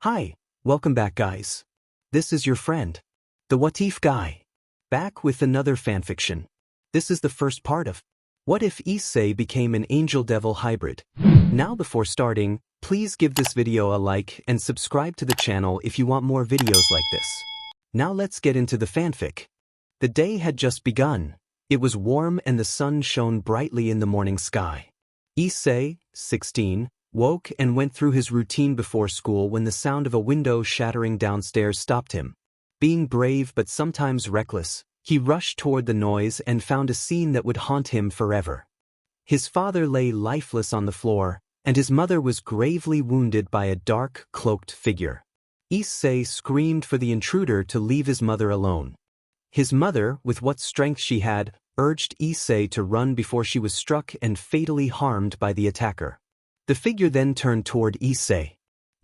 Hi, welcome back guys. This is your friend, the What If guy, back with another fanfiction. This is the first part of What If Issei Became an Angel-Devil Hybrid. Now before starting, please give this video a like and subscribe to the channel if you want more videos like this. Now let's get into the fanfic. The day had just begun. It was warm and the sun shone brightly in the morning sky. Issei, 16, woke and went through his routine before school when the sound of a window shattering downstairs stopped him. Being brave but sometimes reckless, he rushed toward the noise and found a scene that would haunt him forever. His father lay lifeless on the floor, and his mother was gravely wounded by a dark, cloaked figure. Issei screamed for the intruder to leave his mother alone. His mother, with what strength she had, urged Issei to run before she was struck and fatally harmed by the attacker. The figure then turned toward Issei.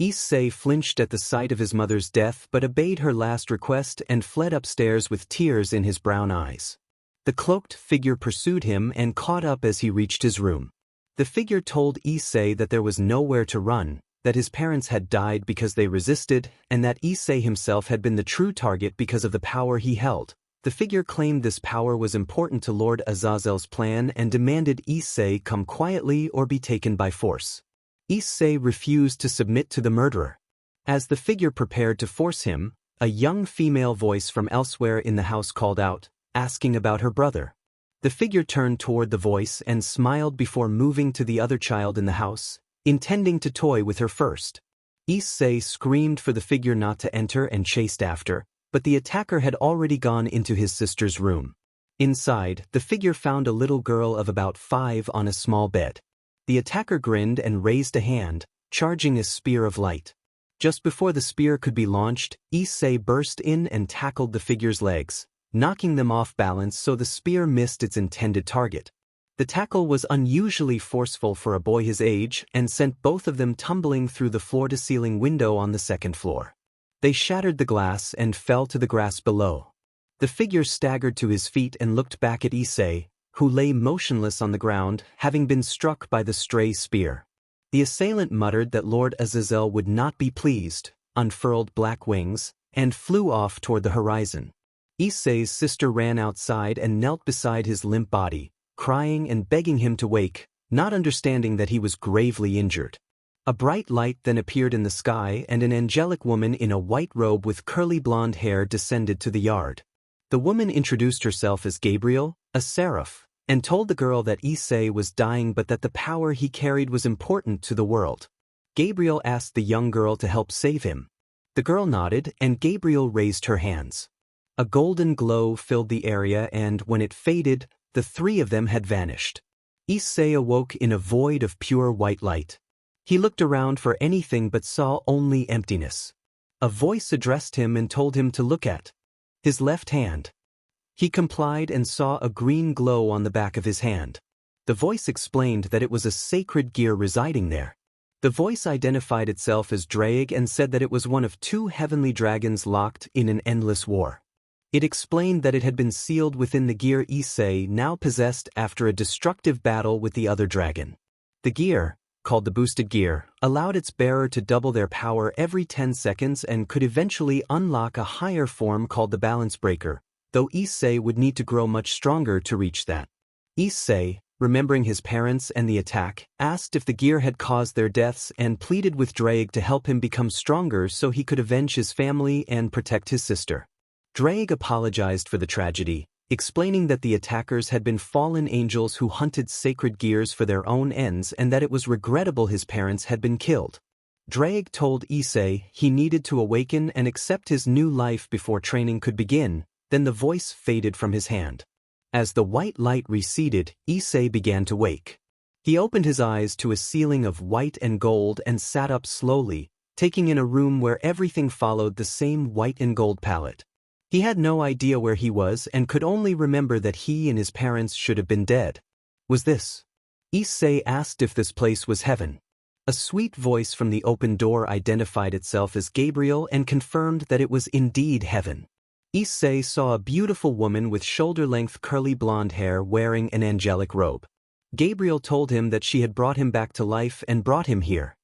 Issei flinched at the sight of his mother's death but obeyed her last request and fled upstairs with tears in his brown eyes. The cloaked figure pursued him and caught up as he reached his room. The figure told Issei that there was nowhere to run, that his parents had died because they resisted, and that Issei himself had been the true target because of the power he held. The figure claimed this power was important to Lord Azazel's plan and demanded Issei come quietly or be taken by force. Issei refused to submit to the murderer. As the figure prepared to force him, a young female voice from elsewhere in the house called out, asking about her brother. The figure turned toward the voice and smiled before moving to the other child in the house, intending to toy with her first. Issei screamed for the figure not to enter and chased after, but the attacker had already gone into his sister's room. Inside, the figure found a little girl of about 5 on a small bed. The attacker grinned and raised a hand, charging a spear of light. Just before the spear could be launched, Issei burst in and tackled the figure's legs, knocking them off balance so the spear missed its intended target. The tackle was unusually forceful for a boy his age and sent both of them tumbling through the floor-to-ceiling window on the second floor. They shattered the glass and fell to the grass below. The figure staggered to his feet and looked back at Issei, who lay motionless on the ground, having been struck by the stray spear. The assailant muttered that Lord Azazel would not be pleased, unfurled black wings, and flew off toward the horizon. Issei's sister ran outside and knelt beside his limp body, crying and begging him to wake, not understanding that he was gravely injured. A bright light then appeared in the sky and an angelic woman in a white robe with curly blonde hair descended to the yard. The woman introduced herself as Gabriel, a seraph, and told the girl that Issei was dying but that the power he carried was important to the world. Gabriel asked the young girl to help save him. The girl nodded and Gabriel raised her hands. A golden glow filled the area and, when it faded, the three of them had vanished. Issei awoke in a void of pure white light. He looked around for anything but saw only emptiness. A voice addressed him and told him to look at his left hand. He complied and saw a green glow on the back of his hand. The voice explained that it was a sacred gear residing there. The voice identified itself as Drake and said that it was one of 2 heavenly dragons locked in an endless war. It explained that it had been sealed within the gear Issei now possessed after a destructive battle with the other dragon. The gear, called the boosted gear, allowed its bearer to double their power every 10 seconds and could eventually unlock a higher form called the balance breaker, though Issei would need to grow much stronger to reach that. Issei, remembering his parents and the attack, asked if the gear had caused their deaths and pleaded with Drake to help him become stronger so he could avenge his family and protect his sister. Drake apologized for the tragedy, explaining that the attackers had been fallen angels who hunted sacred gears for their own ends and that it was regrettable his parents had been killed. Drake told Issei he needed to awaken and accept his new life before training could begin, then the voice faded from his hand. As the white light receded, Issei began to wake. He opened his eyes to a ceiling of white and gold and sat up slowly, taking in a room where everything followed the same white and gold palette. He had no idea where he was and could only remember that he and his parents should have been dead. Was this? Issei asked if this place was heaven. A sweet voice from the open door identified itself as Gabriel and confirmed that it was indeed heaven. Issei saw a beautiful woman with shoulder-length curly blonde hair wearing an angelic robe. Gabriel told him that she had brought him back to life and brought him here.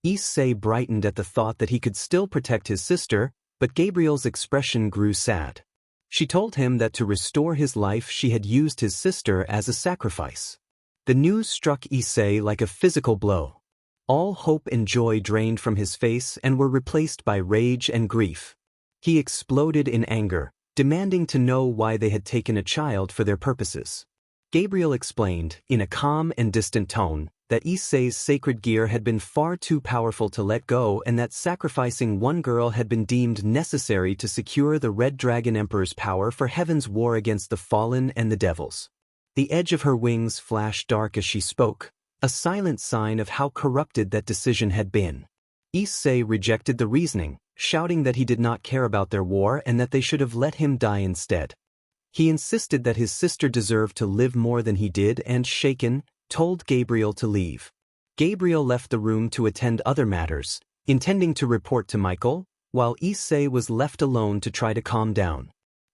Issei brightened at the thought that he could still protect his sister, but Gabriel's expression grew sad. She told him that to restore his life she had used his sister as a sacrifice. The news struck Issei like a physical blow. All hope and joy drained from his face and were replaced by rage and grief. He exploded in anger, demanding to know why they had taken a child for their purposes. Gabriel explained, in a calm and distant tone, that Issei's sacred gear had been far too powerful to let go and that sacrificing one girl had been deemed necessary to secure the Red Dragon Emperor's power for heaven's war against the fallen and the devils. The edge of her wings flashed dark as she spoke, a silent sign of how corrupted that decision had been. Issei rejected the reasoning, shouting that he did not care about their war and that they should have let him die instead. He insisted that his sister deserved to live more than he did and, shaken, told Gabriel to leave. Gabriel left the room to attend other matters, intending to report to Michael, while Issei was left alone to try to calm down.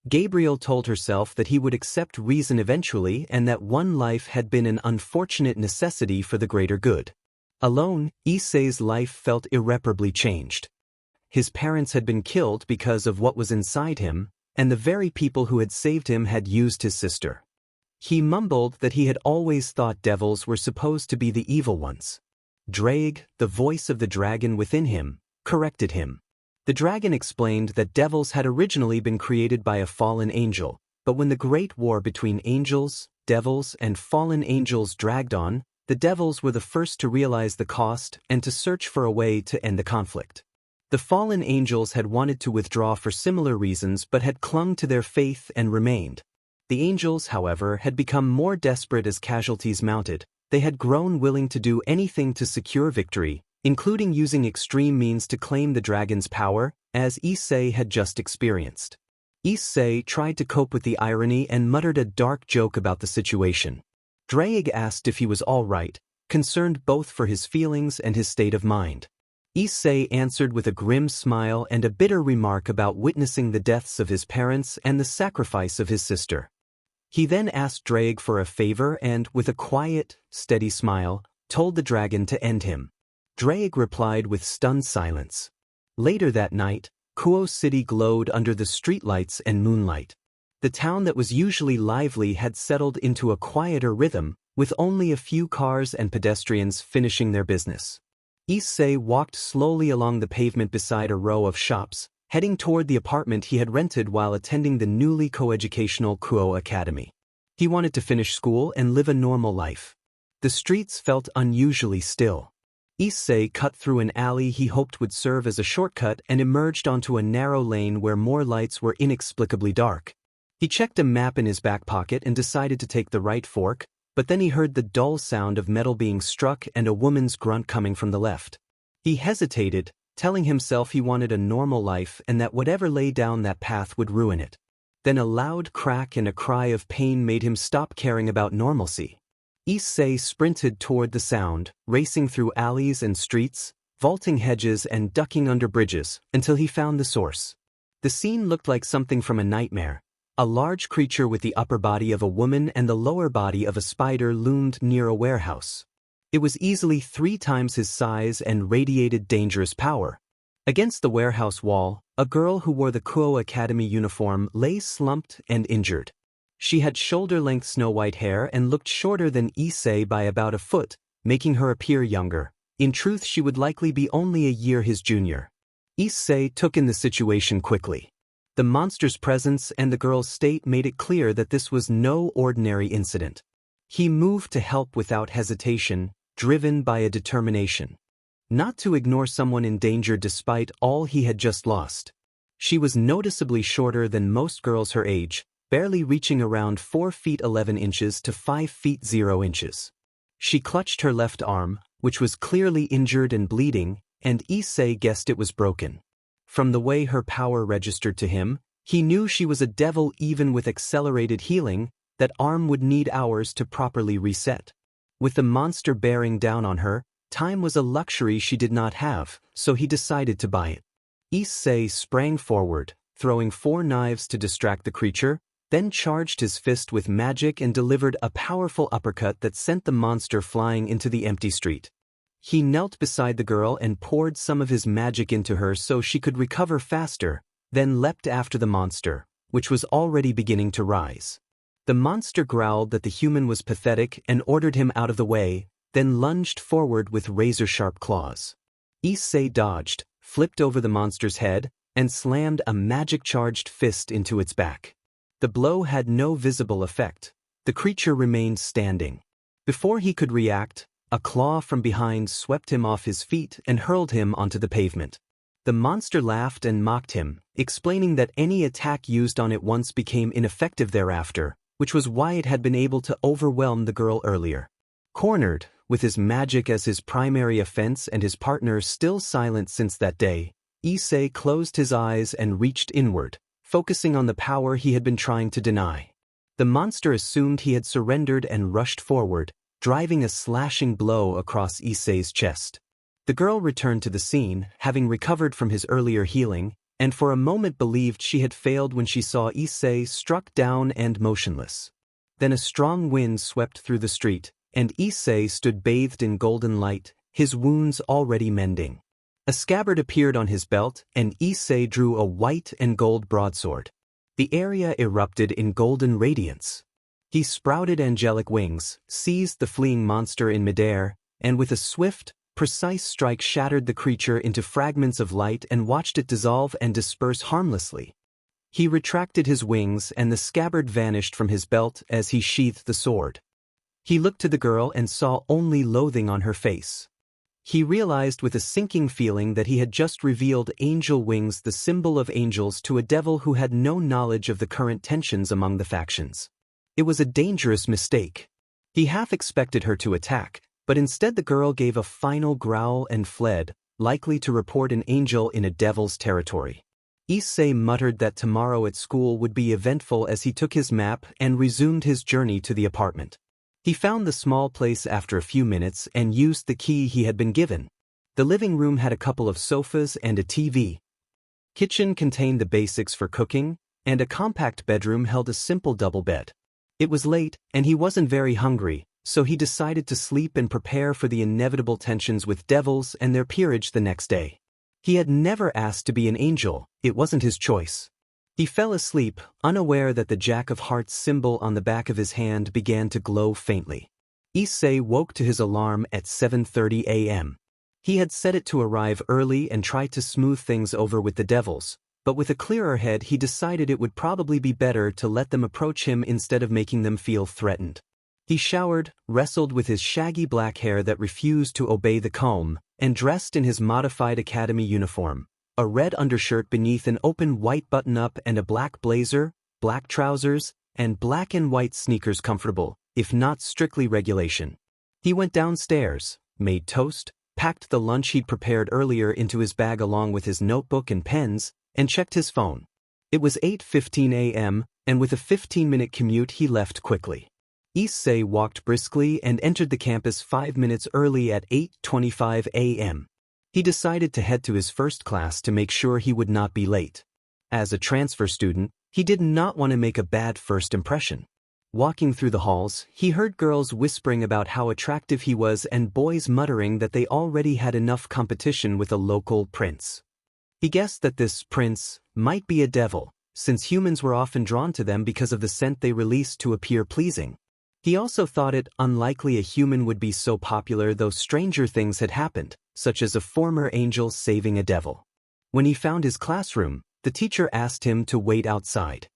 Gabriel told herself that he would accept reason eventually and that one life had been an unfortunate necessity for the greater good. Alone, Issei's life felt irreparably changed. His parents had been killed because of what was inside him, and the very people who had saved him had used his sister. He mumbled that he had always thought devils were supposed to be the evil ones. Drake, the voice of the dragon within him, corrected him. The dragon explained that devils had originally been created by a fallen angel, but when the great war between angels, devils, and fallen angels dragged on, the devils were the first to realize the cost and to search for a way to end the conflict. The fallen angels had wanted to withdraw for similar reasons but had clung to their faith and remained. The angels, however, had become more desperate as casualties mounted. They had grown willing to do anything to secure victory, including using extreme means to claim the dragon's power, as Issei had just experienced. Issei tried to cope with the irony and muttered a dark joke about the situation. Drake asked if he was all right, concerned both for his feelings and his state of mind. Issei answered with a grim smile and a bitter remark about witnessing the deaths of his parents and the sacrifice of his sister. He then asked Drake for a favor and, with a quiet, steady smile, told the dragon to end him. Drake replied with stunned silence. Later that night, Kuo City glowed under the streetlights and moonlight. The town that was usually lively had settled into a quieter rhythm, with only a few cars and pedestrians finishing their business. Issei walked slowly along the pavement beside a row of shops, heading toward the apartment he had rented while attending the newly coeducational Kuo Academy. He wanted to finish school and live a normal life. The streets felt unusually still. Issei cut through an alley he hoped would serve as a shortcut and emerged onto a narrow lane where more lights were inexplicably dark. He checked a map in his back pocket and decided to take the right fork, but then he heard the dull sound of metal being struck and a woman's grunt coming from the left. He hesitated, telling himself he wanted a normal life and that whatever lay down that path would ruin it. Then a loud crack and a cry of pain made him stop caring about normalcy. Issei sprinted toward the sound, racing through alleys and streets, vaulting hedges and ducking under bridges, until he found the source. The scene looked like something from a nightmare. A large creature with the upper body of a woman and the lower body of a spider loomed near a warehouse. It was easily 3 times his size and radiated dangerous power. Against the warehouse wall, a girl who wore the Kuo Academy uniform lay slumped and injured. She had shoulder-length snow-white hair and looked shorter than Issei by about a foot, making her appear younger. In truth, she would likely be only a year his junior. Issei took in the situation quickly. The monster's presence and the girl's state made it clear that this was no ordinary incident. He moved to help without hesitation, driven by a determination. Not to ignore someone in danger despite all he had just lost. She was noticeably shorter than most girls her age, barely reaching around 4 feet 11 inches to 5 feet 0 inches. She clutched her left arm, which was clearly injured and bleeding, and Issei guessed it was broken. From the way her power registered to him, he knew she was a devil. Even with accelerated healing, that arm would need hours to properly reset. With the monster bearing down on her, time was a luxury she did not have, so he decided to buy it. Issei sprang forward, throwing 4 knives to distract the creature, then charged his fist with magic and delivered a powerful uppercut that sent the monster flying into the empty street. He knelt beside the girl and poured some of his magic into her so she could recover faster, then leapt after the monster, which was already beginning to rise. The monster growled that the human was pathetic and ordered him out of the way, then lunged forward with razor-sharp claws. Issei dodged, flipped over the monster's head, and slammed a magic-charged fist into its back. The blow had no visible effect. The creature remained standing. Before he could react, a claw from behind swept him off his feet and hurled him onto the pavement. The monster laughed and mocked him, explaining that any attack used on it once became ineffective thereafter, which was why it had been able to overwhelm the girl earlier. Cornered, with his magic as his primary offense and his partner still silent since that day, Issei closed his eyes and reached inward, focusing on the power he had been trying to deny. The monster assumed he had surrendered and rushed forward, driving a slashing blow across Issei's chest. The girl returned to the scene, having recovered from his earlier healing, and for a moment believed she had failed when she saw Issei struck down and motionless. Then a strong wind swept through the street, and Issei stood bathed in golden light, his wounds already mending. A scabbard appeared on his belt, and Issei drew a white and gold broadsword. The area erupted in golden radiance. He sprouted angelic wings, seized the fleeing monster in midair, and with a swift, precise strike shattered the creature into fragments of light and watched it dissolve and disperse harmlessly. He retracted his wings and the scabbard vanished from his belt as he sheathed the sword. He looked to the girl and saw only loathing on her face. He realized with a sinking feeling that he had just revealed angel wings, the symbol of angels, to a devil who had no knowledge of the current tensions among the factions. It was a dangerous mistake. He half expected her to attack, but instead the girl gave a final growl and fled, likely to report an angel in a devil's territory. Issei muttered that tomorrow at school would be eventful as he took his map and resumed his journey to the apartment. He found the small place after a few minutes and used the key he had been given. The living room had a couple of sofas and a TV. Kitchen contained the basics for cooking, and a compact bedroom held a simple double bed. It was late, and he wasn't very hungry, so he decided to sleep and prepare for the inevitable tensions with devils and their peerage the next day. He had never asked to be an angel, it wasn't his choice. He fell asleep, unaware that the Jack of Hearts symbol on the back of his hand began to glow faintly. Issei woke to his alarm at 7:30 a.m. He had set it to arrive early and tried to smooth things over with the devils, but with a clearer head he decided it would probably be better to let them approach him instead of making them feel threatened. He showered, wrestled with his shaggy black hair that refused to obey the comb, and dressed in his modified academy uniform. A red undershirt beneath an open white button-up and a black blazer, black trousers, and black and white sneakers comfortable, if not strictly regulation. He went downstairs, made toast, packed the lunch he'd prepared earlier into his bag along with his notebook and pens, and checked his phone. It was 8:15 a.m., and with a 15-minute commute he left quickly. Issei walked briskly and entered the campus 5 minutes early at 8:25 a.m. He decided to head to his first class to make sure he would not be late. As a transfer student, he did not want to make a bad first impression. Walking through the halls, he heard girls whispering about how attractive he was and boys muttering that they already had enough competition with a local prince. He guessed that this prince might be a devil, since humans were often drawn to them because of the scent they released to appear pleasing. He also thought it unlikely a human would be so popular, though stranger things had happened, such as a former angel saving a devil. When he found his classroom, the teacher asked him to wait outside.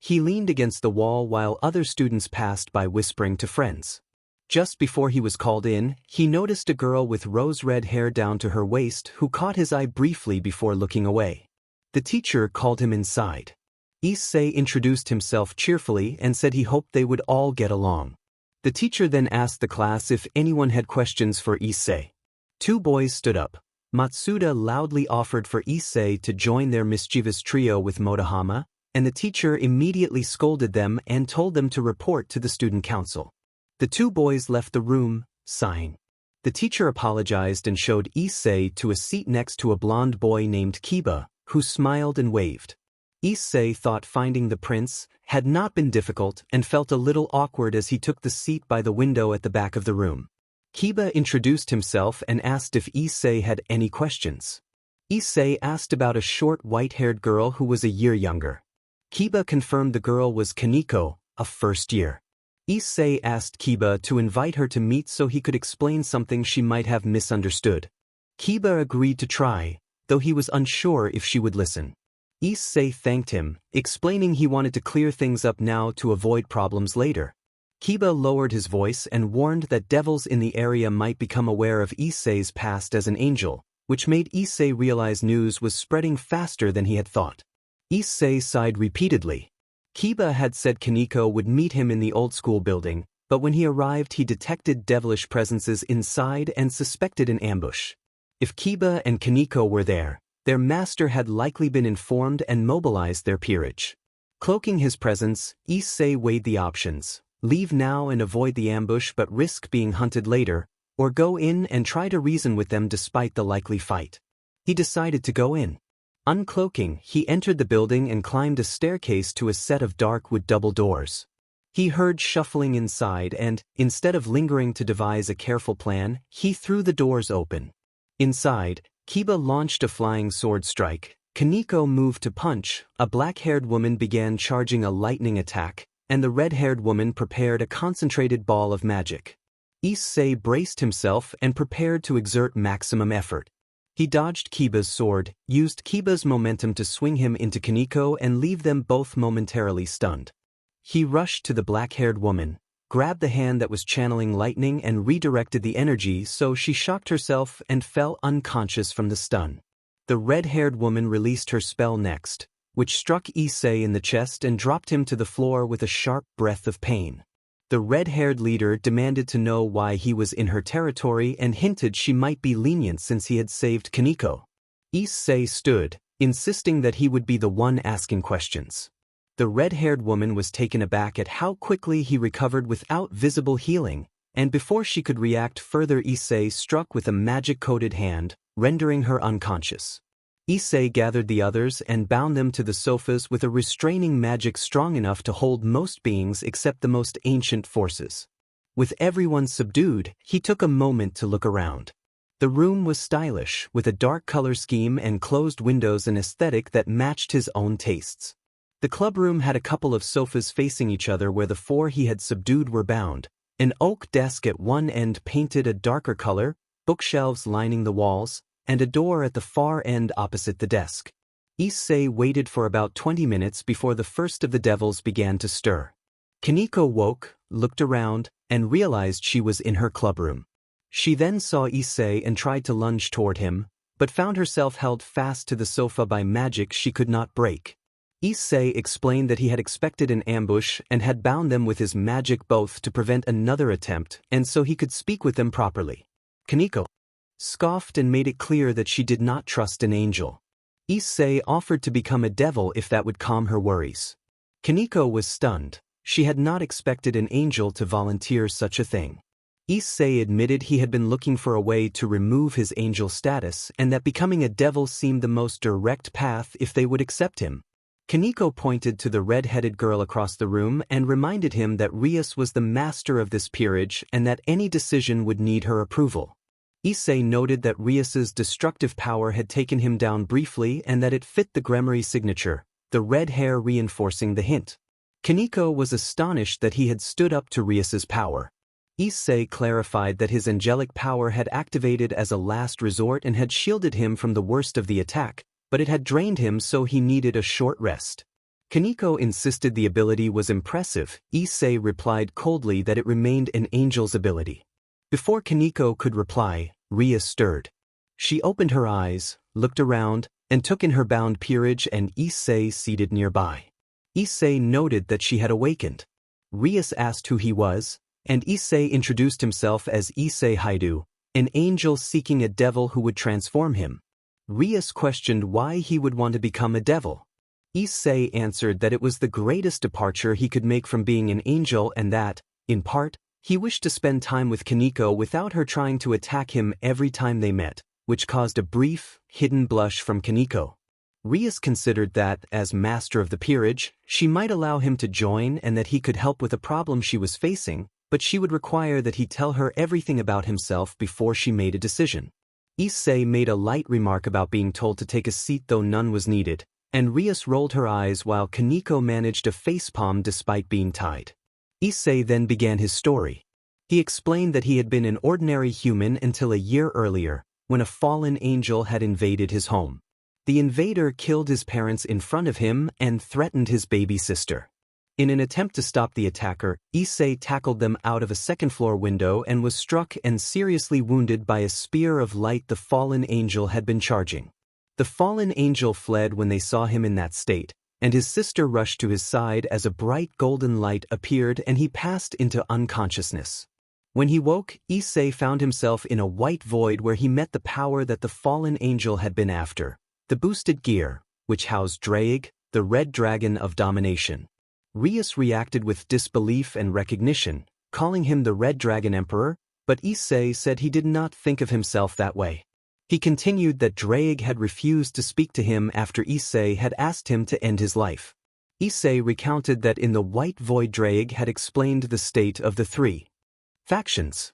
He leaned against the wall while other students passed by whispering to friends. Just before he was called in, he noticed a girl with rose-red hair down to her waist who caught his eye briefly before looking away. The teacher called him inside. Issei introduced himself cheerfully and said he hoped they would all get along. The teacher then asked the class if anyone had questions for Issei. 2 boys stood up. Matsuda loudly offered for Issei to join their mischievous trio with Motohama, and the teacher immediately scolded them and told them to report to the student council. The 2 boys left the room, sighing. The teacher apologized and showed Issei to a seat next to a blonde boy named Kiba, who smiled and waved. Issei thought finding the prince had not been difficult and felt a little awkward as he took the seat by the window at the back of the room. Kiba introduced himself and asked if Issei had any questions. Issei asked about a short white-haired girl who was a year younger. Kiba confirmed the girl was Kaneko, a first year. Issei asked Kiba to invite her to meet so he could explain something she might have misunderstood. Kiba agreed to try, though he was unsure if she would listen. Issei thanked him, explaining he wanted to clear things up now to avoid problems later. Kiba lowered his voice and warned that devils in the area might become aware of Issei's past as an angel, which made Issei realize news was spreading faster than he had thought. Issei sighed repeatedly. Kiba had said Kaneko would meet him in the old-school building, but when he arrived he detected devilish presences inside and suspected an ambush. If Kiba and Kaneko were there, their master had likely been informed and mobilized their peerage. Cloaking his presence, Issei weighed the options: leave now and avoid the ambush but risk being hunted later, or go in and try to reason with them despite the likely fight. He decided to go in. Uncloaking, he entered the building and climbed a staircase to a set of dark wood double doors. He heard shuffling inside and, instead of lingering to devise a careful plan, he threw the doors open. Inside, Kiba launched a flying sword strike, Kaneko moved to punch, a black-haired woman began charging a lightning attack, and the red-haired woman prepared a concentrated ball of magic. Issei braced himself and prepared to exert maximum effort. He dodged Kiba's sword, used Kiba's momentum to swing him into Kaneko and leave them both momentarily stunned. He rushed to the black-haired woman, grabbed the hand that was channeling lightning and redirected the energy so she shocked herself and fell unconscious from the stun. The red-haired woman released her spell next, which struck Issei in the chest and dropped him to the floor with a sharp breath of pain. The red-haired leader demanded to know why he was in her territory and hinted she might be lenient since he had saved Kaneko. Issei stood, insisting that he would be the one asking questions. The red-haired woman was taken aback at how quickly he recovered without visible healing, and before she could react further Issei struck with a magic-coated hand, rendering her unconscious. Issei gathered the others and bound them to the sofas with a restraining magic strong enough to hold most beings except the most ancient forces. With everyone subdued, he took a moment to look around. The room was stylish, with a dark color scheme and closed windows, an aesthetic that matched his own tastes. The clubroom had a couple of sofas facing each other where the four he had subdued were bound, an oak desk at one end painted a darker color, bookshelves lining the walls, and a door at the far end opposite the desk. Issei waited for about 20 minutes before the first of the devils began to stir. Kaneko woke, looked around, and realized she was in her clubroom. She then saw Issei and tried to lunge toward him, but found herself held fast to the sofa by magic she could not break. Issei explained that he had expected an ambush and had bound them with his magic both to prevent another attempt and so he could speak with them properly. Kaneko scoffed and made it clear that she did not trust an angel. Issei offered to become a devil if that would calm her worries. Kaneko was stunned. She had not expected an angel to volunteer such a thing. Issei admitted he had been looking for a way to remove his angel status and that becoming a devil seemed the most direct path if they would accept him. Kaneko pointed to the red-headed girl across the room and reminded him that Rias was the master of this peerage and that any decision would need her approval. Issei noted that Rias's destructive power had taken him down briefly and that it fit the Gremory signature, the red hair reinforcing the hint. Kaneko was astonished that he had stood up to Rias's power. Issei clarified that his angelic power had activated as a last resort and had shielded him from the worst of the attack, but it had drained him so he needed a short rest. Kaneko insisted the ability was impressive. Issei replied coldly that it remained an angel's ability. Before Kaneko could reply, Ria stirred. She opened her eyes, looked around, and took in her bound peerage and Issei seated nearby. Issei noted that she had awakened. Rias asked who he was, and Issei introduced himself as Issei Hyoudou, an angel seeking a devil who would transform him. Rias questioned why he would want to become a devil. Issei answered that it was the greatest departure he could make from being an angel and that, in part, he wished to spend time with Kaneko without her trying to attack him every time they met, which caused a brief, hidden blush from Kaneko. Rias considered that, as master of the peerage, she might allow him to join and that he could help with a problem she was facing, but she would require that he tell her everything about himself before she made a decision. Issei made a light remark about being told to take a seat though none was needed, and Rias rolled her eyes while Kaneko managed a facepalm despite being tied. Issei then began his story. He explained that he had been an ordinary human until a year earlier, when a fallen angel had invaded his home. The invader killed his parents in front of him and threatened his baby sister. In an attempt to stop the attacker, Issei tackled them out of a second-floor window and was struck and seriously wounded by a spear of light the fallen angel had been charging. The fallen angel fled when they saw him in that state, and his sister rushed to his side as a bright golden light appeared and he passed into unconsciousness. When he woke, Issei found himself in a white void where he met the power that the fallen angel had been after, the boosted gear, which housed Draig, the red dragon of domination. Rias reacted with disbelief and recognition, calling him the Red Dragon Emperor, but Issei said he did not think of himself that way. He continued that Draig had refused to speak to him after Issei had asked him to end his life. Issei recounted that in the White Void Draig had explained the state of the three factions.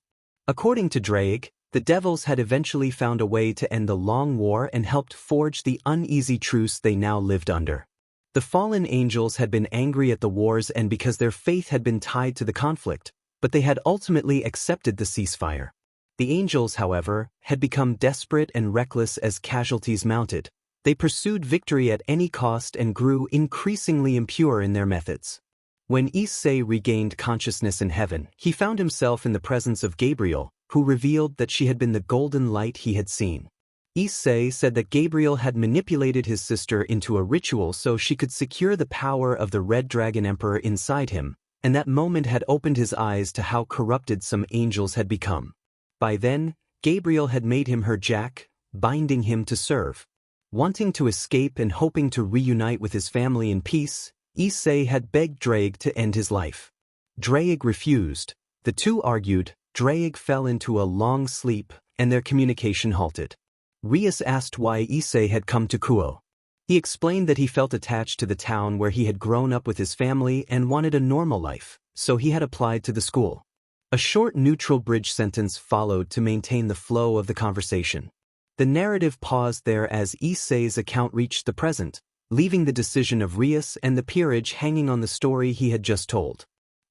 According to Draig, the devils had eventually found a way to end the long war and helped forge the uneasy truce they now lived under. The fallen angels had been angry at the wars and because their faith had been tied to the conflict, but they had ultimately accepted the ceasefire. The angels, however, had become desperate and reckless as casualties mounted. They pursued victory at any cost and grew increasingly impure in their methods. When Issei regained consciousness in heaven, he found himself in the presence of Gabriel, who revealed that she had been the golden light he had seen. Issei said that Gabriel had manipulated his sister into a ritual so she could secure the power of the Red Dragon Emperor inside him, and that moment had opened his eyes to how corrupted some angels had become. By then, Gabriel had made him her jack, binding him to serve. Wanting to escape and hoping to reunite with his family in peace, Issei had begged Draig to end his life. Draig refused. The two argued, Draig fell into a long sleep, and their communication halted. Rias asked why Issei had come to Kuo. He explained that he felt attached to the town where he had grown up with his family and wanted a normal life, so he had applied to the school. A short neutral bridge sentence followed to maintain the flow of the conversation. The narrative paused there as Issei's account reached the present, leaving the decision of Rias and the peerage hanging on the story he had just told.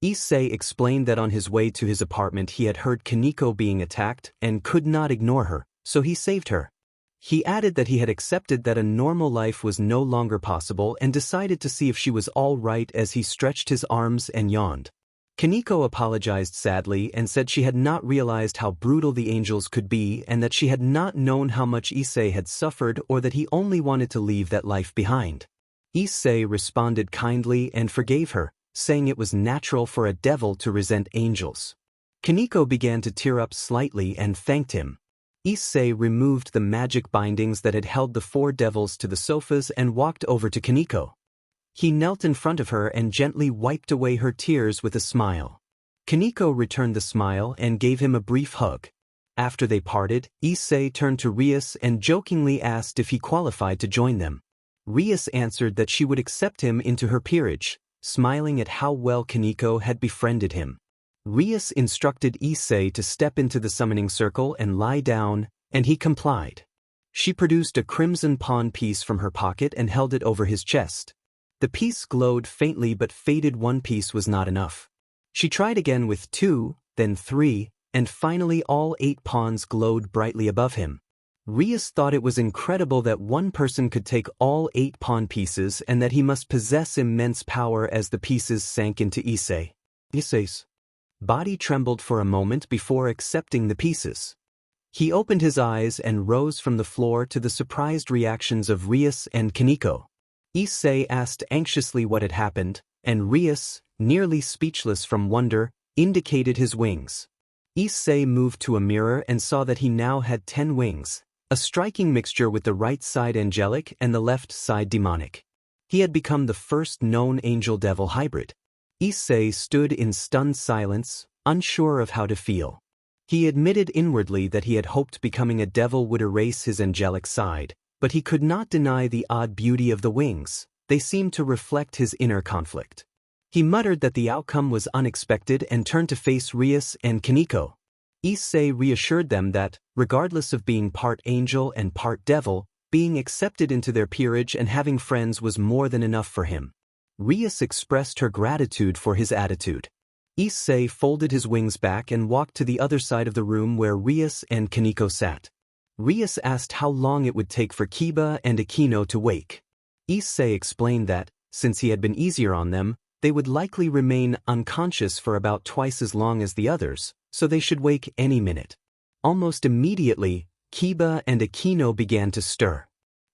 Issei explained that on his way to his apartment he had heard Kaneko being attacked and could not ignore her, so he saved her. He added that he had accepted that a normal life was no longer possible and decided to see if she was all right as he stretched his arms and yawned. Kaneko apologized sadly and said she had not realized how brutal the angels could be and that she had not known how much Issei had suffered or that he only wanted to leave that life behind. Issei responded kindly and forgave her, saying it was natural for a devil to resent angels. Kaneko began to tear up slightly and thanked him. Issei removed the magic bindings that had held the four devils to the sofas and walked over to Kaneko. He knelt in front of her and gently wiped away her tears with a smile. Kaneko returned the smile and gave him a brief hug. After they parted, Issei turned to Rias and jokingly asked if he qualified to join them. Rias answered that she would accept him into her peerage, smiling at how well Kaneko had befriended him. Rias instructed Issei to step into the summoning circle and lie down, and he complied. She produced a crimson pawn piece from her pocket and held it over his chest. The piece glowed faintly but faded. One piece was not enough. She tried again with 2, then 3, and finally all 8 pawns glowed brightly above him. Rias thought it was incredible that one person could take all 8 pawn pieces and that he must possess immense power as the pieces sank into Issei. Issei's body trembled for a moment before accepting the pieces. He opened his eyes and rose from the floor to the surprised reactions of Rias and Kaneko. Issei asked anxiously what had happened, and Rias, nearly speechless from wonder, indicated his wings. Issei moved to a mirror and saw that he now had 10 wings, a striking mixture with the right side angelic and the left side demonic. He had become the first known angel-devil hybrid. Issei stood in stunned silence, unsure of how to feel. He admitted inwardly that he had hoped becoming a devil would erase his angelic side, but he could not deny the odd beauty of the wings. They seemed to reflect his inner conflict. He muttered that the outcome was unexpected and turned to face Rias and Kaneko. Issei reassured them that, regardless of being part angel and part devil, being accepted into their peerage and having friends was more than enough for him. Rias expressed her gratitude for his attitude. Issei folded his wings back and walked to the other side of the room where Rias and Kaneko sat. Rias asked how long it would take for Kiba and Akino to wake. Issei explained that, since he had been easier on them, they would likely remain unconscious for about twice as long as the others, so they should wake any minute. Almost immediately, Kiba and Akino began to stir.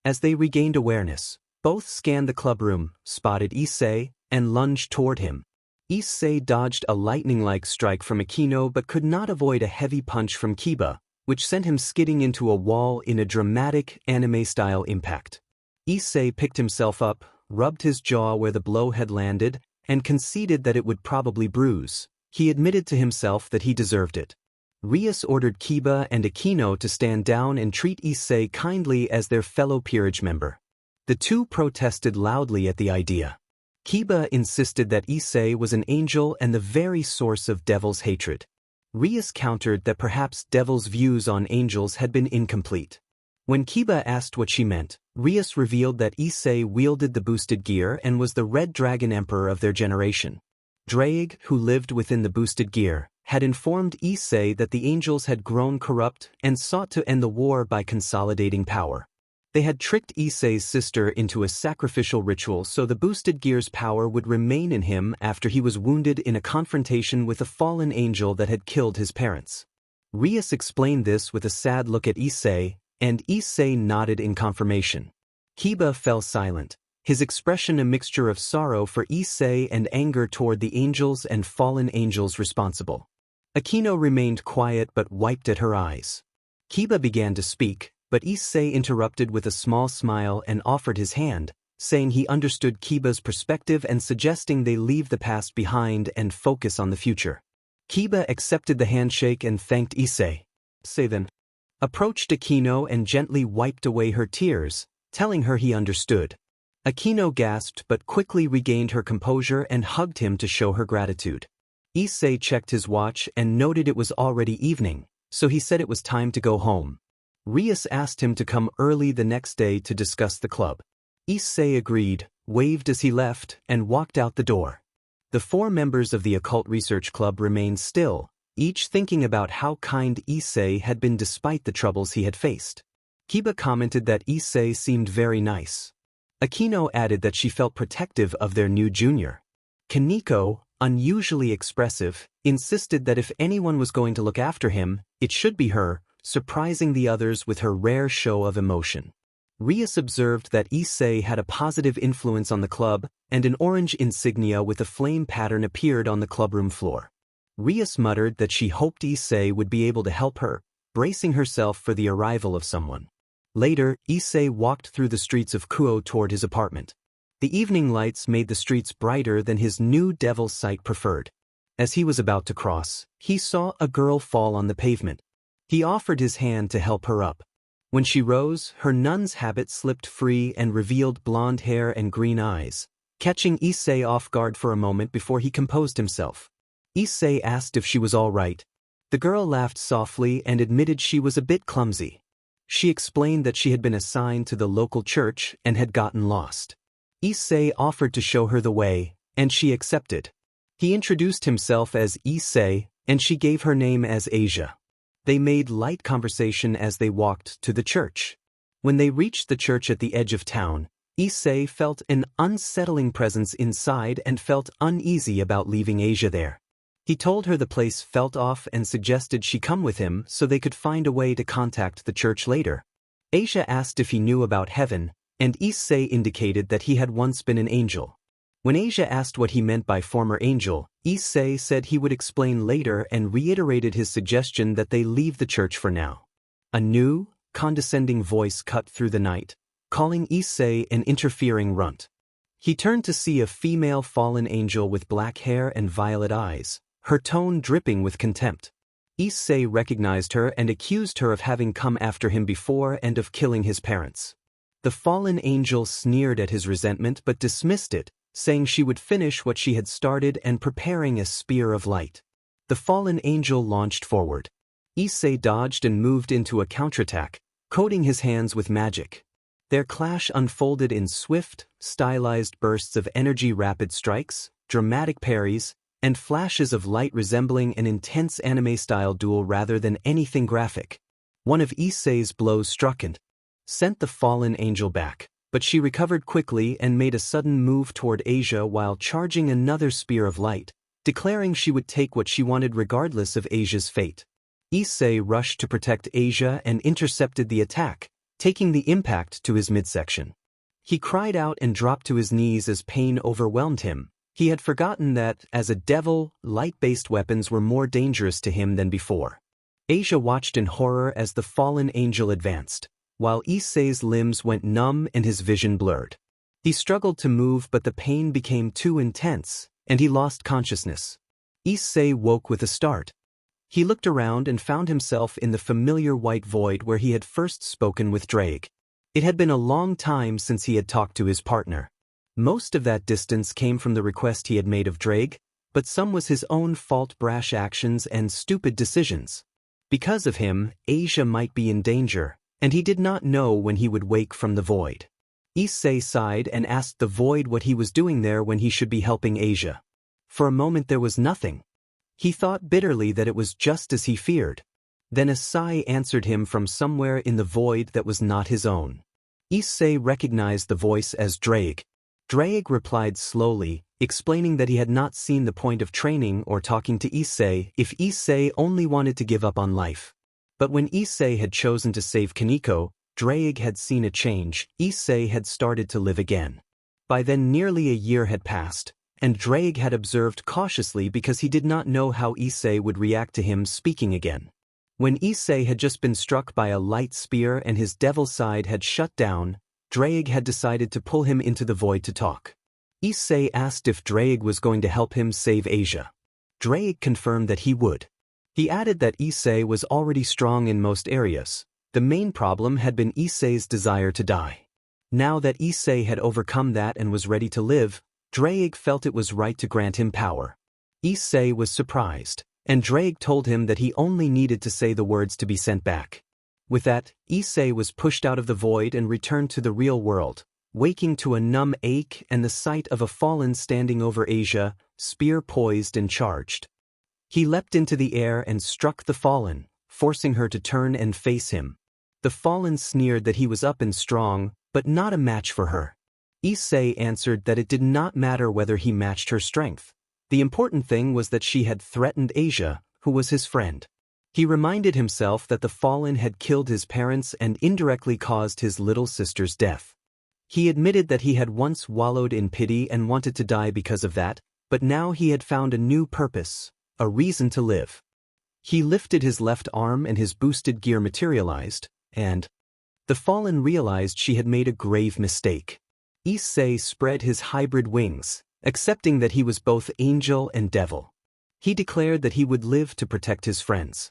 As they regained awareness, both scanned the clubroom, spotted Issei, and lunged toward him. Issei dodged a lightning-like strike from Akino but could not avoid a heavy punch from Kiba, which sent him skidding into a wall in a dramatic anime-style impact. Issei picked himself up, rubbed his jaw where the blow had landed, and conceded that it would probably bruise. He admitted to himself that he deserved it. Rias ordered Kiba and Akino to stand down and treat Issei kindly as their fellow peerage member. The two protested loudly at the idea. Kiba insisted that Issei was an angel and the very source of Devil's hatred. Rias countered that perhaps Devil's views on angels had been incomplete. When Kiba asked what she meant, Rias revealed that Issei wielded the boosted gear and was the Red Dragon Emperor of their generation. Draig, who lived within the boosted gear, had informed Issei that the angels had grown corrupt and sought to end the war by consolidating power. They had tricked Issei's sister into a sacrificial ritual so the boosted gear's power would remain in him after he was wounded in a confrontation with a fallen angel that had killed his parents. Rias explained this with a sad look at Issei, and Issei nodded in confirmation. Kiba fell silent, his expression a mixture of sorrow for Issei and anger toward the angels and fallen angels responsible. Akino remained quiet but wiped at her eyes. Kiba began to speak, but Issei interrupted with a small smile and offered his hand, saying he understood Kiba's perspective and suggesting they leave the past behind and focus on the future. Kiba accepted the handshake and thanked Issei. Issei then approached Akino and gently wiped away her tears, telling her he understood. Akino gasped but quickly regained her composure and hugged him to show her gratitude. Issei checked his watch and noted it was already evening, so he said it was time to go home. Rias asked him to come early the next day to discuss the club. Issei agreed, waved as he left, and walked out the door. The 4 members of the Occult Research Club remained still, each thinking about how kind Issei had been despite the troubles he had faced. Kiba commented that Issei seemed very nice. Akino added that she felt protective of their new junior. Kaneko, unusually expressive, insisted that if anyone was going to look after him, it should be her, surprising the others with her rare show of emotion. Rias observed that Issei had a positive influence on the club, and an orange insignia with a flame pattern appeared on the clubroom floor. Rias muttered that she hoped Issei would be able to help her, bracing herself for the arrival of someone. Later, Issei walked through the streets of Kuo toward his apartment. The evening lights made the streets brighter than his new devil sight preferred. As he was about to cross, he saw a girl fall on the pavement. He offered his hand to help her up. When she rose, her nun's habit slipped free and revealed blonde hair and green eyes, catching Issei off guard for a moment before he composed himself. Issei asked if she was all right. The girl laughed softly and admitted she was a bit clumsy. She explained that she had been assigned to the local church and had gotten lost. Issei offered to show her the way, and she accepted. He introduced himself as Issei, and she gave her name as Asia. They made light conversation as they walked to the church. When they reached the church at the edge of town, Issei felt an unsettling presence inside and felt uneasy about leaving Asia there. He told her the place felt off and suggested she come with him so they could find a way to contact the church later. Asia asked if he knew about heaven, and Issei indicated that he had once been an angel. When Asia asked what he meant by former angel, Issei said he would explain later and reiterated his suggestion that they leave the church for now. A new, condescending voice cut through the night, calling Issei an interfering runt. He turned to see a female fallen angel with black hair and violet eyes, her tone dripping with contempt. Issei recognized her and accused her of having come after him before and of killing his parents. The fallen angel sneered at his resentment but dismissed it, saying she would finish what she had started and preparing a spear of light. The fallen angel launched forward. Issei dodged and moved into a counterattack, coating his hands with magic. Their clash unfolded in swift, stylized bursts of energy, rapid strikes, dramatic parries, and flashes of light resembling an intense anime-style duel rather than anything graphic. One of Issei's blows struck and sent the fallen angel back, but she recovered quickly and made a sudden move toward Asia while charging another spear of light, declaring she would take what she wanted regardless of Asia's fate. Issei rushed to protect Asia and intercepted the attack, taking the impact to his midsection. He cried out and dropped to his knees as pain overwhelmed him. He had forgotten that, as a devil, light-based weapons were more dangerous to him than before. Asia watched in horror as the fallen angel advanced, while Issei's limbs went numb and his vision blurred. He struggled to move, but the pain became too intense, and he lost consciousness. Issei woke with a start. He looked around and found himself in the familiar white void where he had first spoken with Drake. It had been a long time since he had talked to his partner. Most of that distance came from the request he had made of Drake, but some was his own fault, brash actions and stupid decisions. Because of him, Asia might be in danger, and he did not know when he would wake from the void. Issei sighed and asked the void what he was doing there when he should be helping Asia. For a moment there was nothing. He thought bitterly that it was just as he feared. Then a sigh answered him from somewhere in the void that was not his own. Issei recognized the voice as Drake. Drake replied slowly, explaining that he had not seen the point of training or talking to Issei if Issei only wanted to give up on life. But when Issei had chosen to save Kaneko, Drake had seen a change. Issei had started to live again. By then nearly a year had passed, and Drake had observed cautiously because he did not know how Issei would react to him speaking again. When Issei had just been struck by a light spear and his devil side had shut down, Drake had decided to pull him into the void to talk. Issei asked if Drake was going to help him save Asia. Drake confirmed that he would. He added that Issei was already strong in most areas. The main problem had been Issei's desire to die. Now that Issei had overcome that and was ready to live, Drake felt it was right to grant him power. Issei was surprised, and Drake told him that he only needed to say the words to be sent back. With that, Issei was pushed out of the void and returned to the real world, waking to a numb ache and the sight of a fallen standing over Asia, spear poised and charged. He leapt into the air and struck the fallen, forcing her to turn and face him. The fallen sneered that he was up and strong, but not a match for her. Issei answered that it did not matter whether he matched her strength. The important thing was that she had threatened Asia, who was his friend. He reminded himself that the fallen had killed his parents and indirectly caused his little sister's death. He admitted that he had once wallowed in pity and wanted to die because of that, but now he had found a new purpose, a reason to live. He lifted his left arm and his boosted gear materialized, and the fallen realized she had made a grave mistake. Issei spread his hybrid wings, accepting that he was both angel and devil. He declared that he would live to protect his friends.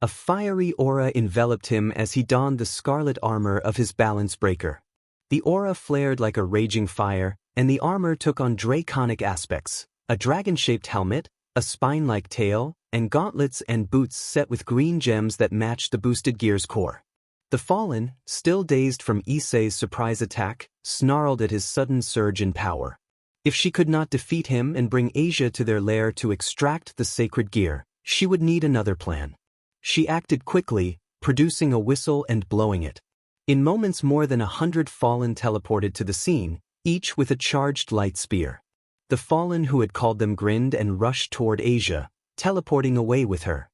A fiery aura enveloped him as he donned the scarlet armor of his balance breaker. The aura flared like a raging fire, and the armor took on draconic aspects, a dragon-shaped helmet, a spine-like tail, and gauntlets and boots set with green gems that matched the boosted gear's core. The fallen, still dazed from Issei's surprise attack, snarled at his sudden surge in power. If she could not defeat him and bring Asia to their lair to extract the sacred gear, she would need another plan. She acted quickly, producing a whistle and blowing it. In moments more than 100 fallen teleported to the scene, each with a charged light spear. The fallen who had called them grinned and rushed toward Asia, teleporting away with her.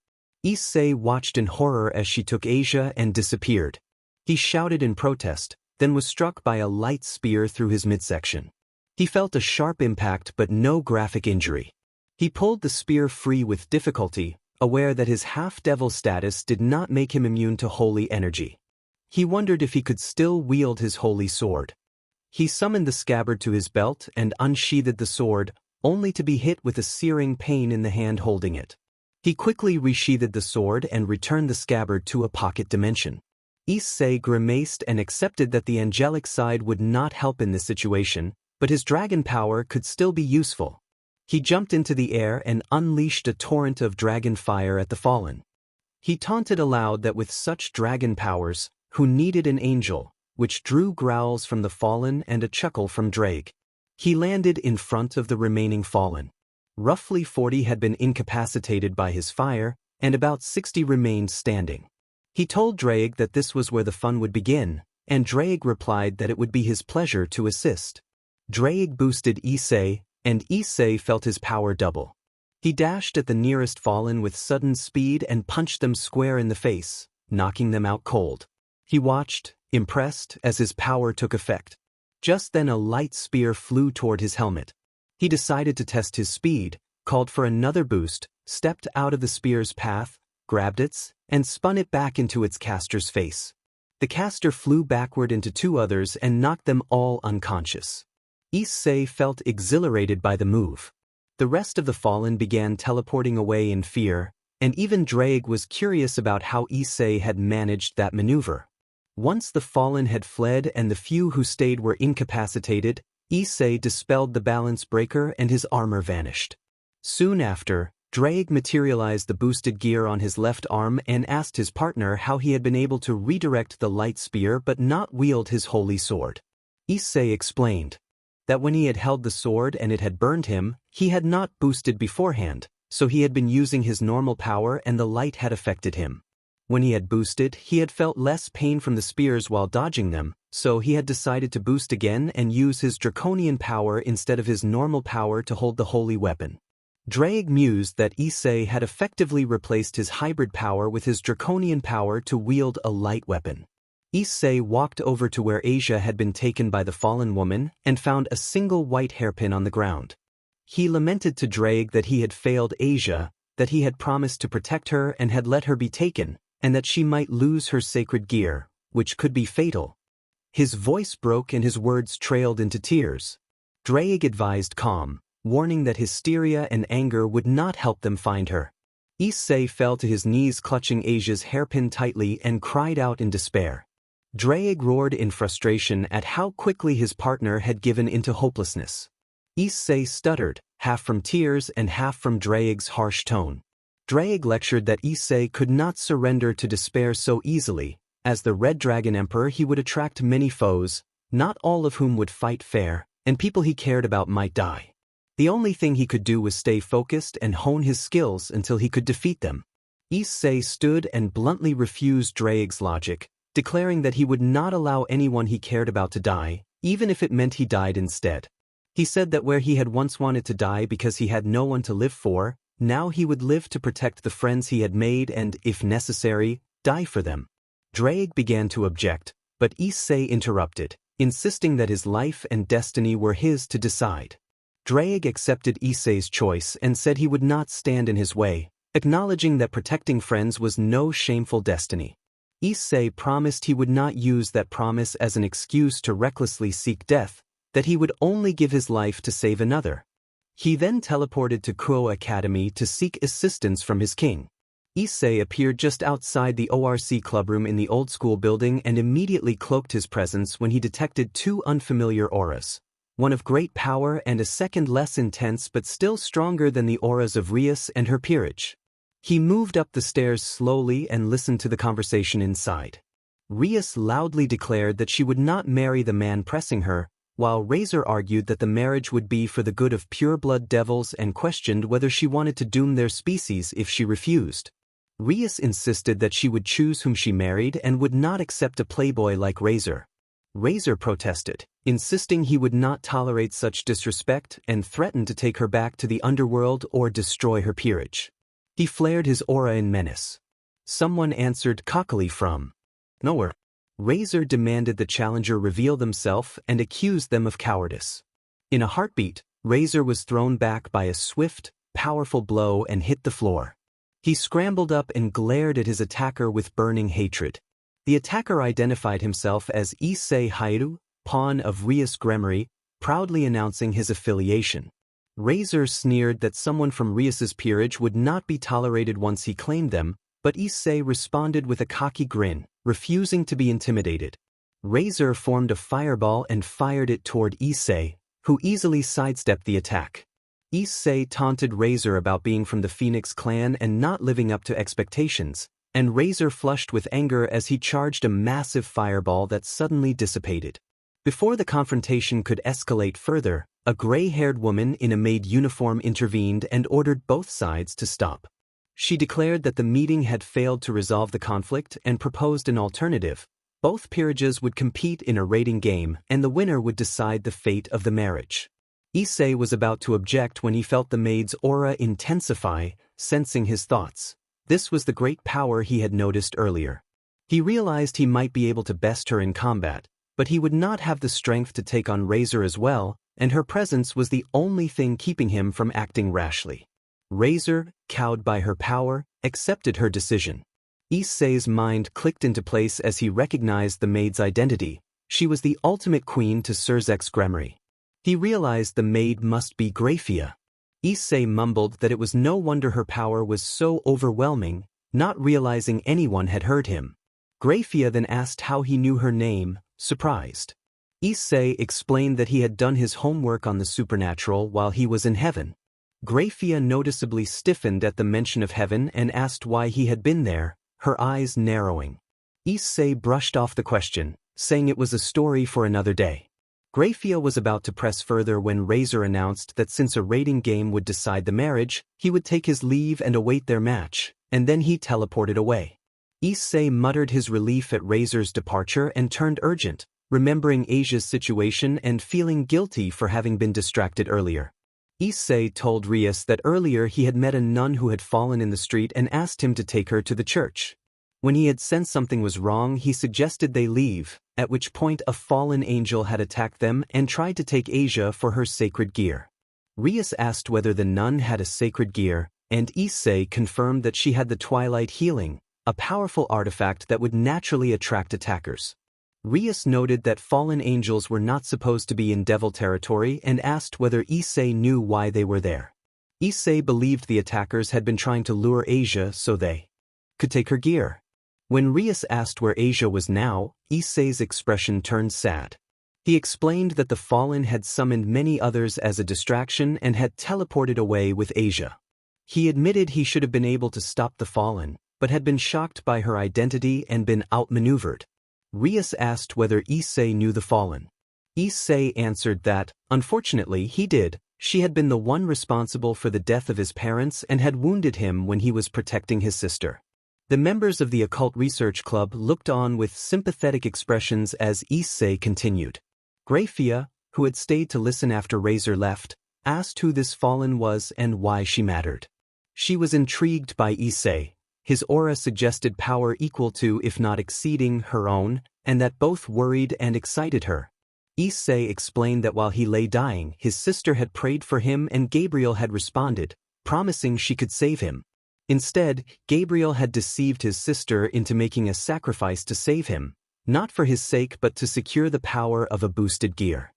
Issei watched in horror as she took Asia and disappeared. He shouted in protest, then was struck by a light spear through his midsection. He felt a sharp impact but no graphic injury. He pulled the spear free with difficulty, aware that his half-devil status did not make him immune to holy energy. He wondered if he could still wield his holy sword. He summoned the scabbard to his belt and unsheathed the sword, only to be hit with a searing pain in the hand holding it. He quickly resheathed the sword and returned the scabbard to a pocket dimension. Issei grimaced and accepted that the angelic side would not help in this situation, but his dragon power could still be useful. He jumped into the air and unleashed a torrent of dragon fire at the fallen. He taunted aloud that with such dragon powers, who needed an angel, which drew growls from the fallen and a chuckle from Drake. He landed in front of the remaining fallen. Roughly 40 had been incapacitated by his fire, and about 60 remained standing. He told Drake that this was where the fun would begin, and Drake replied that it would be his pleasure to assist. Drake boosted Issei, and Issei felt his power double. He dashed at the nearest fallen with sudden speed and punched them square in the face, knocking them out cold. He watched, impressed, as his power took effect. Just then a light spear flew toward his helmet. He decided to test his speed, called for another boost, stepped out of the spear's path, grabbed it, and spun it back into its caster's face. The caster flew backward into 2 others and knocked them all unconscious. Issei felt exhilarated by the move. The rest of the fallen began teleporting away in fear, and even Drake was curious about how Issei had managed that maneuver. Once the fallen had fled and the few who stayed were incapacitated, Issei dispelled the balance breaker and his armor vanished. Soon after, Drake materialized the boosted gear on his left arm and asked his partner how he had been able to redirect the light spear but not wield his holy sword. Issei explained that when he had held the sword and it had burned him, he had not boosted beforehand, so he had been using his normal power and the light had affected him. When he had boosted, he had felt less pain from the spears while dodging them, so he had decided to boost again and use his draconian power instead of his normal power to hold the holy weapon. Drake mused that Issei had effectively replaced his hybrid power with his draconian power to wield a light weapon. Issei walked over to where Asia had been taken by the fallen woman and found a single white hairpin on the ground. He lamented to Drake that he had failed Asia, that he had promised to protect her and had let her be taken, and that she might lose her sacred gear, which could be fatal. His voice broke and his words trailed into tears. Drake advised calm, warning that hysteria and anger would not help them find her. Issei fell to his knees clutching Asia's hairpin tightly and cried out in despair. Drake roared in frustration at how quickly his partner had given into hopelessness. Issei stuttered, half from tears and half from Drake's harsh tone. Drake lectured that Issei could not surrender to despair so easily. As the Red Dragon Emperor, he would attract many foes, not all of whom would fight fair, and people he cared about might die. The only thing he could do was stay focused and hone his skills until he could defeat them. Issei stood and bluntly refused Drake's logic, declaring that he would not allow anyone he cared about to die, even if it meant he died instead. He said that where he had once wanted to die because he had no one to live for, now he would live to protect the friends he had made and, if necessary, die for them. Drake began to object, but Issei interrupted, insisting that his life and destiny were his to decide. Drake accepted Issei's choice and said he would not stand in his way, acknowledging that protecting friends was no shameful destiny. Issei promised he would not use that promise as an excuse to recklessly seek death, that he would only give his life to save another. He then teleported to Kuo Academy to seek assistance from his king. Issei appeared just outside the ORC clubroom in the old school building and immediately cloaked his presence when he detected 2 unfamiliar auras, one of great power and a second less intense but still stronger than the auras of Rias and her peerage. He moved up the stairs slowly and listened to the conversation inside. Rias loudly declared that she would not marry the man pressing her, while Razor argued that the marriage would be for the good of pure-blood devils and questioned whether she wanted to doom their species if she refused. Rias insisted that she would choose whom she married and would not accept a playboy like Razor. Razor protested, insisting he would not tolerate such disrespect and threatened to take her back to the underworld or destroy her peerage. He flared his aura in menace. Someone answered cockily from nowhere. Razor demanded the challenger reveal themselves and accused them of cowardice. In a heartbeat, Razor was thrown back by a swift, powerful blow and hit the floor. He scrambled up and glared at his attacker with burning hatred. The attacker identified himself as Issei Hyoudou, pawn of Rias Gremory, proudly announcing his affiliation. Razor sneered that someone from Rias's peerage would not be tolerated once he claimed them, but Issei responded with a cocky grin, refusing to be intimidated. Razor formed a fireball and fired it toward Issei, who easily sidestepped the attack. Issei taunted Razor about being from the Phoenix clan and not living up to expectations, and Razor flushed with anger as he charged a massive fireball that suddenly dissipated. Before the confrontation could escalate further, a gray-haired woman in a maid uniform intervened and ordered both sides to stop. She declared that the meeting had failed to resolve the conflict and proposed an alternative. Both peerages would compete in a rating game, and the winner would decide the fate of the marriage. Issei was about to object when he felt the maid's aura intensify, sensing his thoughts. This was the great power he had noticed earlier. He realized he might be able to best her in combat, but he would not have the strength to take on Razor as well, and her presence was the only thing keeping him from acting rashly. Razor, cowed by her power, accepted her decision. Issei's mind clicked into place as he recognized the maid's identity. She was the ultimate queen to Surzek's Gremory. He realized the maid must be Grafia. Issei mumbled that it was no wonder her power was so overwhelming, not realizing anyone had heard him. Grafia then asked how he knew her name, surprised. Issei explained that he had done his homework on the supernatural while he was in heaven. Grafia noticeably stiffened at the mention of heaven and asked why he had been there, her eyes narrowing. Issei brushed off the question, saying it was a story for another day. Grafia was about to press further when Razor announced that since a rating game would decide the marriage, he would take his leave and await their match, and then he teleported away. Issei muttered his relief at Razor's departure and turned urgent, remembering Asia's situation and feeling guilty for having been distracted earlier. Issei told Rias that earlier he had met a nun who had fallen in the street and asked him to take her to the church. When he had sensed something was wrong, he suggested they leave, at which point a fallen angel had attacked them and tried to take Asia for her sacred gear. Rias asked whether the nun had a sacred gear, and Issei confirmed that she had the Twilight Healing, a powerful artifact that would naturally attract attackers. Rias noted that fallen angels were not supposed to be in devil territory and asked whether Issei knew why they were there. Issei believed the attackers had been trying to lure Asia so they could take her gear. When Rias asked where Asia was now, Issei's expression turned sad. He explained that the Fallen had summoned many others as a distraction and had teleported away with Asia. He admitted he should have been able to stop the Fallen, but had been shocked by her identity and been outmaneuvered. Rias asked whether Issei knew the Fallen. Issei answered that, unfortunately, he did. She had been the one responsible for the death of his parents and had wounded him when he was protecting his sister. The members of the Occult Research Club looked on with sympathetic expressions as Issei continued. Grafia, who had stayed to listen after Razor left, asked who this Fallen was and why she mattered. She was intrigued by Issei. His aura suggested power equal to, if not exceeding, her own, and that both worried and excited her. Issei explained that while he lay dying, his sister had prayed for him and Gabriel had responded, promising she could save him. Instead, Gabriel had deceived his sister into making a sacrifice to save him, not for his sake but to secure the power of a boosted gear.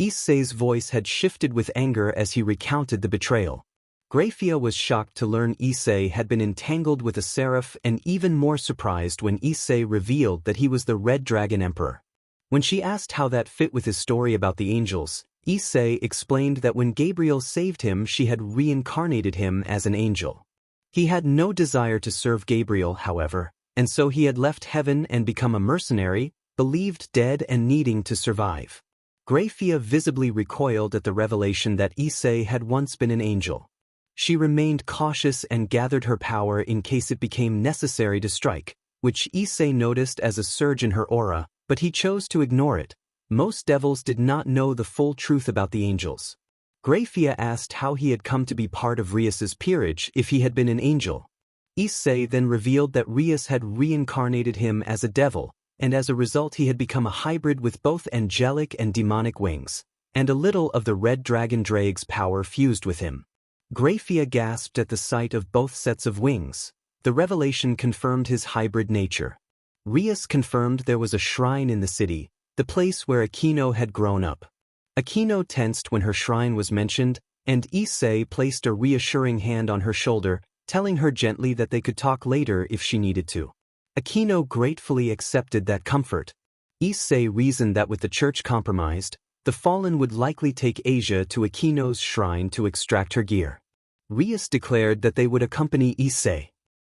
Issei's voice had shifted with anger as he recounted the betrayal. Grafia was shocked to learn Issei had been entangled with a seraph and even more surprised when Issei revealed that he was the Red Dragon Emperor. When she asked how that fit with his story about the angels, Issei explained that when Gabriel saved him she had reincarnated him as an angel. He had no desire to serve Gabriel, however, and so he had left heaven and become a mercenary, believed dead and needing to survive. Grafia visibly recoiled at the revelation that Issei had once been an angel. She remained cautious and gathered her power in case it became necessary to strike, which Issei noticed as a surge in her aura, but he chose to ignore it. Most devils did not know the full truth about the angels. Grafia asked how he had come to be part of Rias's peerage if he had been an angel. Issei then revealed that Rias had reincarnated him as a devil, and as a result he had become a hybrid with both angelic and demonic wings, and a little of the Red Dragon Drake's power fused with him. Grafia gasped at the sight of both sets of wings. The revelation confirmed his hybrid nature. Rias confirmed there was a shrine in the city, the place where Aquino had grown up. Aquino tensed when her shrine was mentioned, and Issei placed a reassuring hand on her shoulder, telling her gently that they could talk later if she needed to. Aquino gratefully accepted that comfort. Issei reasoned that with the church compromised, The Fallen would likely take Asia to Akino's shrine to extract her gear. Rias declared that they would accompany Issei.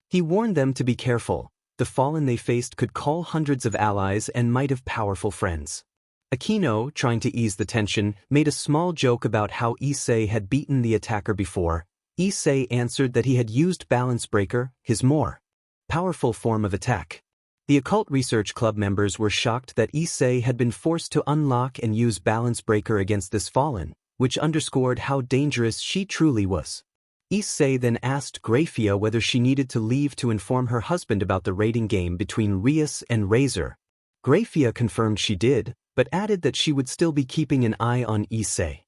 He warned them to be careful. The Fallen they faced could call hundreds of allies and might have powerful friends. Akino, trying to ease the tension, made a small joke about how Issei had beaten the attacker before. Issei answered that he had used Balance Breaker, his more powerful form of attack. The Occult Research Club members were shocked that Issei had been forced to unlock and use Balance Breaker against this Fallen, which underscored how dangerous she truly was. Issei then asked Grafia whether she needed to leave to inform her husband about the raiding game between Rias and Razor. Grafia confirmed she did, but added that she would still be keeping an eye on Issei.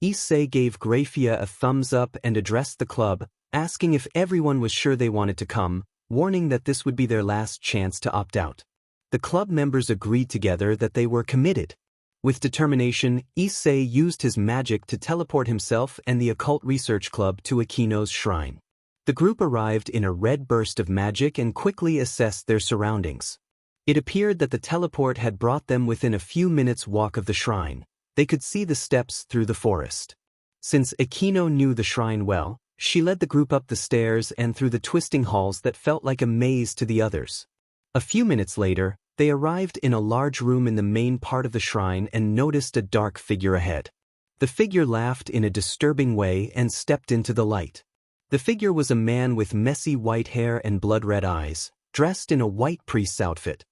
Issei gave Grafia a thumbs up and addressed the club, asking if everyone was sure they wanted to come, warning that this would be their last chance to opt out. The club members agreed together that they were committed. With determination, Issei used his magic to teleport himself and the Occult Research Club to Akino's shrine. The group arrived in a red burst of magic and quickly assessed their surroundings. It appeared that the teleport had brought them within a few minutes' walk of the shrine. They could see the steps through the forest. Since Akino knew the shrine well, she led the group up the stairs and through the twisting halls that felt like a maze to the others. A few minutes later, they arrived in a large room in the main part of the shrine and noticed a dark figure ahead. The figure laughed in a disturbing way and stepped into the light. The figure was a man with messy white hair and blood-red eyes, dressed in a white priest's outfit.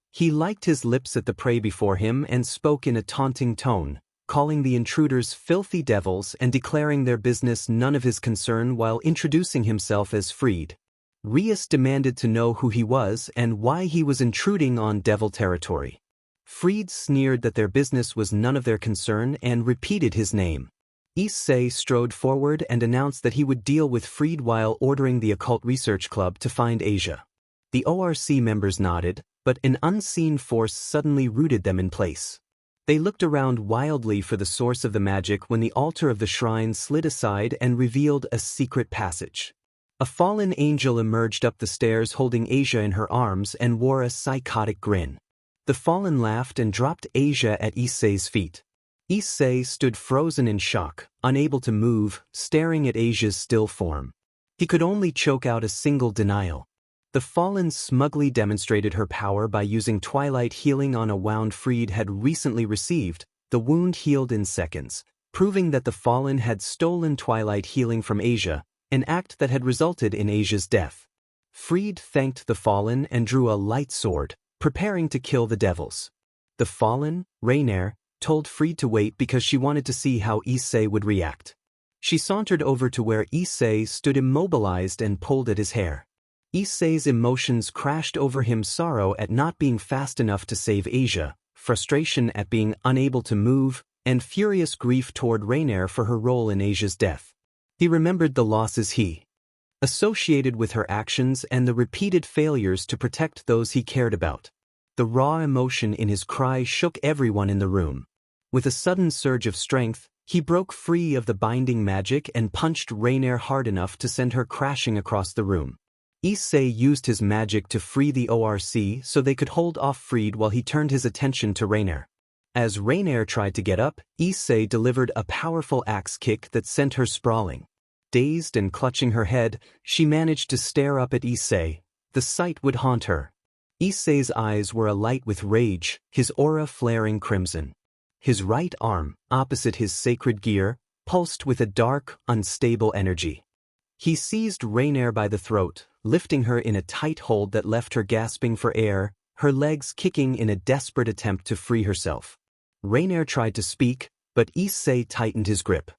He licked his lips at the prey before him and spoke in a taunting tone, calling the intruders filthy devils and declaring their business none of his concern while introducing himself as Freed. Rias demanded to know who he was and why he was intruding on devil territory. Freed sneered that their business was none of their concern and repeated his name. Issei strode forward and announced that he would deal with Freed while ordering the Occult Research Club to find Asia. The ORC members nodded, but an unseen force suddenly rooted them in place. They looked around wildly for the source of the magic when the altar of the shrine slid aside and revealed a secret passage. A fallen angel emerged up the stairs holding Asia in her arms and wore a psychotic grin. The fallen laughed and dropped Asia at Issei's feet. Issei stood frozen in shock, unable to move, staring at Asia's still form. He could only choke out a single denial. The Fallen smugly demonstrated her power by using Twilight healing on a wound Freed had recently received. The wound healed in seconds, proving that the Fallen had stolen Twilight healing from Asia, an act that had resulted in Asia's death. Freed thanked the Fallen and drew a light sword, preparing to kill the devils. The Fallen, Rainier, told Freed to wait because she wanted to see how Issei would react. She sauntered over to where Issei stood immobilized and pulled at his hair. Issei's emotions crashed over him: sorrow at not being fast enough to save Asia, frustration at being unable to move, and furious grief toward Rainier for her role in Asia's death. He remembered the losses he associated with her actions and the repeated failures to protect those he cared about. The raw emotion in his cry shook everyone in the room. With a sudden surge of strength, he broke free of the binding magic and punched Rainier hard enough to send her crashing across the room. Issei used his magic to free the ORC so they could hold off Freed while he turned his attention to Rainier. As Rainier tried to get up, Issei delivered a powerful axe kick that sent her sprawling. Dazed and clutching her head, she managed to stare up at Issei. The sight would haunt her. Issei's eyes were alight with rage, his aura flaring crimson. His right arm, opposite his sacred gear, pulsed with a dark, unstable energy. He seized Rainier by the throat, lifting her in a tight hold that left her gasping for air, her legs kicking in a desperate attempt to free herself. Rainier tried to speak, but Issei tightened his grip.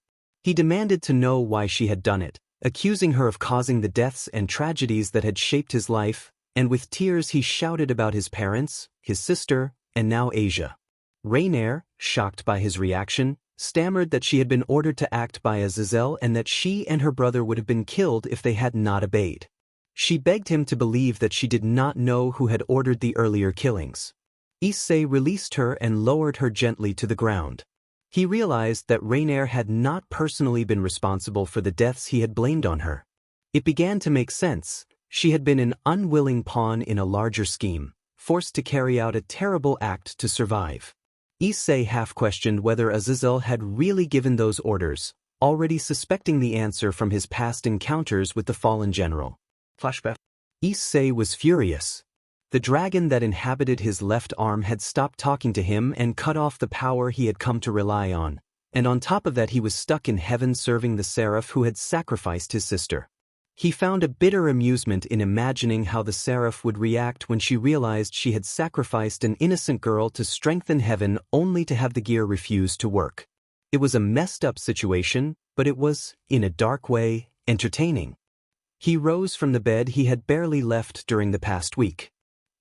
He demanded to know why she had done it, accusing her of causing the deaths and tragedies that had shaped his life, and with tears he shouted about his parents, his sister, and now Asia. Rainier, shocked by his reaction, stammered that she had been ordered to act by Azazel and that she and her brother would have been killed if they had not obeyed. She begged him to believe that she did not know who had ordered the earlier killings. Issei released her and lowered her gently to the ground. He realized that Rainier had not personally been responsible for the deaths he had blamed on her. It began to make sense. She had been an unwilling pawn in a larger scheme, forced to carry out a terrible act to survive. Issei half-questioned whether Azazel had really given those orders, already suspecting the answer from his past encounters with the fallen general. Flashback. Issei was furious. The dragon that inhabited his left arm had stopped talking to him and cut off the power he had come to rely on, and on top of that he was stuck in heaven serving the seraph who had sacrificed his sister. He found a bitter amusement in imagining how the seraph would react when she realized she had sacrificed an innocent girl to strengthen heaven only to have the gear refuse to work. It was a messed-up situation, but it was, in a dark way, entertaining. He rose from the bed he had barely left during the past week.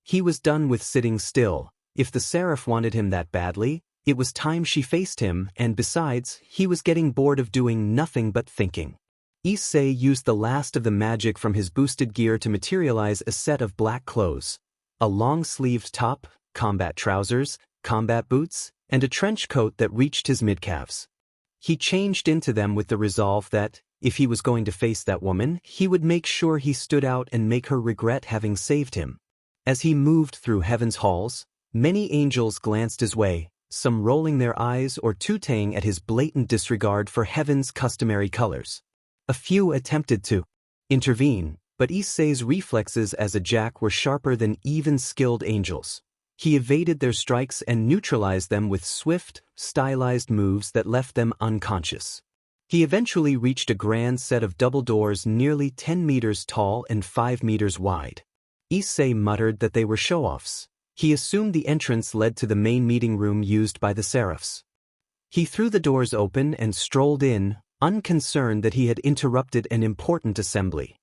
He was done with sitting still. If the seraph wanted him that badly, it was time she faced him, and besides, he was getting bored of doing nothing but thinking. Issei used the last of the magic from his boosted gear to materialize a set of black clothes, a long-sleeved top, combat trousers, combat boots, and a trench coat that reached his mid-calves. He changed into them with the resolve that, if he was going to face that woman, he would make sure he stood out and make her regret having saved him. As he moved through heaven's halls, many angels glanced his way, some rolling their eyes or tooting at his blatant disregard for heaven's customary colors. A few attempted to intervene, but Issei's reflexes as a jack were sharper than even skilled angels. He evaded their strikes and neutralized them with swift, stylized moves that left them unconscious. He eventually reached a grand set of double doors nearly 10 meters tall and 5 meters wide. Issei muttered that they were show-offs. He assumed the entrance led to the main meeting room used by the seraphs. He threw the doors open and strolled in, unconcerned that he had interrupted an important assembly.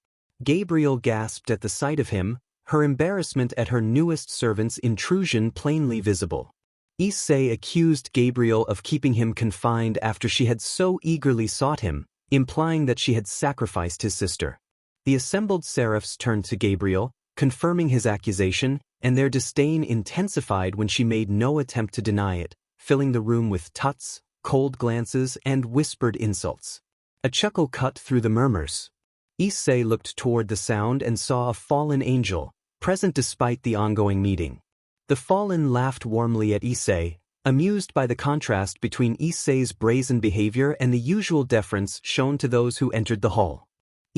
Gabriel gasped at the sight of him, her embarrassment at her newest servant's intrusion plainly visible. Issei accused Gabriel of keeping him confined after she had so eagerly sought him, implying that she had sacrificed his sister. The assembled seraphs turned to Gabriel, confirming his accusation, and their disdain intensified when she made no attempt to deny it, filling the room with tuts, cold glances, and whispered insults. A chuckle cut through the murmurs. Issei looked toward the sound and saw a fallen angel, present despite the ongoing meeting. The fallen laughed warmly at Issei, amused by the contrast between Issei's brazen behavior and the usual deference shown to those who entered the hall.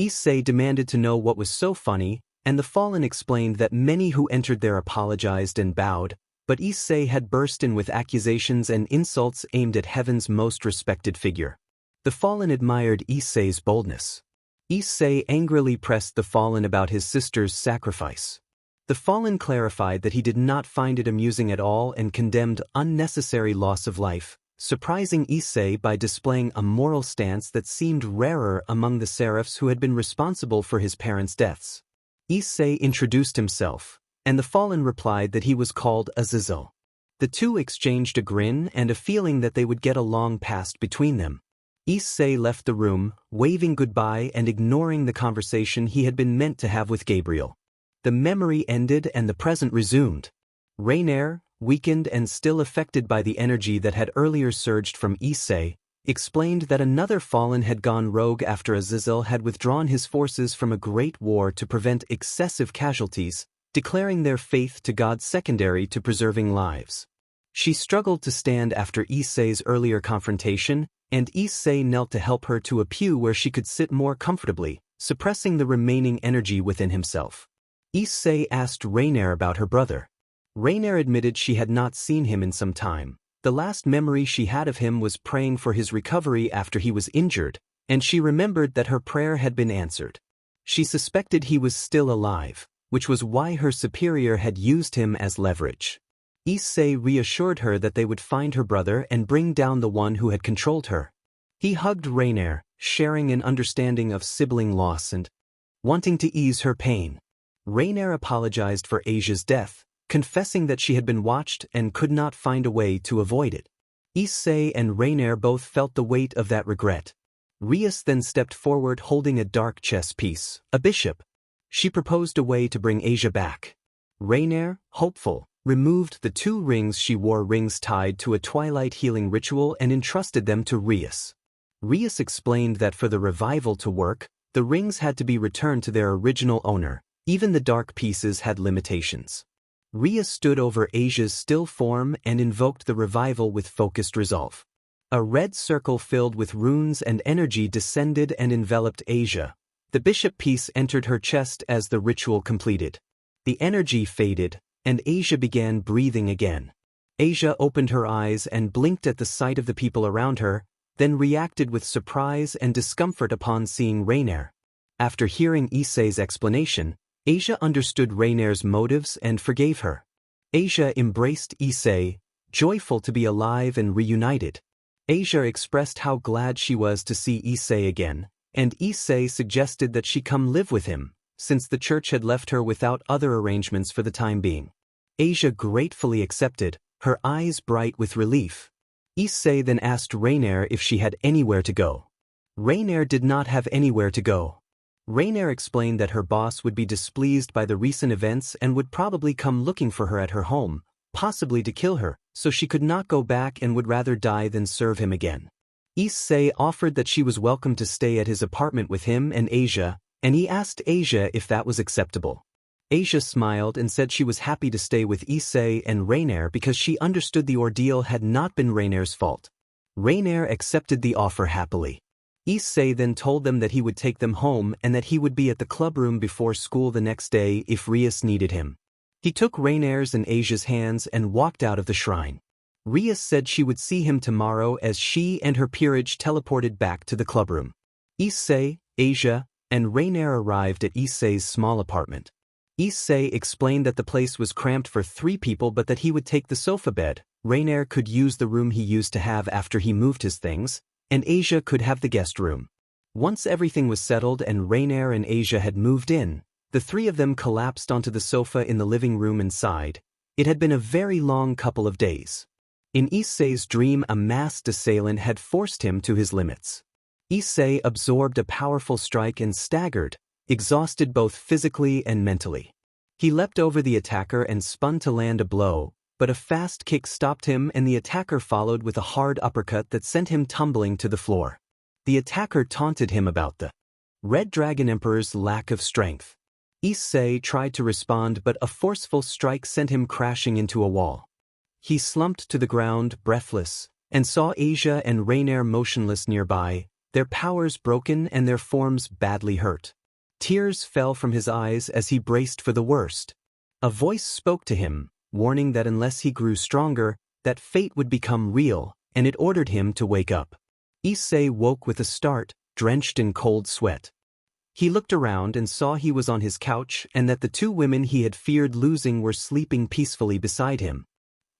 Issei demanded to know what was so funny, and the fallen explained that many who entered there apologized and bowed, but Issei had burst in with accusations and insults aimed at heaven's most respected figure. The fallen admired Issei's boldness. Issei angrily pressed the fallen about his sister's sacrifice. The fallen clarified that he did not find it amusing at all and condemned unnecessary loss of life, surprising Issei by displaying a moral stance that seemed rarer among the seraphs who had been responsible for his parents' deaths. Issei introduced himself, and the fallen replied that he was called Azazel. The two exchanged a grin, and a feeling that they would get along passed between them. Issei left the room, waving goodbye and ignoring the conversation he had been meant to have with Gabriel. The memory ended and the present resumed. Rainier, weakened and still affected by the energy that had earlier surged from Issei, explained that another fallen had gone rogue after Azazel had withdrawn his forces from a great war to prevent excessive casualties, declaring their faith to God secondary to preserving lives. She struggled to stand after Issei's earlier confrontation, and Issei knelt to help her to a pew where she could sit more comfortably, suppressing the remaining energy within himself. Issei asked Rainier about her brother. Rainier admitted she had not seen him in some time. The last memory she had of him was praying for his recovery after he was injured, and she remembered that her prayer had been answered. She suspected he was still alive, which was why her superior had used him as leverage. Issei reassured her that they would find her brother and bring down the one who had controlled her. He hugged Rainier, sharing an understanding of sibling loss and wanting to ease her pain. Rainier apologized for Asia's death, confessing that she had been watched and could not find a way to avoid it. Issei and Rainier both felt the weight of that regret. Rias then stepped forward holding a dark chess piece, a bishop. She proposed a way to bring Asia back. Rainier, hopeful, removed the 2 rings she wore, rings tied to a twilight healing ritual, and entrusted them to Rias. Rias explained that for the revival to work, the rings had to be returned to their original owner. Even the dark pieces had limitations. Ria stood over Asia's still form and invoked the revival with focused resolve. A red circle filled with runes and energy descended and enveloped Asia. The bishop piece entered her chest as the ritual completed. The energy faded, and Asia began breathing again. Asia opened her eyes and blinked at the sight of the people around her, then reacted with surprise and discomfort upon seeing Rainier. After hearing Issei's explanation, Asia understood Rainier's motives and forgave her. Asia embraced Issei, joyful to be alive and reunited. Asia expressed how glad she was to see Issei again, and Issei suggested that she come live with him, since the church had left her without other arrangements for the time being. Asia gratefully accepted, her eyes bright with relief. Issei then asked Rainier if she had anywhere to go. Rainier did not have anywhere to go. Rainier explained that her boss would be displeased by the recent events and would probably come looking for her at her home, possibly to kill her, so she could not go back and would rather die than serve him again. Issei offered that she was welcome to stay at his apartment with him and Asia, and he asked Asia if that was acceptable. Asia smiled and said she was happy to stay with Issei and Rainier because she understood the ordeal had not been Rainier's fault. Rainier accepted the offer happily. Issei then told them that he would take them home and that he would be at the clubroom before school the next day if Rias needed him. He took Rainier's and Asia's hands and walked out of the shrine. Rias said she would see him tomorrow as she and her peerage teleported back to the clubroom. Issei, Asia, and Rainier arrived at Issei's small apartment. Issei explained that the place was cramped for 3 people but that he would take the sofa bed. Rainier could use the room he used to have after he moved his things, and Asia could have the guest room. Once everything was settled and Rainier and Asia had moved in, the 3 of them collapsed onto the sofa in the living room and sighed. It had been a very long couple of days. In Issei's dream, a masked assailant had forced him to his limits. Issei absorbed a powerful strike and staggered, exhausted both physically and mentally. He leapt over the attacker and spun to land a blow, but a fast kick stopped him and the attacker followed with a hard uppercut that sent him tumbling to the floor. The attacker taunted him about the Red Dragon Emperor's lack of strength. Issei tried to respond but a forceful strike sent him crashing into a wall. He slumped to the ground, breathless, and saw Asia and Rainier motionless nearby, their powers broken and their forms badly hurt. Tears fell from his eyes as he braced for the worst. A voice spoke to him, warning that unless he grew stronger, that fate would become real, and it ordered him to wake up. Issei woke with a start, drenched in cold sweat. He looked around and saw he was on his couch and that the 2 women he had feared losing were sleeping peacefully beside him.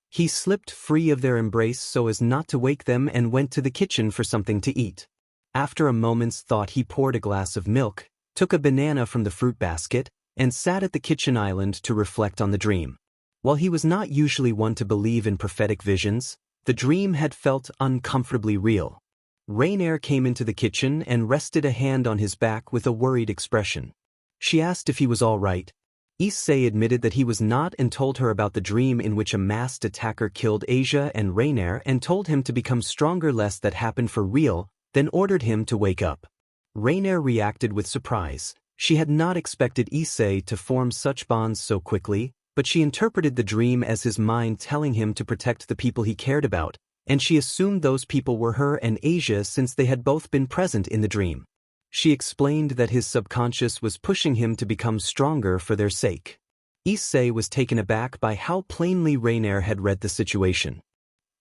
He slipped free of their embrace so as not to wake them and went to the kitchen for something to eat. After a moment's thought, he poured a glass of milk, took a banana from the fruit basket, and sat at the kitchen island to reflect on the dream. While he was not usually one to believe in prophetic visions, the dream had felt uncomfortably real. Rainier came into the kitchen and rested a hand on his back with a worried expression. She asked if he was all right. Issei admitted that he was not and told her about the dream in which a masked attacker killed Asia and Rainier and told him to become stronger lest that happen for real, then ordered him to wake up. Rainier reacted with surprise. She had not expected Issei to form such bonds so quickly, but she interpreted the dream as his mind telling him to protect the people he cared about, and she assumed those people were her and Asia since they had both been present in the dream. She explained that his subconscious was pushing him to become stronger for their sake. Issei was taken aback by how plainly Rainier had read the situation.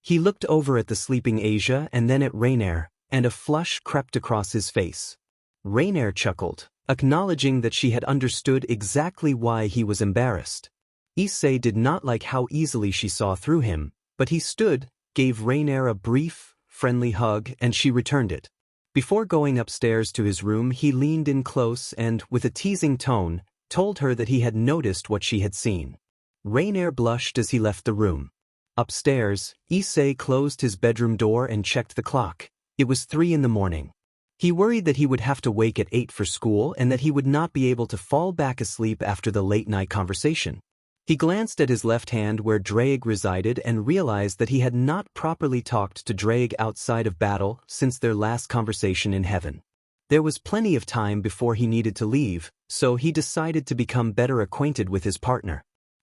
He looked over at the sleeping Asia and then at Rainier, and a flush crept across his face. Rainier chuckled, acknowledging that she had understood exactly why he was embarrassed. Issei did not like how easily she saw through him, but he stood, gave Rainier a brief, friendly hug and she returned it. Before going upstairs to his room, he leaned in close and, with a teasing tone, told her that he had noticed what she had seen. Rainier blushed as he left the room. Upstairs, Issei closed his bedroom door and checked the clock. It was 3 a.m. He worried that he would have to wake at 8 for school and that he would not be able to fall back asleep after the late-night conversation. He glanced at his left hand where Drake resided and realized that he had not properly talked to Drake outside of battle since their last conversation in heaven. There was plenty of time before he needed to leave, so he decided to become better acquainted with his partner.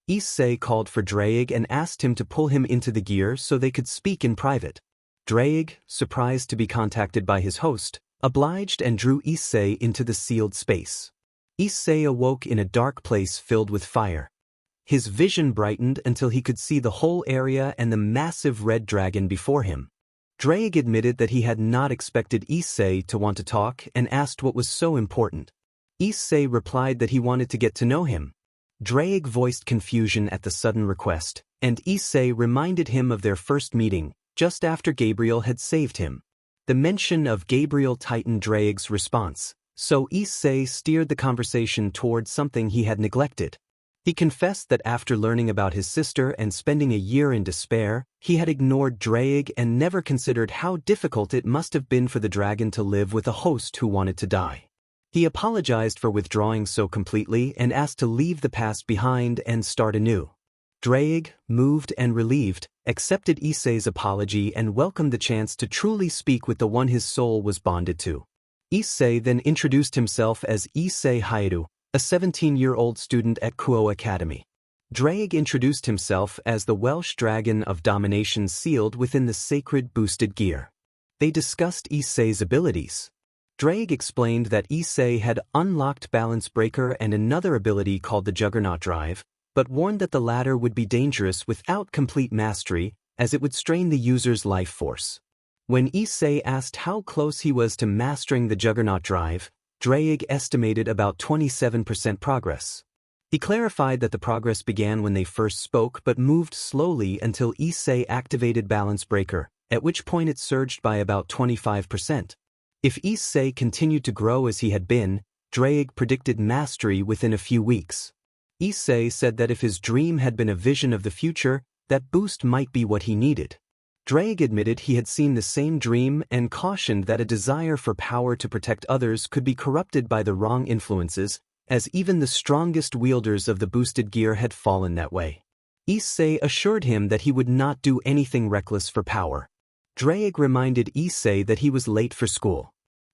Issei called for Draig and asked him to pull him into the gear so they could speak in private. Draig, surprised to be contacted by his host, obliged and drew Issei into the sealed space. Issei awoke in a dark place filled with fire. His vision brightened until he could see the whole area and the massive red dragon before him. Draig admitted that he had not expected Issei to want to talk and asked what was so important. Issei replied that he wanted to get to know him. Draig voiced confusion at the sudden request, and Issei reminded him of their first meeting, just after Gabriel had saved him. The mention of Gabriel tightened Draig's response, so Issei steered the conversation toward something he had neglected. He confessed that after learning about his sister and spending a year in despair, he had ignored Draig and never considered how difficult it must have been for the dragon to live with a host who wanted to die. He apologized for withdrawing so completely and asked to leave the past behind and start anew. Draig, moved and relieved, accepted Issei's apology and welcomed the chance to truly speak with the one his soul was bonded to. Issei then introduced himself as Issei Hyoudou, a 17-year-old student at Kuo Academy. Draig introduced himself as the Welsh dragon of domination sealed within the sacred boosted gear. They discussed Issei's abilities. Draig explained that Issei had unlocked Balance Breaker and another ability called the Juggernaut Drive, but warned that the latter would be dangerous without complete mastery, as it would strain the user's life force. When Issei asked how close he was to mastering the Juggernaut Drive, Draig estimated about 27% progress. He clarified that the progress began when they first spoke but moved slowly until Issei activated Balance Breaker, at which point it surged by about 25%. If Issei continued to grow as he had been, Draig predicted mastery within a few weeks. Issei said that if his dream had been a vision of the future, that boost might be what he needed. Draig admitted he had seen the same dream and cautioned that a desire for power to protect others could be corrupted by the wrong influences, as even the strongest wielders of the boosted gear had fallen that way. Issei assured him that he would not do anything reckless for power. Draig reminded Issei that he was late for school.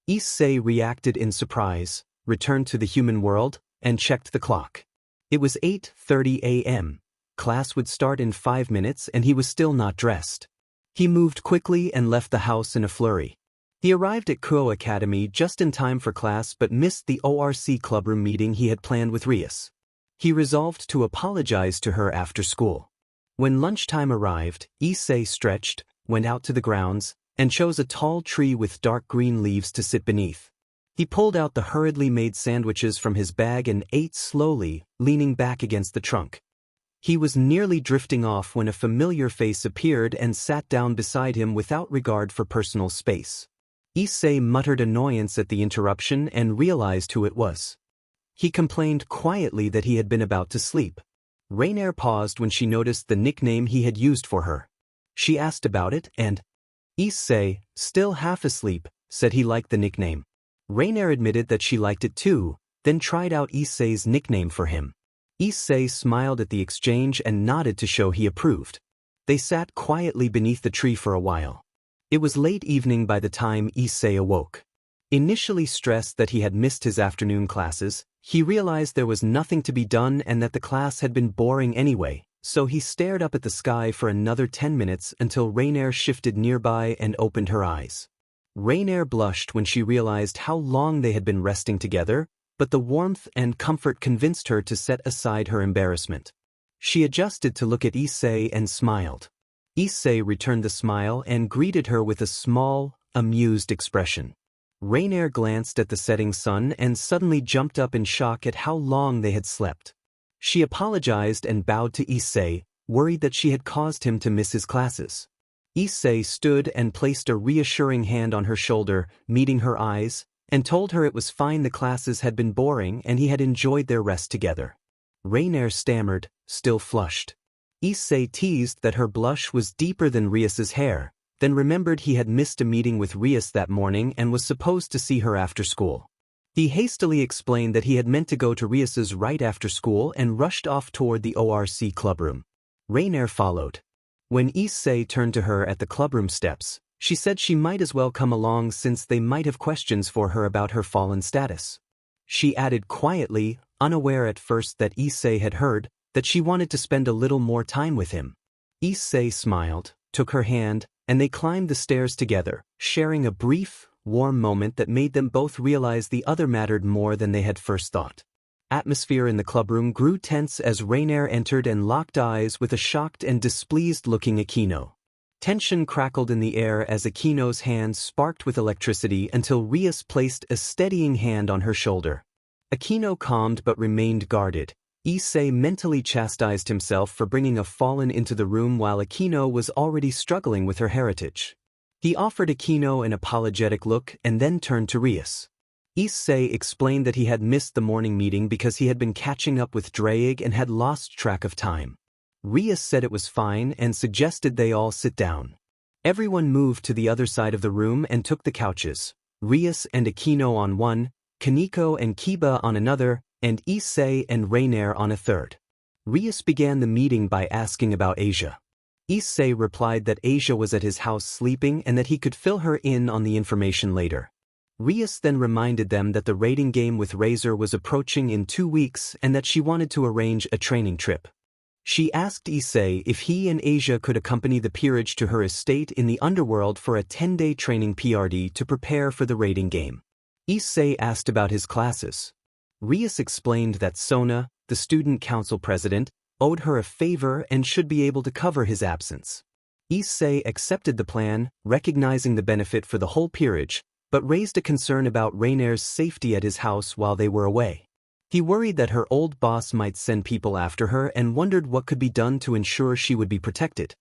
Issei reacted in surprise, returned to the human world, and checked the clock. It was 8:30 a.m. Class would start in 5 minutes and he was still not dressed. He moved quickly and left the house in a flurry. He arrived at Kuo Academy just in time for class but missed the ORC clubroom meeting he had planned with Rias. He resolved to apologize to her after school. When lunchtime arrived, Issei stretched, went out to the grounds, and chose a tall tree with dark green leaves to sit beneath. He pulled out the hurriedly made sandwiches from his bag and ate slowly, leaning back against the trunk. He was nearly drifting off when a familiar face appeared and sat down beside him without regard for personal space. Issei muttered annoyance at the interruption and realized who it was. He complained quietly that he had been about to sleep. Rainier paused when she noticed the nickname he had used for her. She asked about it and Issei, still half asleep, said he liked the nickname. Rainier admitted that she liked it too, then tried out Issei's nickname for him. Issei smiled at the exchange and nodded to show he approved. They sat quietly beneath the tree for a while. It was late evening by the time Issei awoke. Initially stressed that he had missed his afternoon classes, he realized there was nothing to be done and that the class had been boring anyway, so he stared up at the sky for another 10 minutes until Rainier shifted nearby and opened her eyes. Rainier blushed when she realized how long they had been resting together, but the warmth and comfort convinced her to set aside her embarrassment. She adjusted to look at Issei and smiled. Issei returned the smile and greeted her with a small, amused expression. Rainier glanced at the setting sun and suddenly jumped up in shock at how long they had slept. She apologized and bowed to Issei, worried that she had caused him to miss his classes. Issei stood and placed a reassuring hand on her shoulder, meeting her eyes, and told her it was fine the classes had been boring and he had enjoyed their rest together. Rainier stammered, still flushed. Issei teased that her blush was deeper than Rias's hair, then remembered he had missed a meeting with Rias that morning and was supposed to see her after school. He hastily explained that he had meant to go to Rias's right after school and rushed off toward the ORC clubroom. Rainier followed. When Issei turned to her at the clubroom steps, she said she might as well come along since they might have questions for her about her fallen status. She added quietly, unaware at first that Issei had heard, that she wanted to spend a little more time with him. Issei smiled, took her hand, and they climbed the stairs together, sharing a brief, warm moment that made them both realize the other mattered more than they had first thought. Atmosphere in the clubroom grew tense as Rainier entered and locked eyes with a shocked and displeased-looking Aquino. Tension crackled in the air as Aquino's hand sparked with electricity until Rias placed a steadying hand on her shoulder. Aquino calmed but remained guarded. Issei mentally chastised himself for bringing a fallen into the room while Aquino was already struggling with her heritage. He offered Aquino an apologetic look and then turned to Rias. Issei explained that he had missed the morning meeting because he had been catching up with Draig and had lost track of time. Rias said it was fine and suggested they all sit down. Everyone moved to the other side of the room and took the couches, Rias and Aquino on one, Kaneko and Kiba on another, and Issei and Rainier on a third. Rias began the meeting by asking about Asia. Issei replied that Asia was at his house sleeping and that he could fill her in on the information later. Rias then reminded them that the raiding game with Razor was approaching in 2 weeks and that she wanted to arrange a training trip. She asked Issei if he and Asia could accompany the peerage to her estate in the underworld for a 10-day training PRD to prepare for the raiding game. Issei asked about his classes. Rias explained that Sona, the student council president, owed her a favor and should be able to cover his absence. Issei accepted the plan, recognizing the benefit for the whole peerage, but raised a concern about Rainier's safety at his house while they were away. He worried that her old boss might send people after her and wondered what could be done to ensure she would be protected.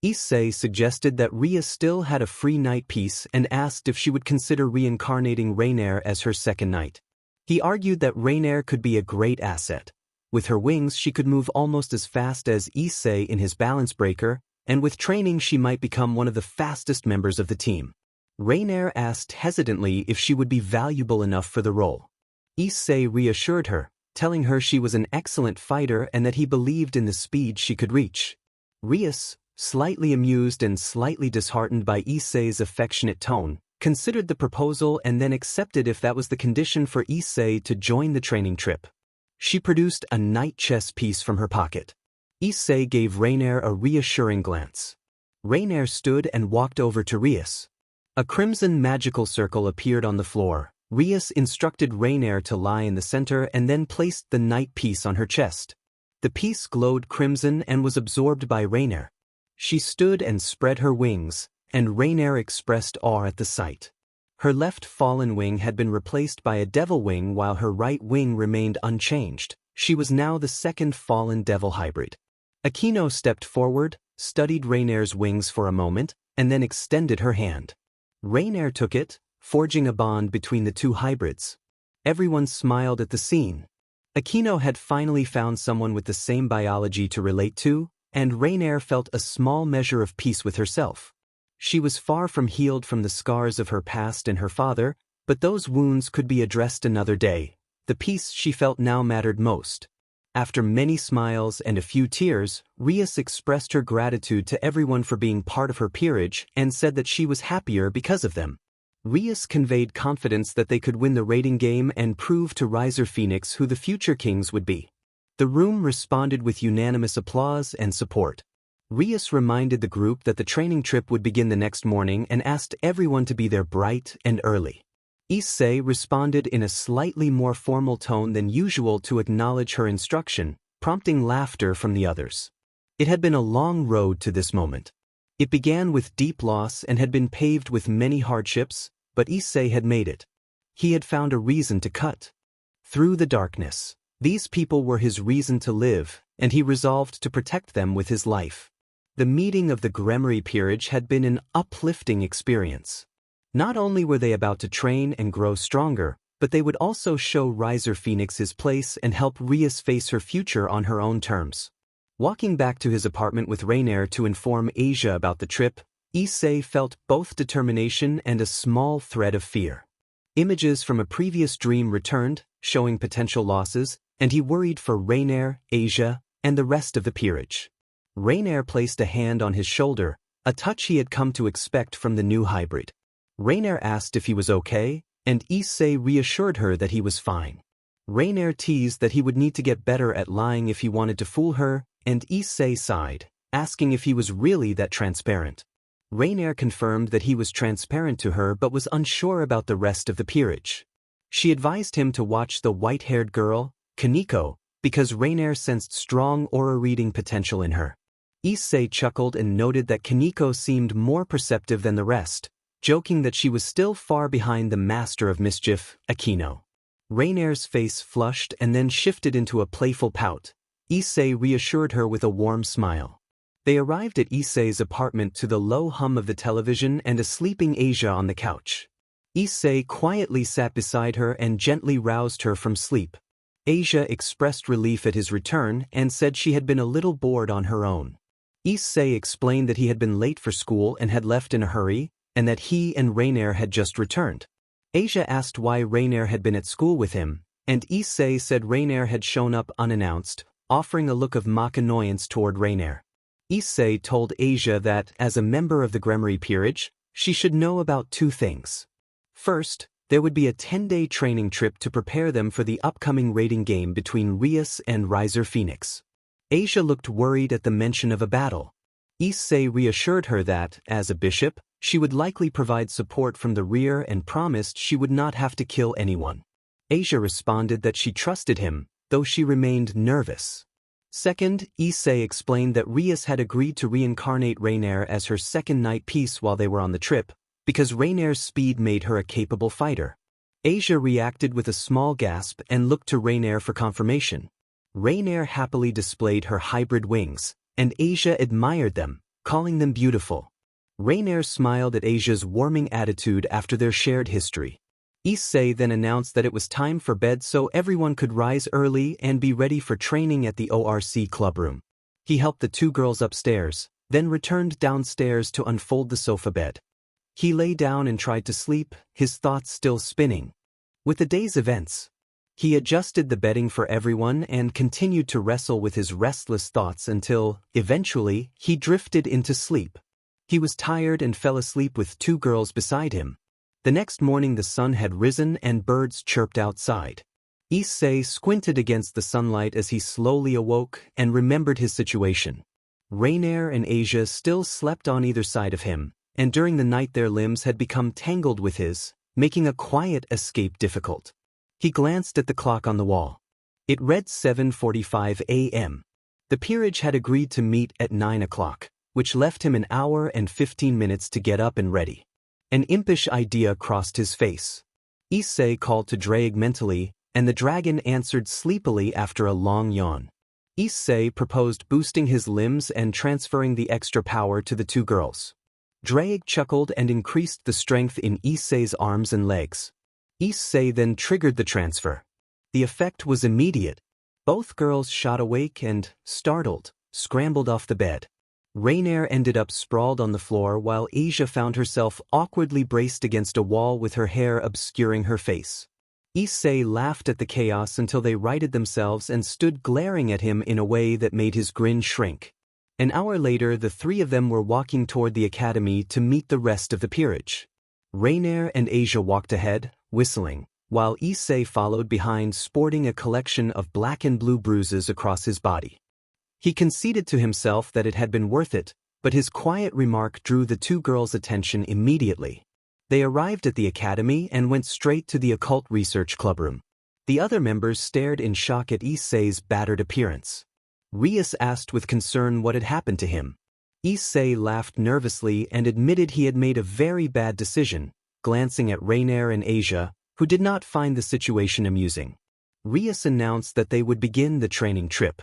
Issei suggested that Rias still had a free night piece and asked if she would consider reincarnating Rainier as her second knight. He argued that Rainier could be a great asset. With her wings she could move almost as fast as Issei in his balance breaker, and with training she might become one of the fastest members of the team. Rainier asked hesitantly if she would be valuable enough for the role. Issei reassured her, telling her she was an excellent fighter and that he believed in the speed she could reach. Rias, slightly amused and slightly disheartened by Issei's affectionate tone, considered the proposal and then accepted if that was the condition for Issei to join the training trip. She produced a knight chess piece from her pocket. Issei gave Rainier a reassuring glance. Rainier stood and walked over to Rias. A crimson magical circle appeared on the floor. Rias instructed Rainier to lie in the center and then placed the knight piece on her chest. The piece glowed crimson and was absorbed by Rainier. She stood and spread her wings, and Rainier expressed awe at the sight. Her left fallen wing had been replaced by a devil wing while her right wing remained unchanged. She was now the second fallen devil hybrid. Aquino stepped forward, studied Rainier's wings for a moment, and then extended her hand. Rainier took it, forging a bond between the two hybrids. Everyone smiled at the scene. Aquino had finally found someone with the same biology to relate to, and Rainier felt a small measure of peace with herself. She was far from healed from the scars of her past and her father, but those wounds could be addressed another day. The peace she felt now mattered most. After many smiles and a few tears, Rias expressed her gratitude to everyone for being part of her peerage and said that she was happier because of them. Rias conveyed confidence that they could win the raiding game and prove to Riser Phoenix who the future kings would be. The room responded with unanimous applause and support. Rias reminded the group that the training trip would begin the next morning and asked everyone to be there bright and early. Issei responded in a slightly more formal tone than usual to acknowledge her instruction, prompting laughter from the others. It had been a long road to this moment. It began with deep loss and had been paved with many hardships, but Issei had made it. He had found a reason to cut through the darkness. These people were his reason to live, and he resolved to protect them with his life. The meeting of the Gremory peerage had been an uplifting experience. Not only were they about to train and grow stronger, but they would also show Riser Phoenix his place and help Rias face her future on her own terms. Walking back to his apartment with Rainier to inform Asia about the trip, Issei felt both determination and a small thread of fear. Images from a previous dream returned, showing potential losses, and he worried for Rainier, Asia, and the rest of the peerage. Rainier placed a hand on his shoulder, a touch he had come to expect from the new hybrid. Rainier asked if he was okay, and Issei reassured her that he was fine. Rainier teased that he would need to get better at lying if he wanted to fool her, and Issei sighed, asking if he was really that transparent. Rainier confirmed that he was transparent to her but was unsure about the rest of the peerage. She advised him to watch the white-haired girl, Kaneko, because Rainier sensed strong aura-reading potential in her. Issei chuckled and noted that Kaneko seemed more perceptive than the rest, joking that she was still far behind the master of mischief, Akino. Rainier's face flushed and then shifted into a playful pout. Issei reassured her with a warm smile. They arrived at Issei's apartment to the low hum of the television and a sleeping Asia on the couch. Issei quietly sat beside her and gently roused her from sleep. Asia expressed relief at his return and said she had been a little bored on her own. Issei explained that he had been late for school and had left in a hurry, and that he and Rainier had just returned. Asia asked why Rainier had been at school with him, and Issei said Rainier had shown up unannounced, offering a look of mock annoyance toward Rainier. Issei told Asia that, as a member of the Gremory peerage, she should know about two things. First, there would be a 10-day training trip to prepare them for the upcoming raiding game between Rias and Riser Phoenix. Asia looked worried at the mention of a battle. Issei reassured her that, as a bishop, she would likely provide support from the rear and promised she would not have to kill anyone. Asia responded that she trusted him, though she remained nervous. Second, Issei explained that Rias had agreed to reincarnate Rainier as her second night piece while they were on the trip, because Rainier's speed made her a capable fighter. Asia reacted with a small gasp and looked to Rainier for confirmation. Rainier happily displayed her hybrid wings, and Asia admired them, calling them beautiful. Rainier smiled at Asia's warming attitude after their shared history. Issei then announced that it was time for bed so everyone could rise early and be ready for training at the ORC clubroom. He helped the two girls upstairs, then returned downstairs to unfold the sofa bed. He lay down and tried to sleep, his thoughts still spinning. With the day's events, he adjusted the bedding for everyone and continued to wrestle with his restless thoughts until, eventually, he drifted into sleep. He was tired and fell asleep with two girls beside him. The next morning the sun had risen and birds chirped outside. Issei squinted against the sunlight as he slowly awoke and remembered his situation. Rainier and Asia still slept on either side of him, and during the night their limbs had become tangled with his, making a quiet escape difficult. He glanced at the clock on the wall. It read 7:45 a.m. The peerage had agreed to meet at 9 o'clock, which left him an hour and 15 minutes to get up and ready. An impish idea crossed his face. Issei called to Drake mentally, and the dragon answered sleepily after a long yawn. Issei proposed boosting his limbs and transferring the extra power to the two girls. Drake chuckled and increased the strength in Issei's arms and legs. Issei then triggered the transfer. The effect was immediate. Both girls shot awake and, startled, scrambled off the bed. Rainier ended up sprawled on the floor while Asia found herself awkwardly braced against a wall with her hair obscuring her face. Issei laughed at the chaos until they righted themselves and stood glaring at him in a way that made his grin shrink. An hour later, the three of them were walking toward the academy to meet the rest of the peerage. Rainier and Asia walked ahead, whistling, while Issei followed behind sporting a collection of black and blue bruises across his body. He conceded to himself that it had been worth it, but his quiet remark drew the two girls' attention immediately. They arrived at the academy and went straight to the occult research clubroom. The other members stared in shock at Issei's battered appearance. Rias asked with concern what had happened to him. Issei laughed nervously and admitted he had made a very bad decision, glancing at Rainier and Asia, who did not find the situation amusing. Rias announced that they would begin the training trip.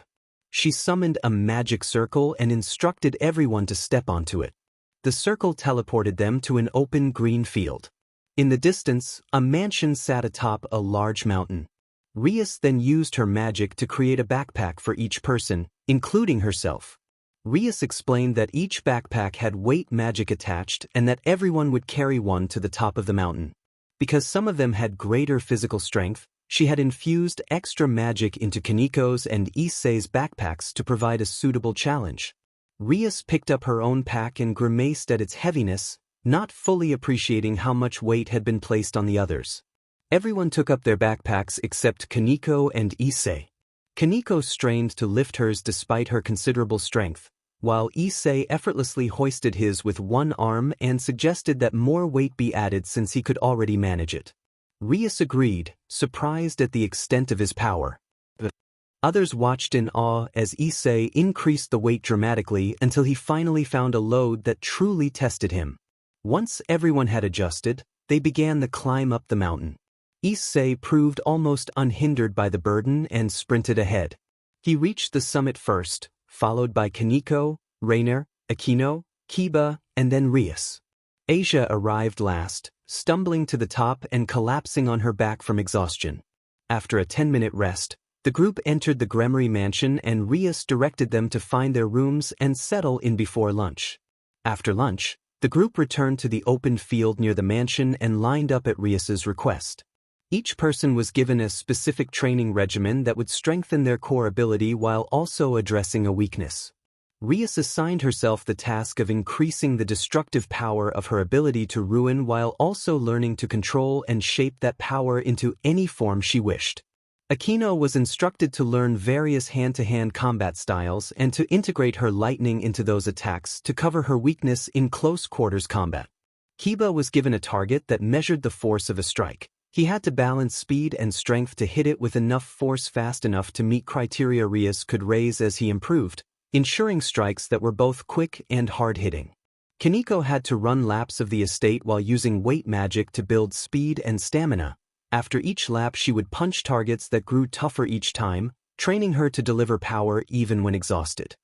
She summoned a magic circle and instructed everyone to step onto it. The circle teleported them to an open green field. In the distance, a mansion sat atop a large mountain. Rias then used her magic to create a backpack for each person, including herself. Rias explained that each backpack had weight magic attached and that everyone would carry one to the top of the mountain. Because some of them had greater physical strength, she had infused extra magic into Kaneko's and Issei's backpacks to provide a suitable challenge. Rias picked up her own pack and grimaced at its heaviness, not fully appreciating how much weight had been placed on the others. Everyone took up their backpacks except Kaneko and Issei. Kaneko strained to lift hers despite her considerable strength, while Issei effortlessly hoisted his with one arm and suggested that more weight be added since he could already manage it. Rias agreed, surprised at the extent of his power. Others watched in awe as Issei increased the weight dramatically until he finally found a load that truly tested him. Once everyone had adjusted, they began the climb up the mountain. Issei proved almost unhindered by the burden and sprinted ahead. He reached the summit first, followed by Kaneko, Rainer, Akino, Kiba, and then Rias. Asia arrived last, stumbling to the top and collapsing on her back from exhaustion. After a 10-minute rest, the group entered the Gremory mansion and Rias directed them to find their rooms and settle in before lunch. After lunch, the group returned to the open field near the mansion and lined up at Rias's request. Each person was given a specific training regimen that would strengthen their core ability while also addressing a weakness. Rias assigned herself the task of increasing the destructive power of her ability to ruin while also learning to control and shape that power into any form she wished. Akino was instructed to learn various hand-to-hand combat styles and to integrate her lightning into those attacks to cover her weakness in close-quarters combat. Kiba was given a target that measured the force of a strike. He had to balance speed and strength to hit it with enough force fast enough to meet criteria Rias could raise as he improved, ensuring strikes that were both quick and hard-hitting. Kaneko had to run laps of the estate while using weight magic to build speed and stamina. After each lap she would punch targets that grew tougher each time, training her to deliver power even when exhausted.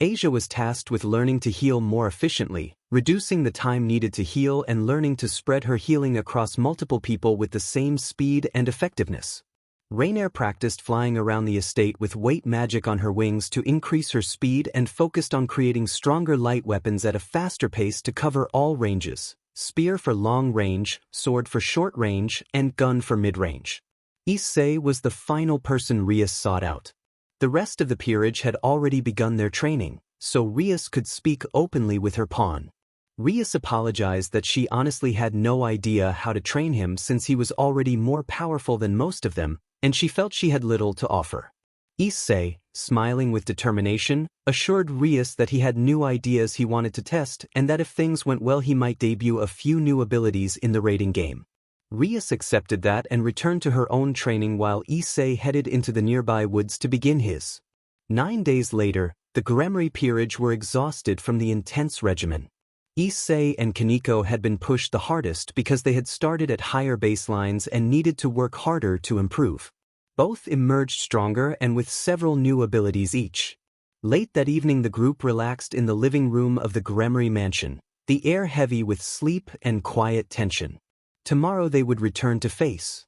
Asia was tasked with learning to heal more efficiently, reducing the time needed to heal and learning to spread her healing across multiple people with the same speed and effectiveness. Rainer practiced flying around the estate with weight magic on her wings to increase her speed and focused on creating stronger light weapons at a faster pace to cover all ranges: spear for long range, sword for short range, and gun for mid-range. Issei was the final person Rias sought out. The rest of the peerage had already begun their training, so Rias could speak openly with her pawn. Rias apologized that she honestly had no idea how to train him since he was already more powerful than most of them, and she felt she had little to offer. Issei, smiling with determination, assured Rias that he had new ideas he wanted to test and that if things went well he might debut a few new abilities in the raiding game. Rias accepted that and returned to her own training while Issei headed into the nearby woods to begin his. 9 days later, the Gremory peerage were exhausted from the intense regimen. Issei and Kaneko had been pushed the hardest because they had started at higher baselines and needed to work harder to improve. Both emerged stronger and with several new abilities each. Late that evening the group relaxed in the living room of the Gremory mansion, the air heavy with sleep and quiet tension. Tomorrow they would return to face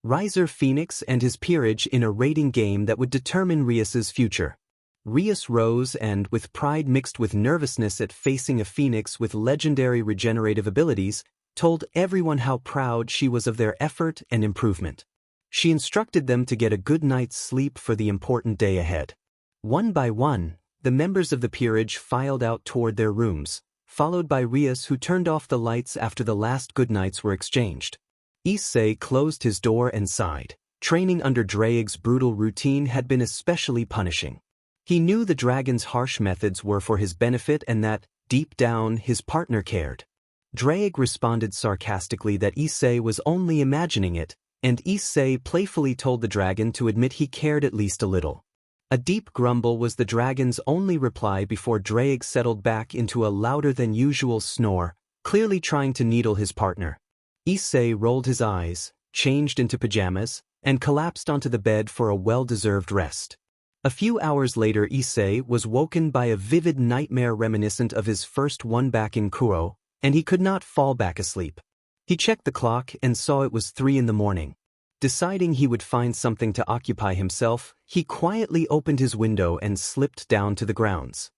Riser Phoenix and his peerage in a raiding game that would determine Rias's future. Rias rose and, with pride mixed with nervousness at facing a phoenix with legendary regenerative abilities, told everyone how proud she was of their effort and improvement. She instructed them to get a good night's sleep for the important day ahead. One by one, the members of the peerage filed out toward their rooms, followed by Rias, who turned off the lights after the last goodnights were exchanged. Issei closed his door and sighed. Training under Draig's brutal routine had been especially punishing. He knew the dragon's harsh methods were for his benefit and that, deep down, his partner cared. Draig responded sarcastically that Issei was only imagining it, and Issei playfully told the dragon to admit he cared at least a little. A deep grumble was the dragon's only reply before Draig settled back into a louder-than-usual snore, clearly trying to needle his partner. Issei rolled his eyes, changed into pajamas, and collapsed onto the bed for a well-deserved rest. A few hours later Issei was woken by a vivid nightmare reminiscent of his first one back in Kuro, and he could not fall back asleep. He checked the clock and saw it was 3 in the morning. Deciding he would find something to occupy himself, he quietly opened his window and slipped down to the grounds.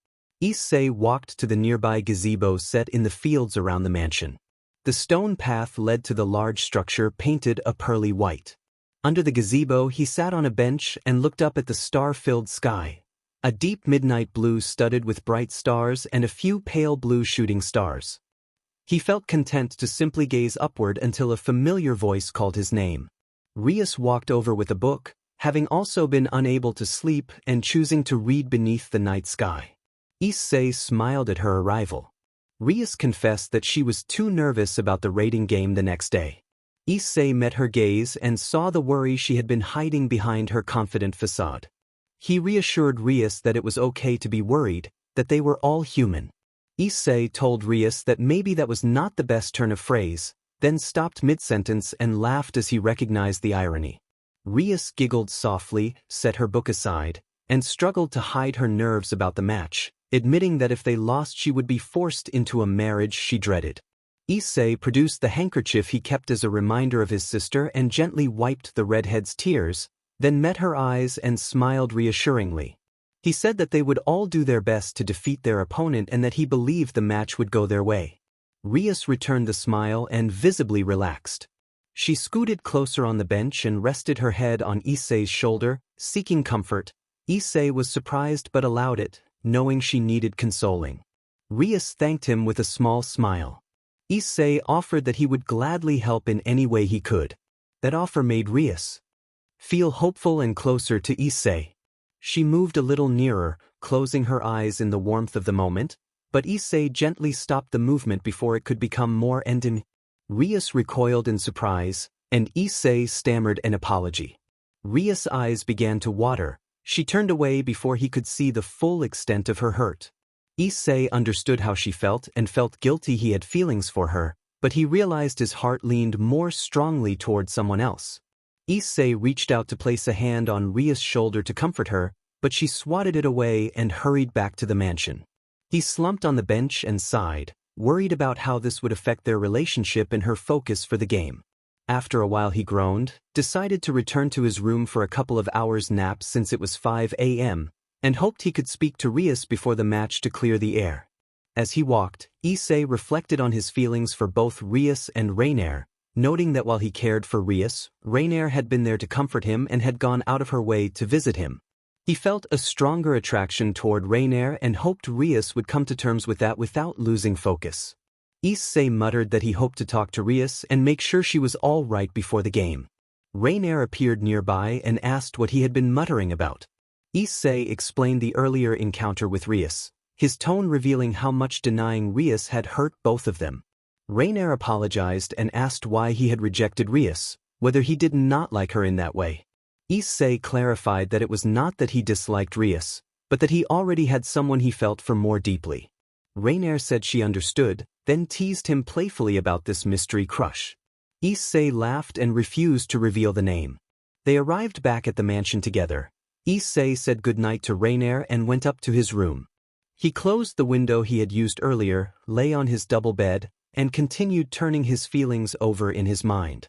Issei walked to the nearby gazebo set in the fields around the mansion. The stone path led to the large structure painted a pearly white. Under the gazebo he sat on a bench and looked up at the star-filled sky. A deep midnight blue studded with bright stars and a few pale blue shooting stars. He felt content to simply gaze upward until a familiar voice called his name. Rias walked over with a book, having also been unable to sleep and choosing to read beneath the night sky. Issei smiled at her arrival. Rias confessed that she was too nervous about the raiding game the next day. Issei met her gaze and saw the worry she had been hiding behind her confident facade. He reassured Rias that it was okay to be worried, that they were all human. Issei told Rias that maybe that was not the best turn of phrase, then stopped mid-sentence and laughed as he recognized the irony. Rias giggled softly, set her book aside, and struggled to hide her nerves about the match, admitting that if they lost she would be forced into a marriage she dreaded. Issei produced the handkerchief he kept as a reminder of his sister and gently wiped the redhead's tears, then met her eyes and smiled reassuringly. He said that they would all do their best to defeat their opponent and that he believed the match would go their way. Rias returned the smile and visibly relaxed. She scooted closer on the bench and rested her head on Issei's shoulder, seeking comfort. Issei was surprised but allowed it, knowing she needed consoling. Rias thanked him with a small smile. Issei offered that he would gladly help in any way he could. That offer made Rias feel hopeful and closer to Issei. She moved a little nearer, closing her eyes in the warmth of the moment, but Issei gently stopped the movement before it could become more intimate. Rias recoiled in surprise, and Issei stammered an apology. Rias' eyes began to water. She turned away before he could see the full extent of her hurt. Issei understood how she felt and felt guilty he had feelings for her, but he realized his heart leaned more strongly toward someone else. Issei reached out to place a hand on Rias' shoulder to comfort her, but she swatted it away and hurried back to the mansion. He slumped on the bench and sighed, worried about how this would affect their relationship and her focus for the game. After a while he groaned, decided to return to his room for a couple of hours nap since it was 5 a.m., and hoped he could speak to Rias before the match to clear the air. As he walked, Issei reflected on his feelings for both Rias and Rainier, noting that while he cared for Rias, Rainier had been there to comfort him and had gone out of her way to visit him. He felt a stronger attraction toward Rainier and hoped Rias would come to terms with that without losing focus. Issei muttered that he hoped to talk to Rias and make sure she was all right before the game. Rainier appeared nearby and asked what he had been muttering about. Issei explained the earlier encounter with Rias, his tone revealing how much denying Rias had hurt both of them. Rainier apologized and asked why he had rejected Rias, whether he did not like her in that way. Issei clarified that it was not that he disliked Rias, but that he already had someone he felt for more deeply. Rainier said she understood, then teased him playfully about this mystery crush. Issei laughed and refused to reveal the name. They arrived back at the mansion together. Issei said goodnight to Rainier and went up to his room. He closed the window he had used earlier, lay on his double bed, and continued turning his feelings over in his mind.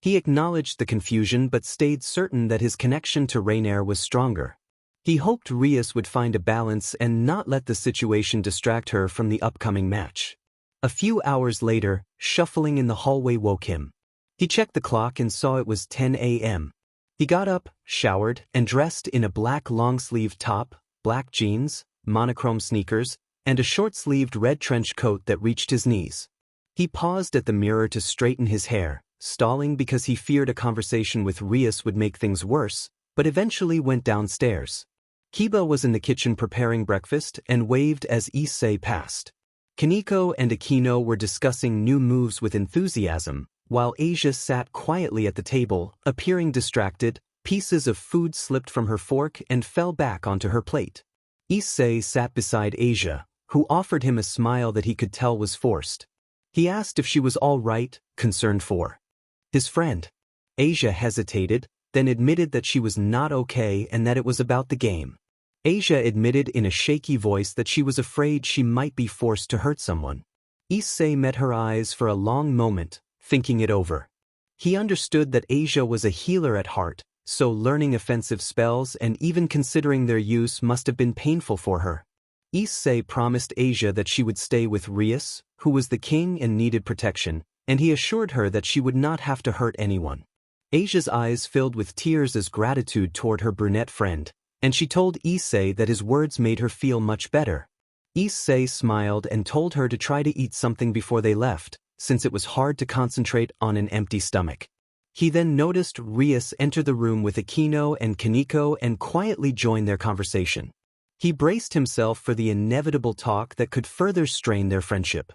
He acknowledged the confusion but stayed certain that his connection to Rainier was stronger. He hoped Rias would find a balance and not let the situation distract her from the upcoming match. A few hours later, shuffling in the hallway woke him. He checked the clock and saw it was 10 a.m. He got up, showered, and dressed in a black long-sleeved top, black jeans, monochrome sneakers, and a short-sleeved red trench coat that reached his knees. He paused at the mirror to straighten his hair, stalling because he feared a conversation with Rias would make things worse, but eventually went downstairs. Kiba was in the kitchen preparing breakfast and waved as Issei passed. Kaneko and Akino were discussing new moves with enthusiasm, while Asia sat quietly at the table, appearing distracted. Pieces of food slipped from her fork and fell back onto her plate. Issei sat beside Asia, who offered him a smile that he could tell was forced. He asked if she was all right, concerned for his friend. Asia hesitated, then admitted that she was not okay and that it was about the game. Asia admitted in a shaky voice that she was afraid she might be forced to hurt someone. Issei met her eyes for a long moment, thinking it over. He understood that Asia was a healer at heart, so learning offensive spells and even considering their use must have been painful for her. Issei promised Asia that she would stay with Rias, who was the king and needed protection, and he assured her that she would not have to hurt anyone. Asia's eyes filled with tears as gratitude toward her brunette friend, and she told Issei that his words made her feel much better. Issei smiled and told her to try to eat something before they left, since it was hard to concentrate on an empty stomach. He then noticed Rias enter the room with Akino and Kaneko and quietly join their conversation. He braced himself for the inevitable talk that could further strain their friendship.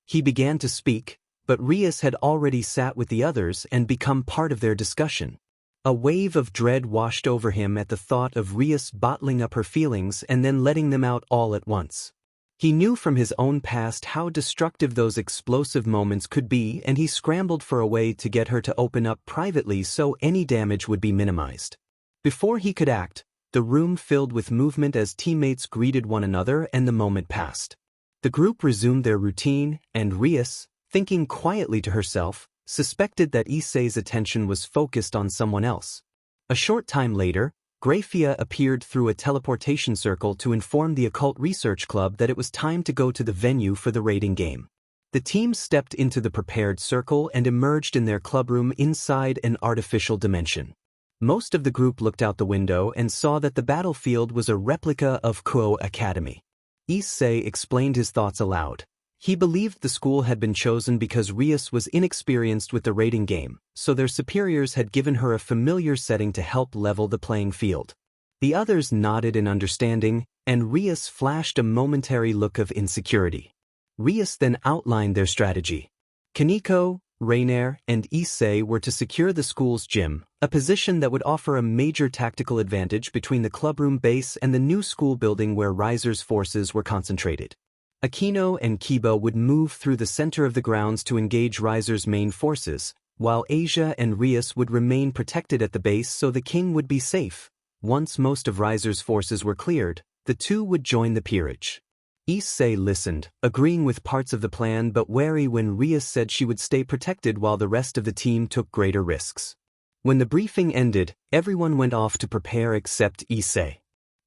He began to speak, but Rias had already sat with the others and become part of their discussion. A wave of dread washed over him at the thought of Rias bottling up her feelings and then letting them out all at once. He knew from his own past how destructive those explosive moments could be, and he scrambled for a way to get her to open up privately so any damage would be minimized. Before he could act, the room filled with movement as teammates greeted one another and the moment passed. The group resumed their routine, and Rias, thinking quietly to herself, suspected that Issei's attention was focused on someone else. A short time later, Grafia appeared through a teleportation circle to inform the Occult Research Club that it was time to go to the venue for the raiding game. The team stepped into the prepared circle and emerged in their clubroom inside an artificial dimension. Most of the group looked out the window and saw that the battlefield was a replica of Kuo Academy. Issei explained his thoughts aloud. He believed the school had been chosen because Rias was inexperienced with the raiding game, so their superiors had given her a familiar setting to help level the playing field. The others nodded in understanding, and Rias flashed a momentary look of insecurity. Rias then outlined their strategy. Kaneko, Rainer, and Issei were to secure the school's gym, a position that would offer a major tactical advantage between the clubroom base and the new school building where Riser's forces were concentrated. Akino and Kiba would move through the center of the grounds to engage Riser's main forces, while Asia and Rias would remain protected at the base so the king would be safe. Once most of Riser's forces were cleared, the two would join the peerage. Issei listened, agreeing with parts of the plan but wary when Rias said she would stay protected while the rest of the team took greater risks. When the briefing ended, everyone went off to prepare except Issei.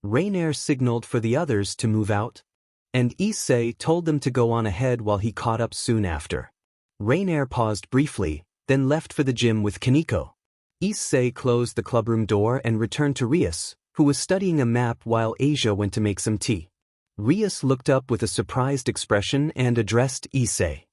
Rainer signaled for the others to move out, and Issei told them to go on ahead while he caught up soon after. Rainer paused briefly, then left for the gym with Kaneko. Issei closed the clubroom door and returned to Rias, who was studying a map while Asia went to make some tea. Rias looked up with a surprised expression and addressed Issei.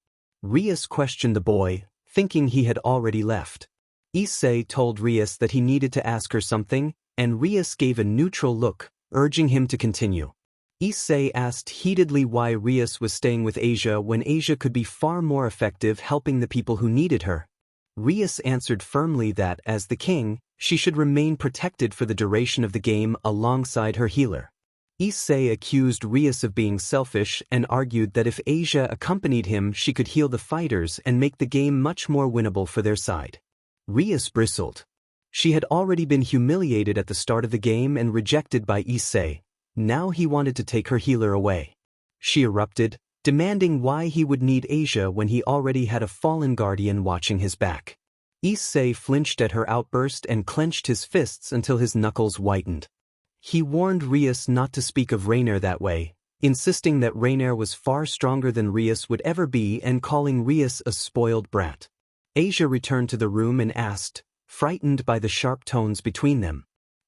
Rias questioned the boy, thinking he had already left. Issei told Rias that he needed to ask her something, and Rias gave a neutral look, urging him to continue. Issei asked heatedly why Rias was staying with Asia when Asia could be far more effective helping the people who needed her. Rias answered firmly that, as the king, she should remain protected for the duration of the game alongside her healer. Issei accused Rias of being selfish and argued that if Asia accompanied him she could heal the fighters and make the game much more winnable for their side. Rias bristled. She had already been humiliated at the start of the game and rejected by Issei. Now he wanted to take her healer away. She erupted, demanding why he would need Asia when he already had a fallen guardian watching his back. Issei flinched at her outburst and clenched his fists until his knuckles whitened. He warned Rias not to speak of Rainer that way, insisting that Rainer was far stronger than Rias would ever be and calling Rias a spoiled brat. Asia returned to the room and asked, frightened by the sharp tones between them.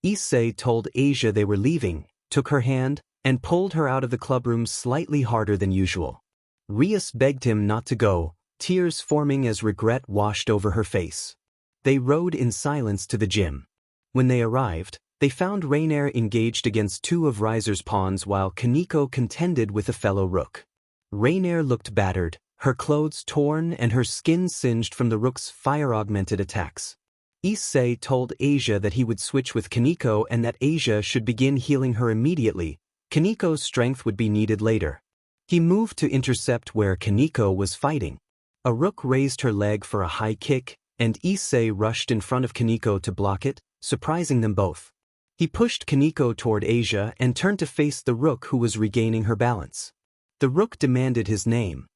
Issei told Asia they were leaving, took her hand, and pulled her out of the clubroom slightly harder than usual. Rias begged him not to go, tears forming as regret washed over her face. They rode in silence to the gym. When they arrived, they found Rainer engaged against two of Riser's pawns while Kaneko contended with a fellow rook. Rainer looked battered, her clothes torn and her skin singed from the rook's fire-augmented attacks. Issei told Asia that he would switch with Kaneko and that Asia should begin healing her immediately. Kaneko's strength would be needed later. He moved to intercept where Kaneko was fighting. A rook raised her leg for a high kick, and Issei rushed in front of Kaneko to block it, surprising them both. He pushed Kaneko toward Asia and turned to face the rook who was regaining her balance. The rook demanded his name.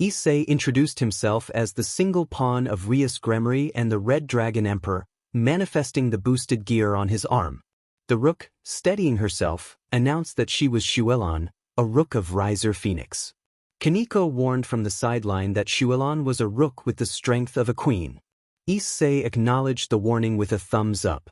Issei introduced himself as the single pawn of Rias Gremory and the Red Dragon Emperor, manifesting the boosted gear on his arm. The rook, steadying herself, announced that she was Shuelon, a rook of Riser Phoenix. Kaneko warned from the sideline that Shuelon was a rook with the strength of a queen. Issei acknowledged the warning with a thumbs up.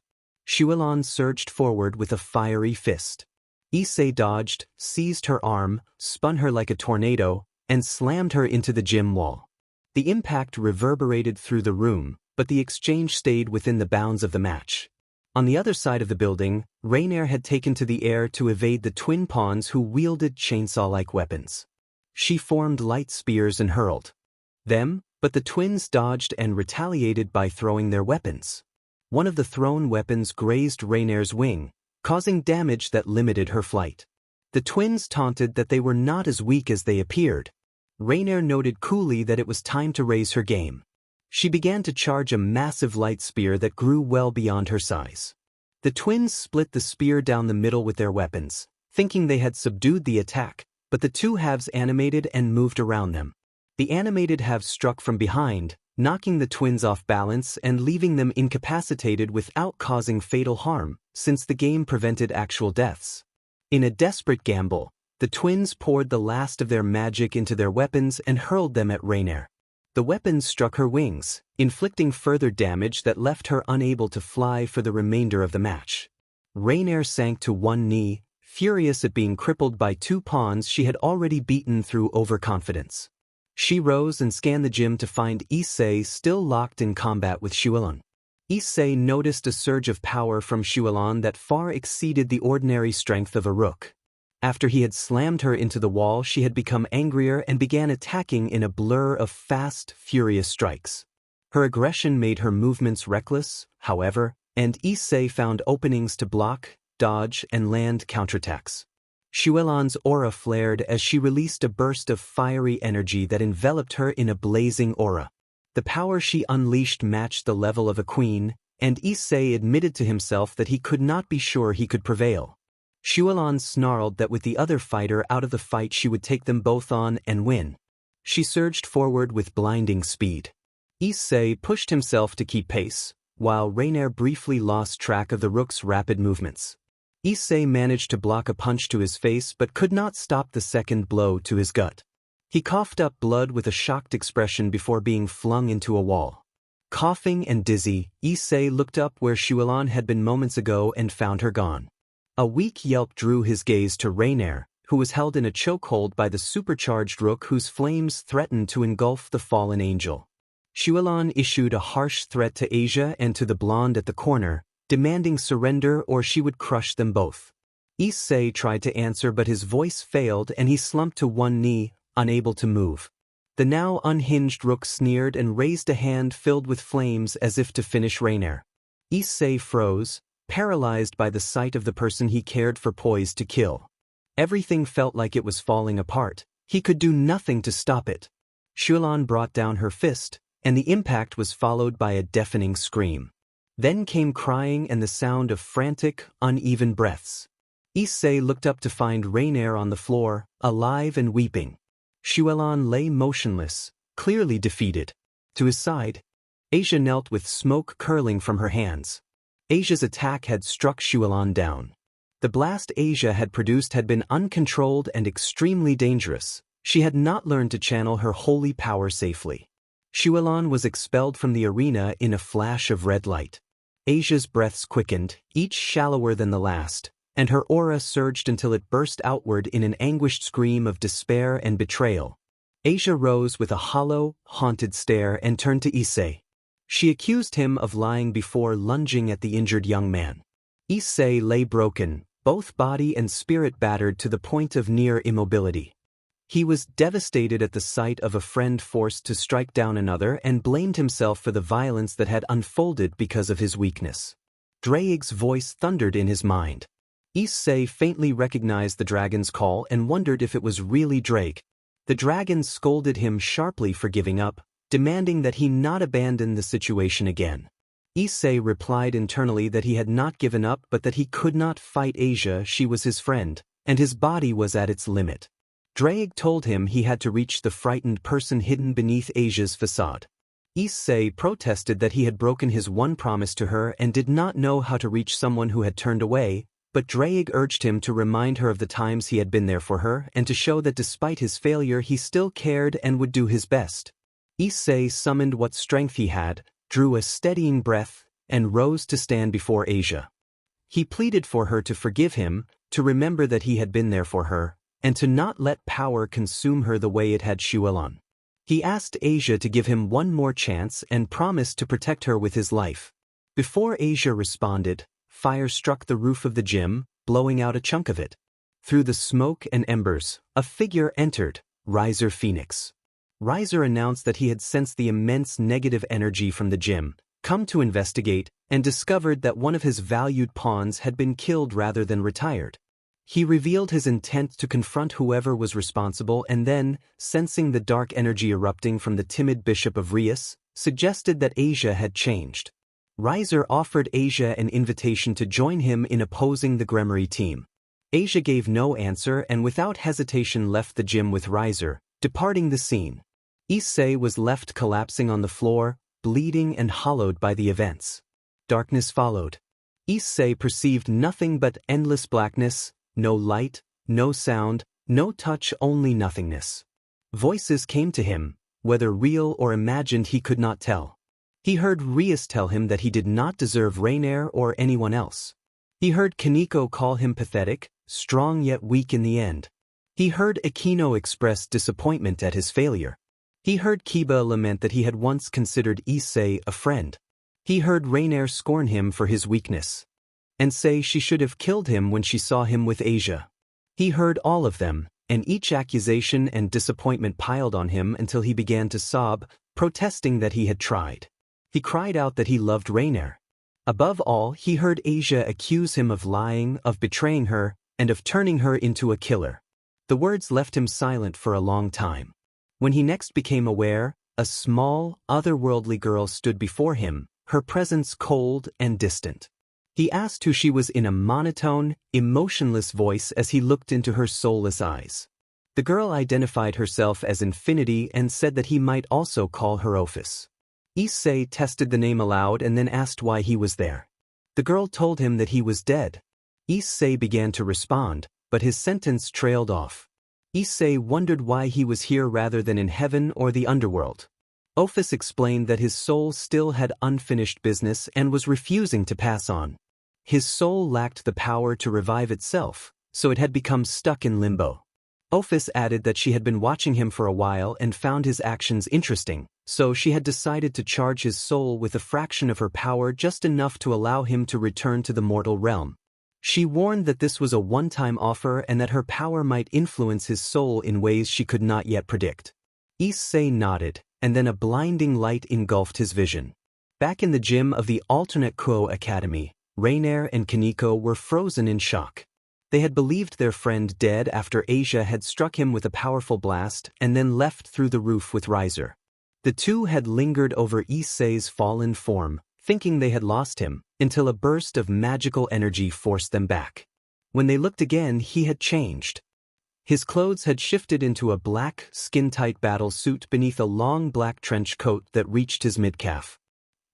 Shuelon surged forward with a fiery fist. Issei dodged, seized her arm, spun her like a tornado, and slammed her into the gym wall. The impact reverberated through the room, but the exchange stayed within the bounds of the match. On the other side of the building, Rainier had taken to the air to evade the twin pawns who wielded chainsaw-like weapons. She formed light spears and hurled them, but the twins dodged and retaliated by throwing their weapons. One of the thrown weapons grazed Rainier's wing, causing damage that limited her flight. The twins taunted that they were not as weak as they appeared. Rainier noted coolly that it was time to raise her game. She began to charge a massive light spear that grew well beyond her size. The twins split the spear down the middle with their weapons, thinking they had subdued the attack, but the two halves animated and moved around them. The animated halves struck from behind, knocking the twins off balance and leaving them incapacitated without causing fatal harm, since the game prevented actual deaths. In a desperate gamble, the twins poured the last of their magic into their weapons and hurled them at Rainier. The weapons struck her wings, inflicting further damage that left her unable to fly for the remainder of the match. Rainier sank to one knee, furious at being crippled by two pawns she had already beaten through overconfidence. She rose and scanned the gym to find Issei still locked in combat with Hyoudou. Issei noticed a surge of power from Hyoudou that far exceeded the ordinary strength of a rook. After he had slammed her into the wall, she had become angrier and began attacking in a blur of fast, furious strikes. Her aggression made her movements reckless, however, and Issei found openings to block, dodge, and land counterattacks. Hyoudou's aura flared as she released a burst of fiery energy that enveloped her in a blazing aura. The power she unleashed matched the level of a queen, and Issei admitted to himself that he could not be sure he could prevail. Hyoudou snarled that with the other fighter out of the fight she would take them both on and win. She surged forward with blinding speed. Issei pushed himself to keep pace, while Rainier briefly lost track of the rook's rapid movements. Issei managed to block a punch to his face but could not stop the second blow to his gut. He coughed up blood with a shocked expression before being flung into a wall. Coughing and dizzy, Issei looked up where Hyoudou had been moments ago and found her gone. A weak yelp drew his gaze to Rainier, who was held in a chokehold by the supercharged rook whose flames threatened to engulf the fallen angel. Hyoudou issued a harsh threat to Asia and to the blonde at the corner, demanding surrender or she would crush them both. Issei tried to answer but his voice failed and he slumped to one knee, unable to move. The now unhinged rook sneered and raised a hand filled with flames as if to finish Rainier. Issei froze, paralyzed by the sight of the person he cared for poised to kill. Everything felt like it was falling apart. He could do nothing to stop it. Hyoudou brought down her fist, and the impact was followed by a deafening scream. Then came crying and the sound of frantic, uneven breaths. Issei looked up to find Rainier on the floor, alive and weeping. Hyoudou lay motionless, clearly defeated. To his side, Asia knelt with smoke curling from her hands. Asia's attack had struck Hyoudou down. The blast Asia had produced had been uncontrolled and extremely dangerous. She had not learned to channel her holy power safely. Hyoudou was expelled from the arena in a flash of red light. Asia's breaths quickened, each shallower than the last, and her aura surged until it burst outward in an anguished scream of despair and betrayal. Asia rose with a hollow, haunted stare and turned to Issei. She accused him of lying before lunging at the injured young man. Issei lay broken, both body and spirit battered to the point of near immobility. He was devastated at the sight of a friend forced to strike down another and blamed himself for the violence that had unfolded because of his weakness. Draig's voice thundered in his mind. Issei faintly recognized the dragon's call and wondered if it was really Draig. The dragon scolded him sharply for giving up, demanding that he not abandon the situation again. Issei replied internally that he had not given up but that he could not fight Asia. She was his friend, and his body was at its limit. Draig told him he had to reach the frightened person hidden beneath Asia's facade. Issei protested that he had broken his one promise to her and did not know how to reach someone who had turned away, but Draig urged him to remind her of the times he had been there for her and to show that despite his failure he still cared and would do his best. Issei summoned what strength he had, drew a steadying breath, and rose to stand before Asia. He pleaded for her to forgive him, to remember that he had been there for her, and to not let power consume her the way it had Hyoudou. He asked Asia to give him one more chance and promised to protect her with his life. Before Asia responded, fire struck the roof of the gym, blowing out a chunk of it. Through the smoke and embers, a figure entered, Riser Phoenix. Riser announced that he had sensed the immense negative energy from the gym, come to investigate, and discovered that one of his valued pawns had been killed rather than retired. He revealed his intent to confront whoever was responsible and then, sensing the dark energy erupting from the timid Bishop of Rias, suggested that Asia had changed. Riser offered Asia an invitation to join him in opposing the Gremory team. Asia gave no answer and without hesitation left the gym with Riser, departing the scene. Issei was left collapsing on the floor, bleeding and hollowed by the events. Darkness followed. Issei perceived nothing but endless blackness, no light, no sound, no touch, only nothingness. Voices came to him, whether real or imagined he could not tell. He heard Rias tell him that he did not deserve Rainier or anyone else. He heard Kaneko call him pathetic, strong yet weak in the end. He heard Akino express disappointment at his failure. He heard Kiba lament that he had once considered Issei a friend. He heard Rainier scorn him for his weakness, and say she should have killed him when she saw him with Asia. He heard all of them, and each accusation and disappointment piled on him until he began to sob, protesting that he had tried. He cried out that he loved Rainier. Above all, he heard Asia accuse him of lying, of betraying her, and of turning her into a killer. The words left him silent for a long time. When he next became aware, a small, otherworldly girl stood before him, her presence cold and distant. He asked who she was in a monotone, emotionless voice as he looked into her soulless eyes. The girl identified herself as Infinity and said that he might also call her Ophis. Issei tested the name aloud and then asked why he was there. The girl told him that he was dead. Issei began to respond, but his sentence trailed off. Issei wondered why he was here rather than in heaven or the underworld. Ophis explained that his soul still had unfinished business and was refusing to pass on. His soul lacked the power to revive itself, so it had become stuck in limbo. Ophis added that she had been watching him for a while and found his actions interesting, so she had decided to charge his soul with a fraction of her power, just enough to allow him to return to the mortal realm. She warned that this was a one-time offer and that her power might influence his soul in ways she could not yet predict. Issei nodded, and then a blinding light engulfed his vision. Back in the gym of the alternate Kuo Academy, Rainier and Kaneko were frozen in shock. They had believed their friend dead after Asia had struck him with a powerful blast and then left through the roof with Riser. The two had lingered over Issei's fallen form, thinking they had lost him, until a burst of magical energy forced them back. When they looked again, he had changed. His clothes had shifted into a black, skin-tight battle suit beneath a long black trench coat that reached his midcalf.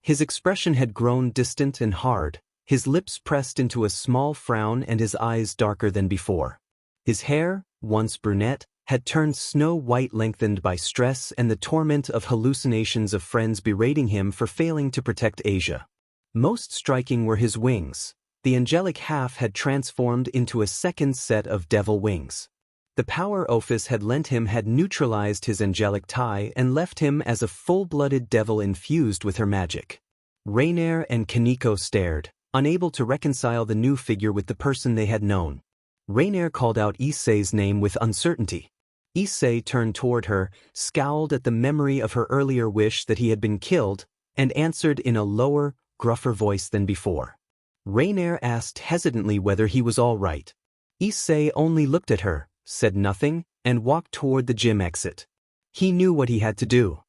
His expression had grown distant and hard, his lips pressed into a small frown and his eyes darker than before. His hair, once brunette, had turned snow-white, lengthened by stress and the torment of hallucinations of friends berating him for failing to protect Asia. Most striking were his wings. The angelic half had transformed into a second set of devil wings. The power Ophis had lent him had neutralized his angelic tie and left him as a full-blooded devil infused with her magic. Rainier and Kaneko stared, unable to reconcile the new figure with the person they had known. Rainier called out Issei's name with uncertainty. Issei turned toward her, scowled at the memory of her earlier wish that he had been killed, and answered in a lower, gruffer voice than before. Rainier asked hesitantly whether he was all right. Issei only looked at her, said nothing, and walked toward the gym exit. He knew what he had to do.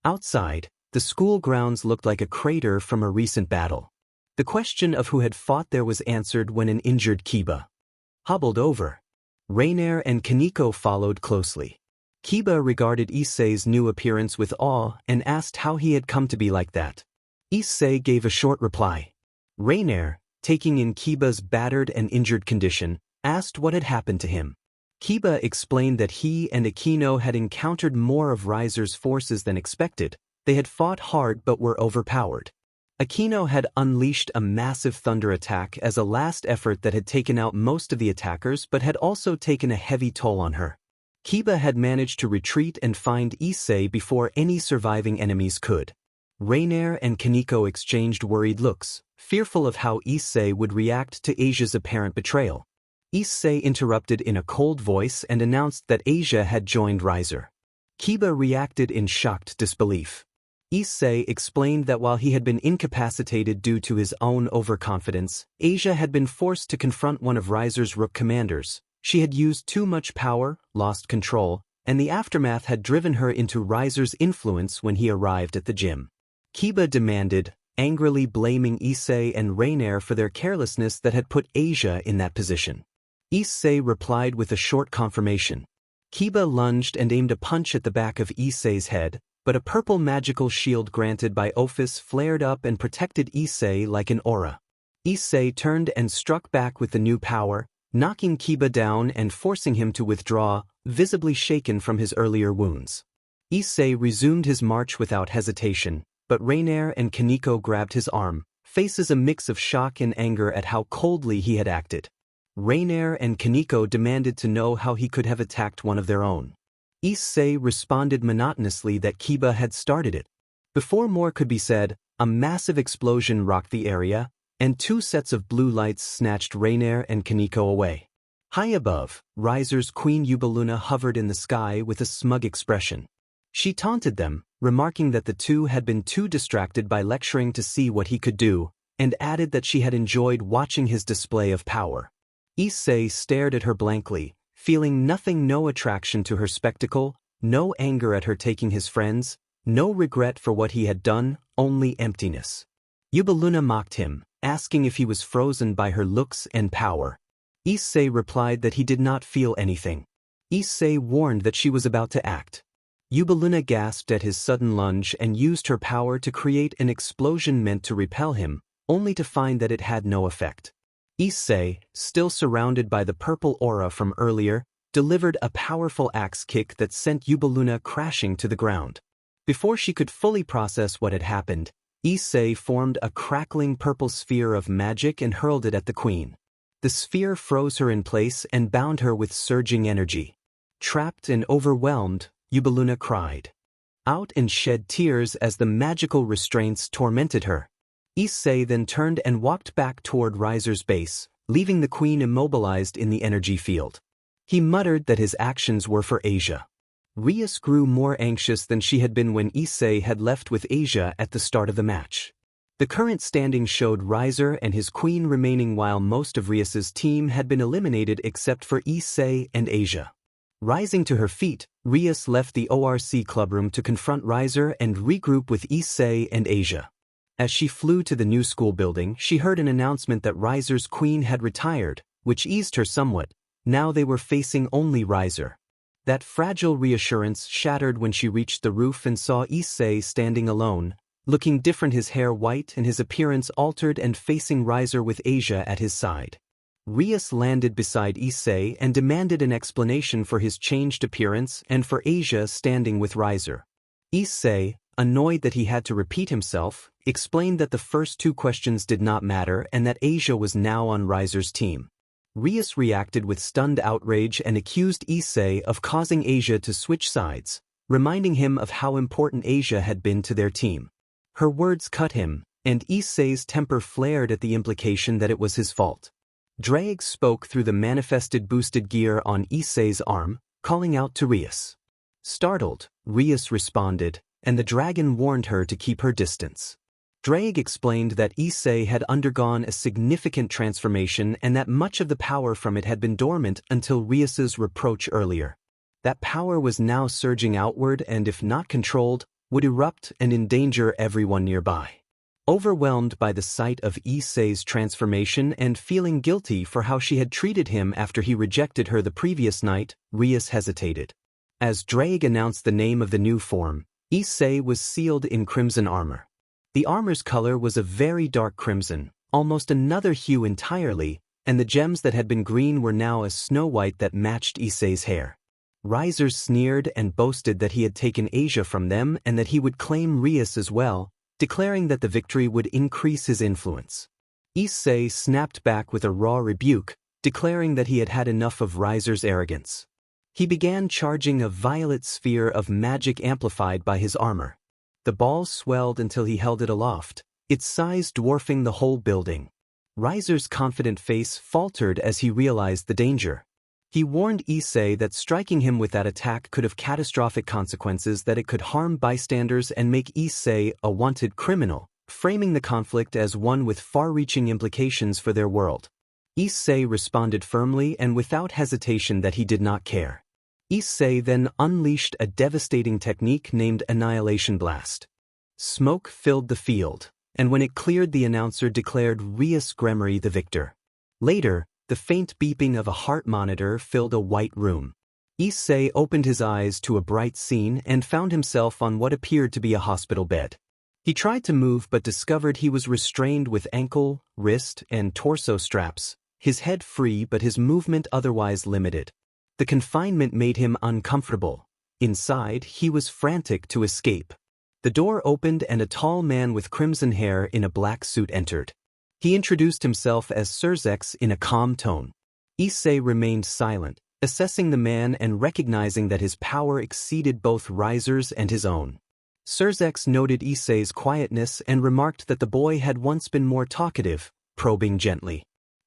Outside, the school grounds looked like a crater from a recent battle. The question of who had fought there was answered when an injured Kiba hobbled over. Rainier and Kaneko followed closely. Kiba regarded Issei's new appearance with awe and asked how he had come to be like that. Issei gave a short reply. Rainier, taking in Kiba's battered and injured condition, asked what had happened to him. Kiba explained that he and Akino had encountered more of Riser's forces than expected. They had fought hard but were overpowered. Akino had unleashed a massive thunder attack as a last effort that had taken out most of the attackers but had also taken a heavy toll on her. Kiba had managed to retreat and find Issei before any surviving enemies could. Rainier and Kaneko exchanged worried looks, fearful of how Issei would react to Asia's apparent betrayal. Issei interrupted in a cold voice and announced that Asia had joined Riser. Kiba reacted in shocked disbelief. Issei explained that while he had been incapacitated due to his own overconfidence, Asia had been forced to confront one of Riser's Rook commanders. She had used too much power, lost control, and the aftermath had driven her into Riser's influence when he arrived at the gym. Kiba demanded, angrily blaming Issei and Rainier for their carelessness that had put Asia in that position. Issei replied with a short confirmation. Kiba lunged and aimed a punch at the back of Issei's head, but a purple magical shield granted by Ophis flared up and protected Issei like an aura. Issei turned and struck back with the new power, knocking Kiba down and forcing him to withdraw, visibly shaken from his earlier wounds. Issei resumed his march without hesitation, but Rainier and Kaneko grabbed his arm, faces a mix of shock and anger at how coldly he had acted. Rainier and Kaneko demanded to know how he could have attacked one of their own. Issei responded monotonously that Kiba had started it. Before more could be said, a massive explosion rocked the area, and two sets of blue lights snatched Rainier and Kaneko away. High above, Riser's Queen Yubaluna hovered in the sky with a smug expression. She taunted them, remarking that the two had been too distracted by lecturing to see what he could do, and added that she had enjoyed watching his display of power. Issei stared at her blankly, feeling no attraction to her spectacle, no anger at her taking his friends, no regret for what he had done, only emptiness. Yubaluna mocked him, asking if he was frozen by her looks and power. Issei replied that he did not feel anything. Issei warned that she was about to act. Yubaluna gasped at his sudden lunge and used her power to create an explosion meant to repel him, only to find that it had no effect. Issei, still surrounded by the purple aura from earlier, delivered a powerful axe kick that sent Yubaluna crashing to the ground. Before she could fully process what had happened, Issei formed a crackling purple sphere of magic and hurled it at the queen. The sphere froze her in place and bound her with surging energy. Trapped and overwhelmed, Yubaluna cried out and shed tears as the magical restraints tormented her. Issei then turned and walked back toward Riser's base, leaving the queen immobilized in the energy field. He muttered that his actions were for Asia. Rias grew more anxious than she had been when Issei had left with Asia at the start of the match. The current standing showed Riser and his queen remaining while most of Rias's team had been eliminated except for Issei and Asia. Rising to her feet, Rias left the ORC clubroom to confront Riser and regroup with Issei and Asia. As she flew to the new school building, she heard an announcement that Riser's queen had retired, which eased her somewhat. Now they were facing only Riser. That fragile reassurance shattered when she reached the roof and saw Issei standing alone, looking different, his hair white and his appearance altered, and facing Riser with Asia at his side. Rias landed beside Issei and demanded an explanation for his changed appearance and for Asia standing with Riser. Issei, annoyed that he had to repeat himself, explained that the first two questions did not matter and that Asia was now on Riser's team. Rias reacted with stunned outrage and accused Issei of causing Asia to switch sides, reminding him of how important Asia had been to their team. Her words cut him, and Issei's temper flared at the implication that it was his fault. Drag spoke through the manifested boosted gear on Issei's arm, calling out to Rias. Startled, Rias responded, and the dragon warned her to keep her distance. Drag explained that Issei had undergone a significant transformation and that much of the power from it had been dormant until Rias's reproach earlier. That power was now surging outward and, if not controlled, would erupt and endanger everyone nearby. Overwhelmed by the sight of Issei's transformation and feeling guilty for how she had treated him after he rejected her the previous night, Rias hesitated. As Drag announced the name of the new form, Issei was sealed in crimson armor. The armor's color was a very dark crimson, almost another hue entirely, and the gems that had been green were now a snow white that matched Issei's hair. Riser sneered and boasted that he had taken Asia from them and that he would claim Rias as well, declaring that the victory would increase his influence. Issei snapped back with a raw rebuke, declaring that he had had enough of Riser's arrogance. He began charging a violet sphere of magic amplified by his armor. The ball swelled until he held it aloft, its size dwarfing the whole building. Riser's confident face faltered as he realized the danger. He warned Issei that striking him with that attack could have catastrophic consequences, that it could harm bystanders and make Issei a wanted criminal, framing the conflict as one with far-reaching implications for their world. Issei responded firmly and without hesitation that he did not care. Issei then unleashed a devastating technique named Annihilation Blast. Smoke filled the field, and when it cleared, the announcer declared Rias Gremory the victor. Later, the faint beeping of a heart monitor filled a white room. Issei opened his eyes to a bright scene and found himself on what appeared to be a hospital bed. He tried to move but discovered he was restrained with ankle, wrist, and torso straps, his head free but his movement otherwise limited. The confinement made him uncomfortable. Inside, he was frantic to escape. The door opened and a tall man with crimson hair in a black suit entered. He introduced himself as Surzex in a calm tone. Issei remained silent, assessing the man and recognizing that his power exceeded both Riser's and his own. Surzex noted Issei's quietness and remarked that the boy had once been more talkative, probing gently.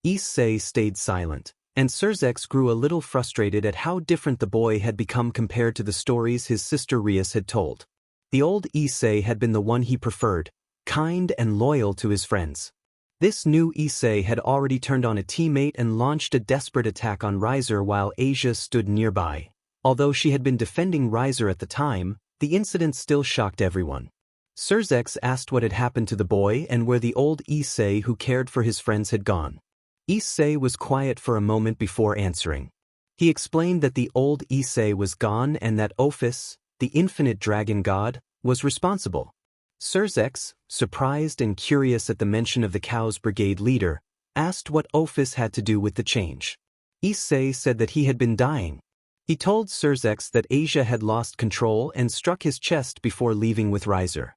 Issei stayed silent, and Surzex grew a little frustrated at how different the boy had become compared to the stories his sister Rias had told. The old Issei had been the one he preferred, kind and loyal to his friends. This new Issei had already turned on a teammate and launched a desperate attack on Riser while Asia stood nearby. Although she had been defending Riser at the time, the incident still shocked everyone. Surzex asked what had happened to the boy and where the old Issei who cared for his friends had gone. Issei was quiet for a moment before answering. He explained that the old Issei was gone and that Ophis, the infinite dragon god, was responsible. Surzex, surprised and curious at the mention of the Cow's Brigade leader, asked what Ophis had to do with the change. Issei said that he had been dying. He told Surzex that Asia had lost control and struck his chest before leaving with Riser.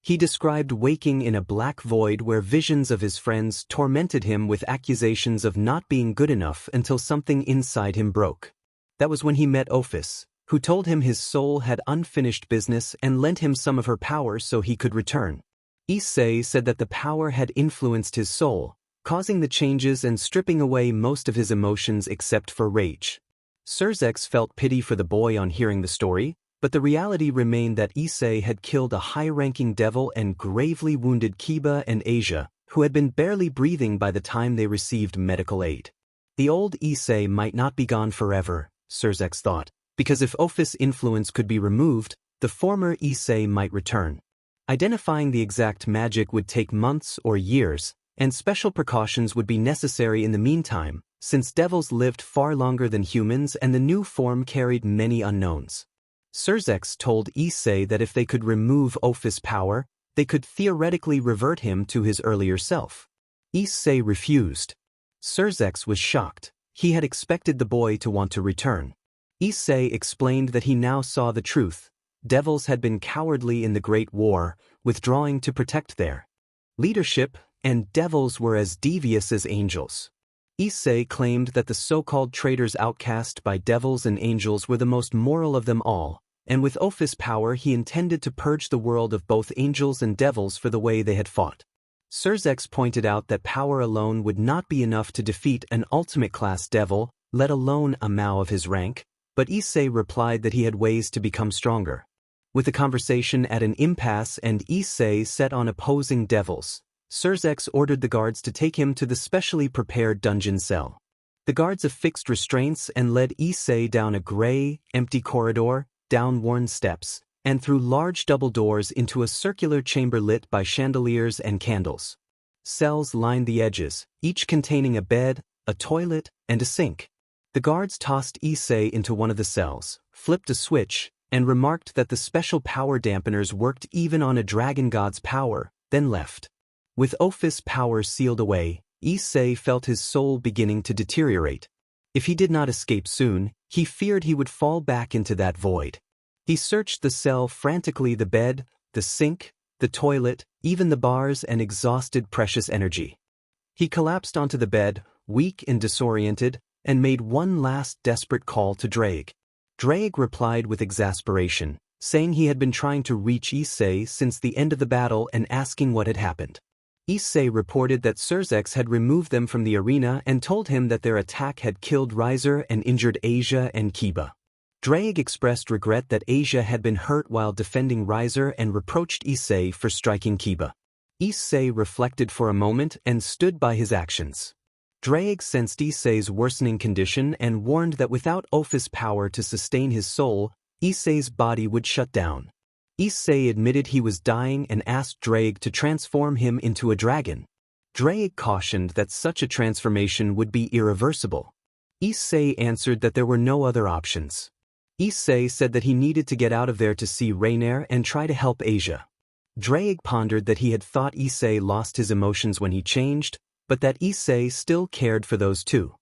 He described waking in a black void where visions of his friends tormented him with accusations of not being good enough until something inside him broke. That was when he met Ophis, who told him his soul had unfinished business and lent him some of her power so he could return. Issei said that the power had influenced his soul, causing the changes and stripping away most of his emotions except for rage. Surzex felt pity for the boy on hearing the story, but the reality remained that Issei had killed a high-ranking devil and gravely wounded Kiba and Asia, who had been barely breathing by the time they received medical aid. The old Issei might not be gone forever, Surzex thought, because if Ophis' influence could be removed, the former Issei might return. Identifying the exact magic would take months or years, and special precautions would be necessary in the meantime, since devils lived far longer than humans and the new form carried many unknowns. Surzex told Issei that if they could remove Ophis' power, they could theoretically revert him to his earlier self. Issei refused. Surzex was shocked. He had expected the boy to want to return. Issei explained that he now saw the truth. Devils had been cowardly in the Great War, withdrawing to protect their leadership, and devils were as devious as angels. Issei claimed that the so-called traitors outcast by devils and angels were the most moral of them all, and with Ophis' power he intended to purge the world of both angels and devils for the way they had fought. Surzex pointed out that power alone would not be enough to defeat an ultimate-class devil, let alone a Mao of his rank, but Issei replied that he had ways to become stronger. With the conversation at an impasse and Issei set on opposing devils, Surzex ordered the guards to take him to the specially prepared dungeon cell. The guards affixed restraints and led Issei down a gray, empty corridor, down worn steps, and through large double doors into a circular chamber lit by chandeliers and candles. Cells lined the edges, each containing a bed, a toilet, and a sink. The guards tossed Issei into one of the cells, flipped a switch, and remarked that the special power dampeners worked even on a dragon god's power, then left. With Ophis' power sealed away, Issei felt his soul beginning to deteriorate. If he did not escape soon, he feared he would fall back into that void. He searched the cell frantically, the bed, the sink, the toilet, even the bars, and exhausted precious energy. He collapsed onto the bed, weak and disoriented, and made one last desperate call to Drake. Drake replied with exasperation, saying he had been trying to reach Issei since the end of the battle and asking what had happened. Issei reported that Surzex had removed them from the arena and told him that their attack had killed Riser and injured Asia and Kiba. Drake expressed regret that Asia had been hurt while defending Riser and reproached Issei for striking Kiba. Issei reflected for a moment and stood by his actions. Drake sensed Issei's worsening condition and warned that without Ophi's power to sustain his soul, Issei's body would shut down. Issei admitted he was dying and asked Drake to transform him into a dragon. Drake cautioned that such a transformation would be irreversible. Issei answered that there were no other options. Issei said that he needed to get out of there to see Rainier and try to help Asia. Drake pondered that he had thought Issei lost his emotions when he changed, but that Issei still cared for those two.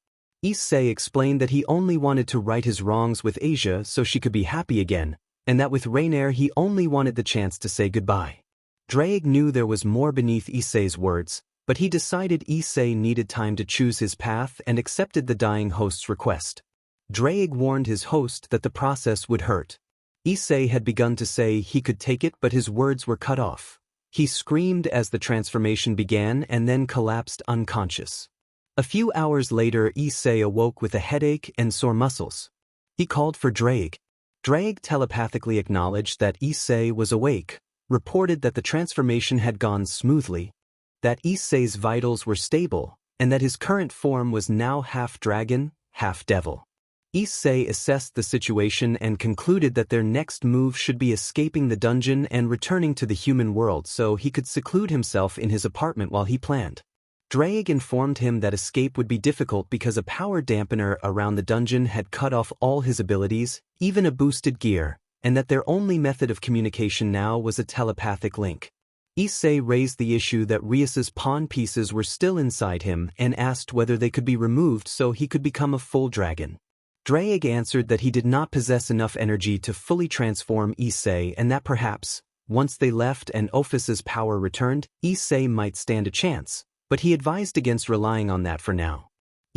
Issei explained that he only wanted to right his wrongs with Asia so she could be happy again, and that with Rainier he only wanted the chance to say goodbye. Drake knew there was more beneath Issei's words, but he decided Issei needed time to choose his path and accepted the dying host's request. Drake warned his host that the process would hurt. Issei had begun to say he could take it, but his words were cut off. He screamed as the transformation began and then collapsed unconscious. A few hours later, Issei awoke with a headache and sore muscles. He called for Drake. Drake telepathically acknowledged that Issei was awake, reported that the transformation had gone smoothly, that Issei's vitals were stable, and that his current form was now half dragon, half devil. Issei assessed the situation and concluded that their next move should be escaping the dungeon and returning to the human world so he could seclude himself in his apartment while he planned. Drake informed him that escape would be difficult because a power dampener around the dungeon had cut off all his abilities, even a boosted gear, and that their only method of communication now was a telepathic link. Issei raised the issue that Rias's pawn pieces were still inside him and asked whether they could be removed so he could become a full dragon. Drake answered that he did not possess enough energy to fully transform Issei and that perhaps, once they left and Ophis's power returned, Issei might stand a chance, but he advised against relying on that for now.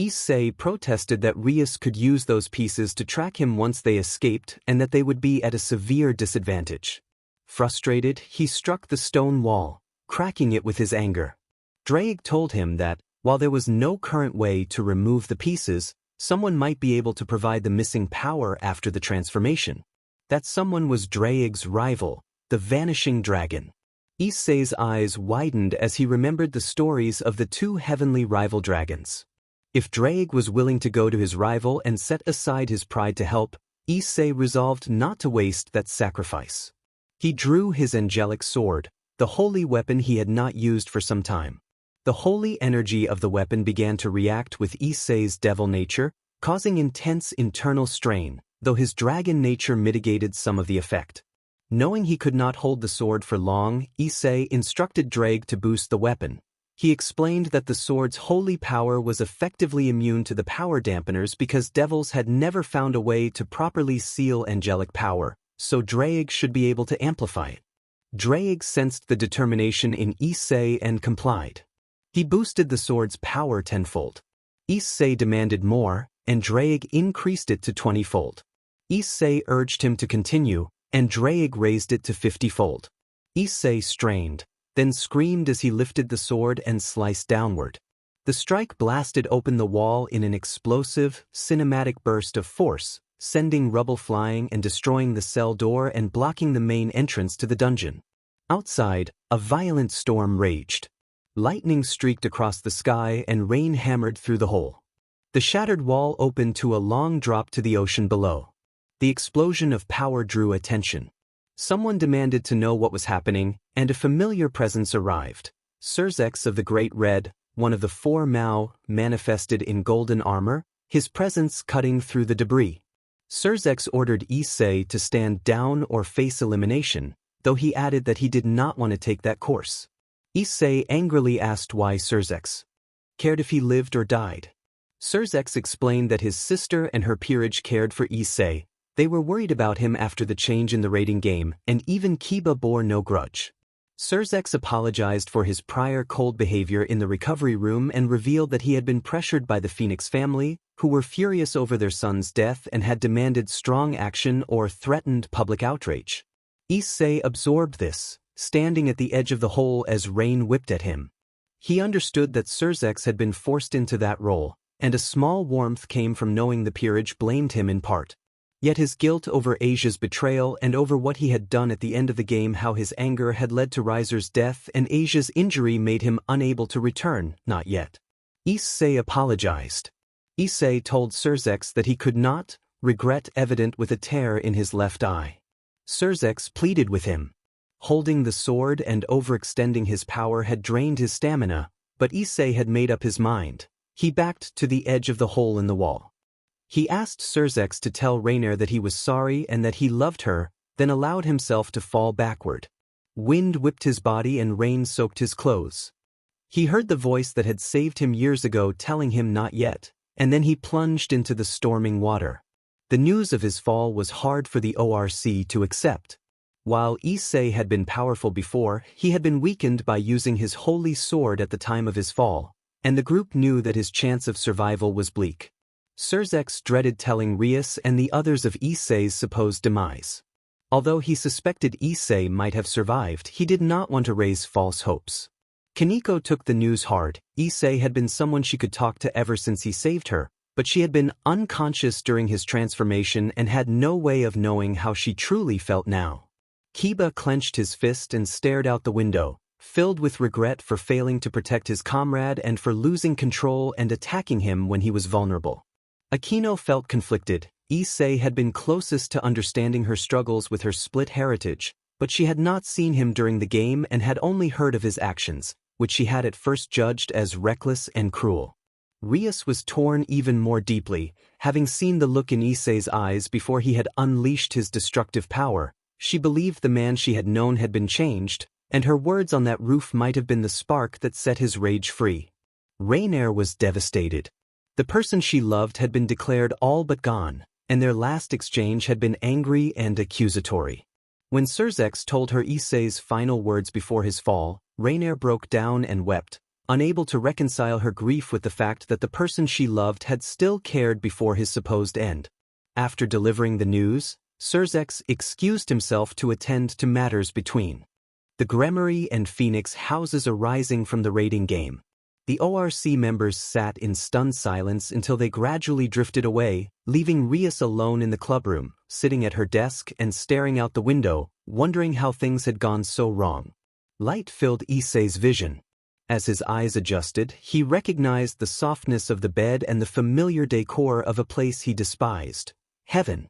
Issei protested that Rias could use those pieces to track him once they escaped and that they would be at a severe disadvantage. Frustrated, he struck the stone wall, cracking it with his anger. Drake told him that, while there was no current way to remove the pieces, someone might be able to provide the missing power after the transformation. That someone was Drake's rival, the Vanishing Dragon. Issei's eyes widened as he remembered the stories of the two heavenly rival dragons. If Drake was willing to go to his rival and set aside his pride to help, Issei resolved not to waste that sacrifice. He drew his angelic sword, the holy weapon he had not used for some time. The holy energy of the weapon began to react with Issei's devil nature, causing intense internal strain, though his dragon nature mitigated some of the effect. Knowing he could not hold the sword for long, Issei instructed Drake to boost the weapon. He explained that the sword's holy power was effectively immune to the power dampeners because devils had never found a way to properly seal angelic power, so Drake should be able to amplify it. Drake sensed the determination in Issei and complied. He boosted the sword's power tenfold. Issei demanded more, and Drake increased it to 20-fold. Issei urged him to continue, and Drake raised it to 50-fold. Issei strained, then screamed as he lifted the sword and sliced downward. The strike blasted open the wall in an explosive, cinematic burst of force, sending rubble flying and destroying the cell door and blocking the main entrance to the dungeon. Outside, a violent storm raged. Lightning streaked across the sky and rain hammered through the hole. The shattered wall opened to a long drop to the ocean below. The explosion of power drew attention. Someone demanded to know what was happening, and a familiar presence arrived. Surzex of the Great Red, one of the four Mao, manifested in golden armor, his presence cutting through the debris. Surzex ordered Issei to stand down or face elimination, though he added that he did not want to take that course. Issei angrily asked why Surzex cared if he lived or died. Surzex explained that his sister and her peerage cared for Issei. They were worried about him after the change in the rating game, and even Kiba bore no grudge. Surzex apologized for his prior cold behavior in the recovery room and revealed that he had been pressured by the Phoenix family, who were furious over their son's death and had demanded strong action or threatened public outrage. Issei absorbed this, standing at the edge of the hole as rain whipped at him. He understood that Surzex had been forced into that role, and a small warmth came from knowing the peerage blamed him in part. Yet his guilt over Asia's betrayal and over what he had done at the end of the game, how his anger had led to Riser's death and Asia's injury, made him unable to return. Not yet. Issei apologized. Issei told Surzex that he could not, regret evident with a tear in his left eye. Surzex pleaded with him. Holding the sword and overextending his power had drained his stamina, but Issei had made up his mind. He backed to the edge of the hole in the wall. He asked Surzex to tell Rainier that he was sorry and that he loved her, then allowed himself to fall backward. Wind whipped his body and rain soaked his clothes. He heard the voice that had saved him years ago telling him not yet, and then he plunged into the storming water. The news of his fall was hard for the ORC to accept. While Issei had been powerful before, he had been weakened by using his holy sword at the time of his fall, and the group knew that his chance of survival was bleak. Surzex dreaded telling Rias and the others of Issei's supposed demise. Although he suspected Issei might have survived, he did not want to raise false hopes. Kaneko took the news hard. Issei had been someone she could talk to ever since he saved her, but she had been unconscious during his transformation and had no way of knowing how she truly felt now. Kiba clenched his fist and stared out the window, filled with regret for failing to protect his comrade and for losing control and attacking him when he was vulnerable. Akino felt conflicted. Issei had been closest to understanding her struggles with her split heritage, but she had not seen him during the game and had only heard of his actions, which she had at first judged as reckless and cruel. Rias was torn even more deeply, having seen the look in Issei's eyes before he had unleashed his destructive power. She believed the man she had known had been changed, and her words on that roof might have been the spark that set his rage free. Rainier was devastated. The person she loved had been declared all but gone, and their last exchange had been angry and accusatory. When Surzex told her Issei's final words before his fall, Rainier broke down and wept, unable to reconcile her grief with the fact that the person she loved had still cared before his supposed end. After delivering the news, Surzex excused himself to attend to matters between the Gremory and Phoenix houses arising from the raiding game. The ORC members sat in stunned silence until they gradually drifted away, leaving Rias alone in the clubroom, sitting at her desk and staring out the window, wondering how things had gone so wrong. Light filled Issei's vision. As his eyes adjusted, he recognized the softness of the bed and the familiar decor of a place he despised: heaven.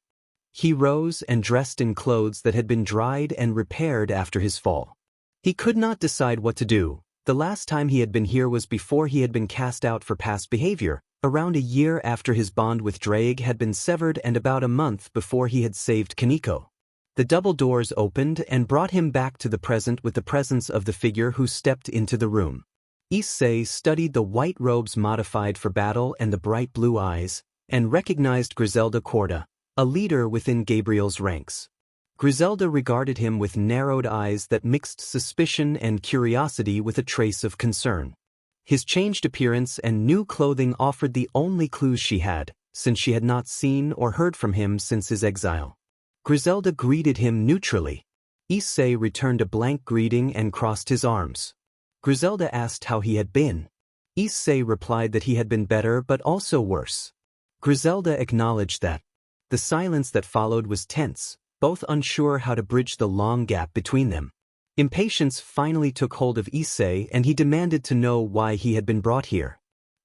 He rose and dressed in clothes that had been dried and repaired after his fall. He could not decide what to do. The last time he had been here was before he had been cast out for past behavior, around a year after his bond with Drake had been severed and about a month before he had saved Kaneko. The double doors opened and brought him back to the present with the presence of the figure who stepped into the room. Issei studied the white robes modified for battle and the bright blue eyes, and recognized Griselda Corda, a leader within Gabriel's ranks. Griselda regarded him with narrowed eyes that mixed suspicion and curiosity with a trace of concern. His changed appearance and new clothing offered the only clues she had, since she had not seen or heard from him since his exile. Griselda greeted him neutrally. Issei returned a blank greeting and crossed his arms. Griselda asked how he had been. Issei replied that he had been better but also worse. Griselda acknowledged that. The silence that followed was tense, both unsure how to bridge the long gap between them. Impatience finally took hold of Issei and he demanded to know why he had been brought here.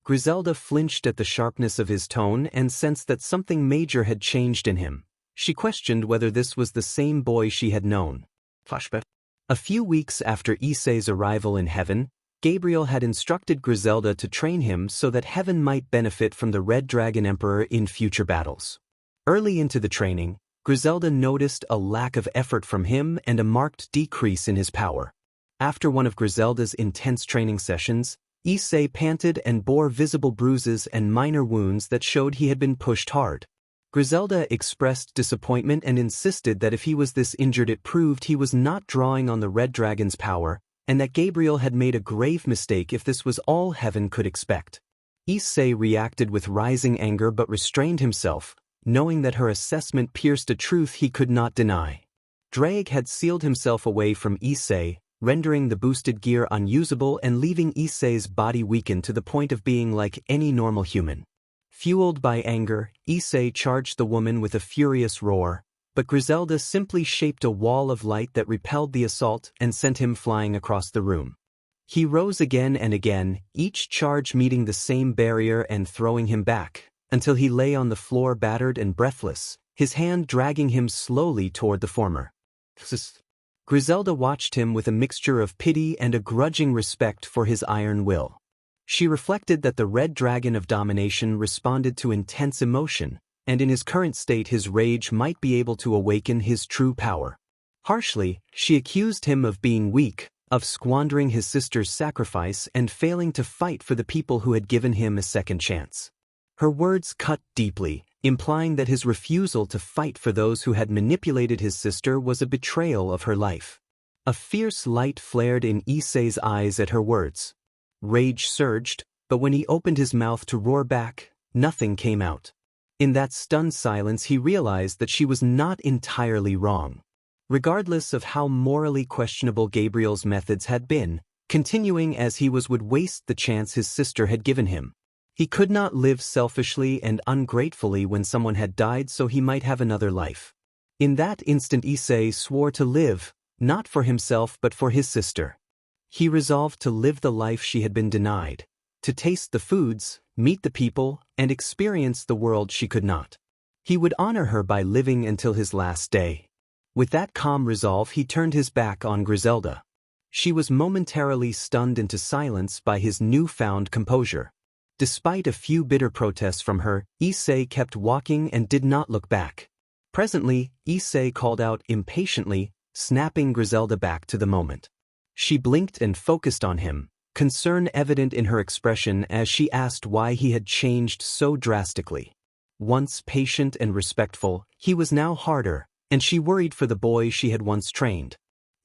Griselda flinched at the sharpness of his tone and sensed that something major had changed in him. She questioned whether this was the same boy she had known. Flashback. A few weeks after Issei's arrival in Heaven, Gabriel had instructed Griselda to train him so that Heaven might benefit from the Red Dragon Emperor in future battles. Early into the training, Griselda noticed a lack of effort from him and a marked decrease in his power. After one of Griselda's intense training sessions, Issei panted and bore visible bruises and minor wounds that showed he had been pushed hard. Griselda expressed disappointment and insisted that if he was this injured it proved he was not drawing on the Red Dragon's power, and that Gabriel had made a grave mistake if this was all heaven could expect. Issei reacted with rising anger but restrained himself, knowing that her assessment pierced a truth he could not deny. Drake had sealed himself away from Issei, rendering the boosted gear unusable and leaving Issei's body weakened to the point of being like any normal human. Fueled by anger, Issei charged the woman with a furious roar, but Griselda simply shaped a wall of light that repelled the assault and sent him flying across the room. He rose again and again, each charge meeting the same barrier and throwing him back, until he lay on the floor battered and breathless, his hand dragging him slowly toward the former. Griselda watched him with a mixture of pity and a grudging respect for his iron will. She reflected that the Red Dragon of Domination responded to intense emotion, and in his current state his rage might be able to awaken his true power. Harshly, she accused him of being weak, of squandering his sister's sacrifice and failing to fight for the people who had given him a second chance. Her words cut deeply, implying that his refusal to fight for those who had manipulated his sister was a betrayal of her life. A fierce light flared in Issei's eyes at her words. Rage surged, but when he opened his mouth to roar back, nothing came out. In that stunned silence he realized that she was not entirely wrong. Regardless of how morally questionable Gabriel's methods had been, continuing as he was would waste the chance his sister had given him. He could not live selfishly and ungratefully when someone had died so he might have another life. In that instant Issei swore to live, not for himself but for his sister. He resolved to live the life she had been denied, to taste the foods, meet the people, and experience the world she could not. He would honor her by living until his last day. With that calm resolve he turned his back on Griselda. She was momentarily stunned into silence by his newfound composure. Despite a few bitter protests from her, Issei kept walking and did not look back. Presently, Issei called out impatiently, snapping Griselda back to the moment. She blinked and focused on him, concern evident in her expression as she asked why he had changed so drastically. Once patient and respectful, he was now harder, and she worried for the boy she had once trained.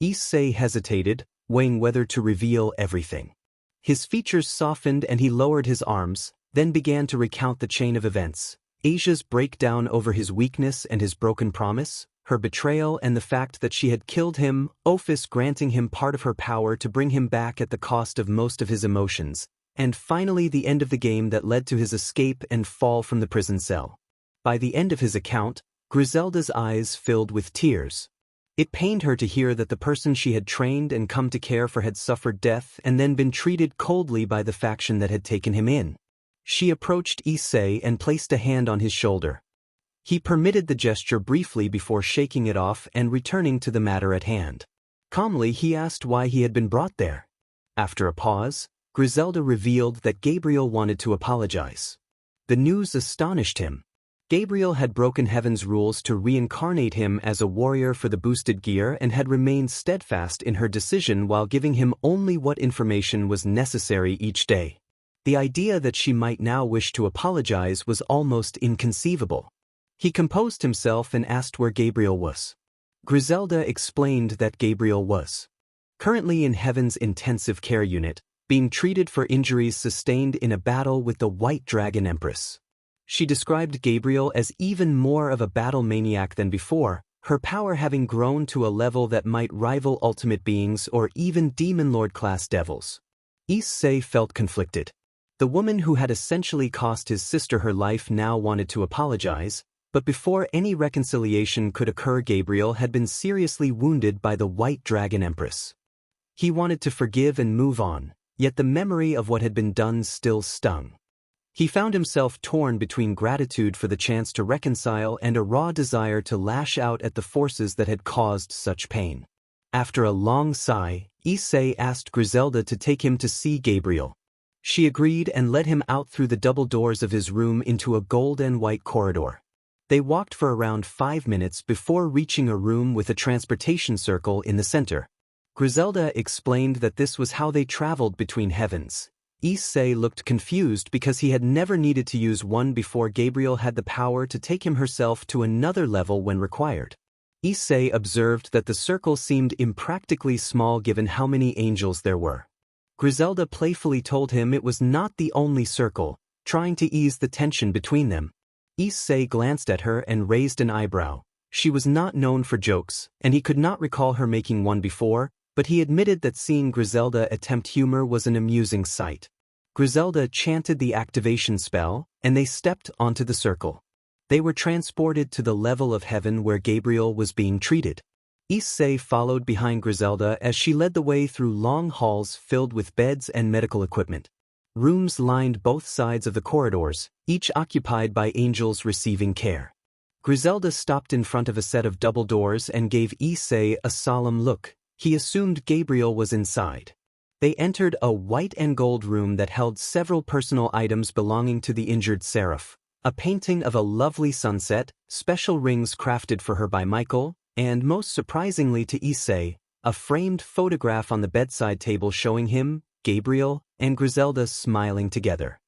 Issei hesitated, weighing whether to reveal everything. His features softened and he lowered his arms, then began to recount the chain of events. Asia's breakdown over his weakness and his broken promise, her betrayal and the fact that she had killed him, Ophis granting him part of her power to bring him back at the cost of most of his emotions, and finally the end of the game that led to his escape and fall from the prison cell. By the end of his account, Griselda's eyes filled with tears. It pained her to hear that the person she had trained and come to care for had suffered death and then been treated coldly by the faction that had taken him in. She approached Issei and placed a hand on his shoulder. He permitted the gesture briefly before shaking it off and returning to the matter at hand. Calmly he asked why he had been brought there. After a pause, Griselda revealed that Gabriel wanted to apologize. The news astonished him. Gabriel had broken Heaven's rules to reincarnate him as a warrior for the boosted gear and had remained steadfast in her decision while giving him only what information was necessary each day. The idea that she might now wish to apologize was almost inconceivable. He composed himself and asked where Gabriel was. Griselda explained that Gabriel was currently in Heaven's intensive care unit, being treated for injuries sustained in a battle with the White Dragon Empress. She described Gabriel as even more of a battle maniac than before, her power having grown to a level that might rival ultimate beings or even Demon Lord-class devils. Issei felt conflicted. The woman who had essentially cost his sister her life now wanted to apologize, but before any reconciliation could occur Gabriel had been seriously wounded by the White Dragon Empress. He wanted to forgive and move on, yet the memory of what had been done still stung. He found himself torn between gratitude for the chance to reconcile and a raw desire to lash out at the forces that had caused such pain. After a long sigh, Issei asked Griselda to take him to see Gabriel. She agreed and led him out through the double doors of his room into a gold and white corridor. They walked for around 5 minutes before reaching a room with a transportation circle in the center. Griselda explained that this was how they traveled between heavens, Issei looked confused because he had never needed to use one before. Gabriel had the power to take him herself to another level when required. Issei observed that the circle seemed impractically small given how many angels there were. Griselda playfully told him it was not the only circle, trying to ease the tension between them. Issei glanced at her and raised an eyebrow. She was not known for jokes, and he could not recall her making one before, but he admitted that seeing Griselda attempt humor was an amusing sight. Griselda chanted the activation spell, and they stepped onto the circle. They were transported to the level of heaven where Gabriel was being treated. Issei followed behind Griselda as she led the way through long halls filled with beds and medical equipment. Rooms lined both sides of the corridors, each occupied by angels receiving care. Griselda stopped in front of a set of double doors and gave Issei a solemn look. He assumed Gabriel was inside. They entered a white and gold room that held several personal items belonging to the injured seraph. A painting of a lovely sunset, special rings crafted for her by Michael, and most surprisingly to Issei, a framed photograph on the bedside table showing him, Gabriel, and Griselda smiling together.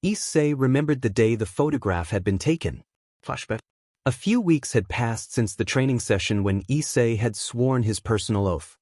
Issei remembered the day the photograph had been taken. Flashback. A few weeks had passed since the training session when Issei had sworn his personal oath.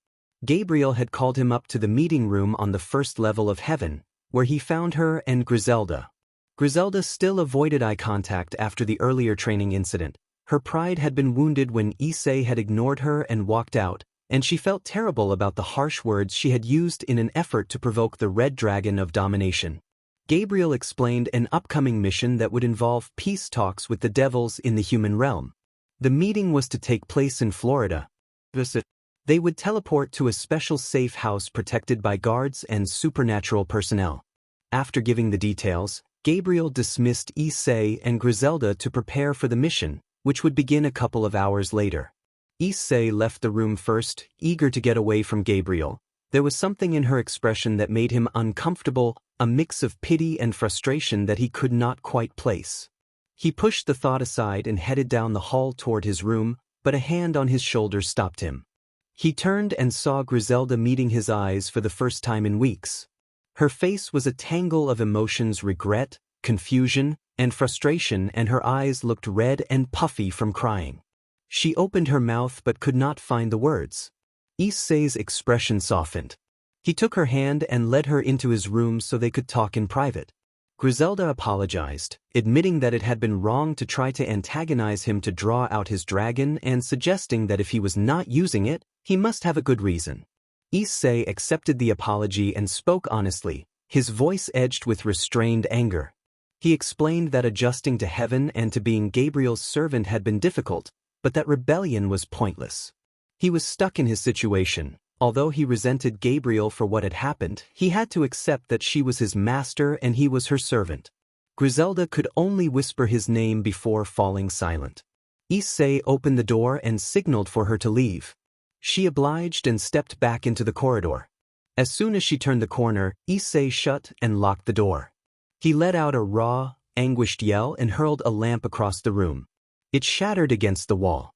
Gabriel had called him up to the meeting room on the first level of heaven, where he found her and Griselda. Griselda still avoided eye contact after the earlier training incident. Her pride had been wounded when Issei had ignored her and walked out, and she felt terrible about the harsh words she had used in an effort to provoke the Red Dragon of Domination. Gabriel explained an upcoming mission that would involve peace talks with the devils in the human realm. The meeting was to take place in Florida. They would teleport to a special safe house protected by guards and supernatural personnel. After giving the details, Gabriel dismissed Issei and Griselda to prepare for the mission, which would begin a couple of hours later. Issei left the room first, eager to get away from Gabriel. There was something in her expression that made him uncomfortable, a mix of pity and frustration that he could not quite place. He pushed the thought aside and headed down the hall toward his room, but a hand on his shoulder stopped him. He turned and saw Griselda meeting his eyes for the first time in weeks. Her face was a tangle of emotions: regret, confusion, and frustration, and her eyes looked red and puffy from crying. She opened her mouth but could not find the words. Issei's expression softened. He took her hand and led her into his room so they could talk in private. Griselda apologized, admitting that it had been wrong to try to antagonize him to draw out his dragon and suggesting that if he was not using it, he must have a good reason. Issei accepted the apology and spoke honestly, his voice edged with restrained anger. He explained that adjusting to heaven and to being Gabriel's servant had been difficult, but that rebellion was pointless. He was stuck in his situation. Although he resented Gabriel for what had happened, he had to accept that she was his master and he was her servant. Griselda could only whisper his name before falling silent. Issei opened the door and signaled for her to leave. She obliged and stepped back into the corridor. As soon as she turned the corner, Issei shut and locked the door. He let out a raw, anguished yell and hurled a lamp across the room. It shattered against the wall.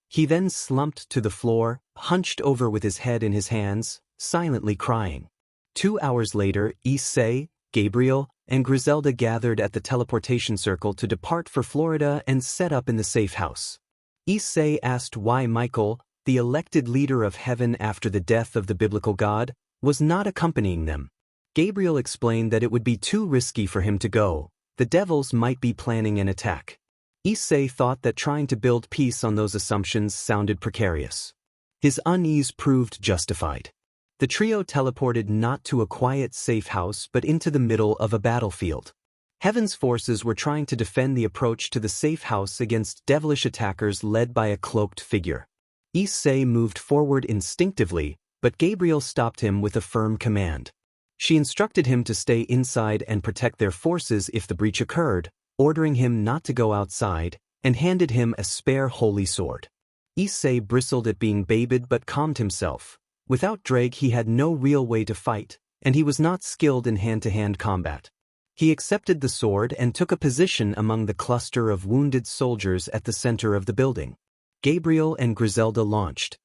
He then slumped to the floor, hunched over with his head in his hands, silently crying. 2 hours later, Issei, Gabriel, and Griselda gathered at the teleportation circle to depart for Florida and set up in the safe house. Issei asked why Michael, the elected leader of heaven after the death of the biblical god, was not accompanying them. Gabriel explained that it would be too risky for him to go. The devils might be planning an attack. Issei thought that trying to build peace on those assumptions sounded precarious. His unease proved justified. The trio teleported not to a quiet safe house but into the middle of a battlefield. Heaven's forces were trying to defend the approach to the safe house against devilish attackers led by a cloaked figure. Issei moved forward instinctively, but Gabriel stopped him with a firm command. She instructed him to stay inside and protect their forces if the breach occurred, ordering him not to go outside, and handed him a spare holy sword. Issei bristled at being babied but calmed himself. Without Drake he had no real way to fight, and he was not skilled in hand-to-hand combat. He accepted the sword and took a position among the cluster of wounded soldiers at the center of the building. Gabriel and Griselda launched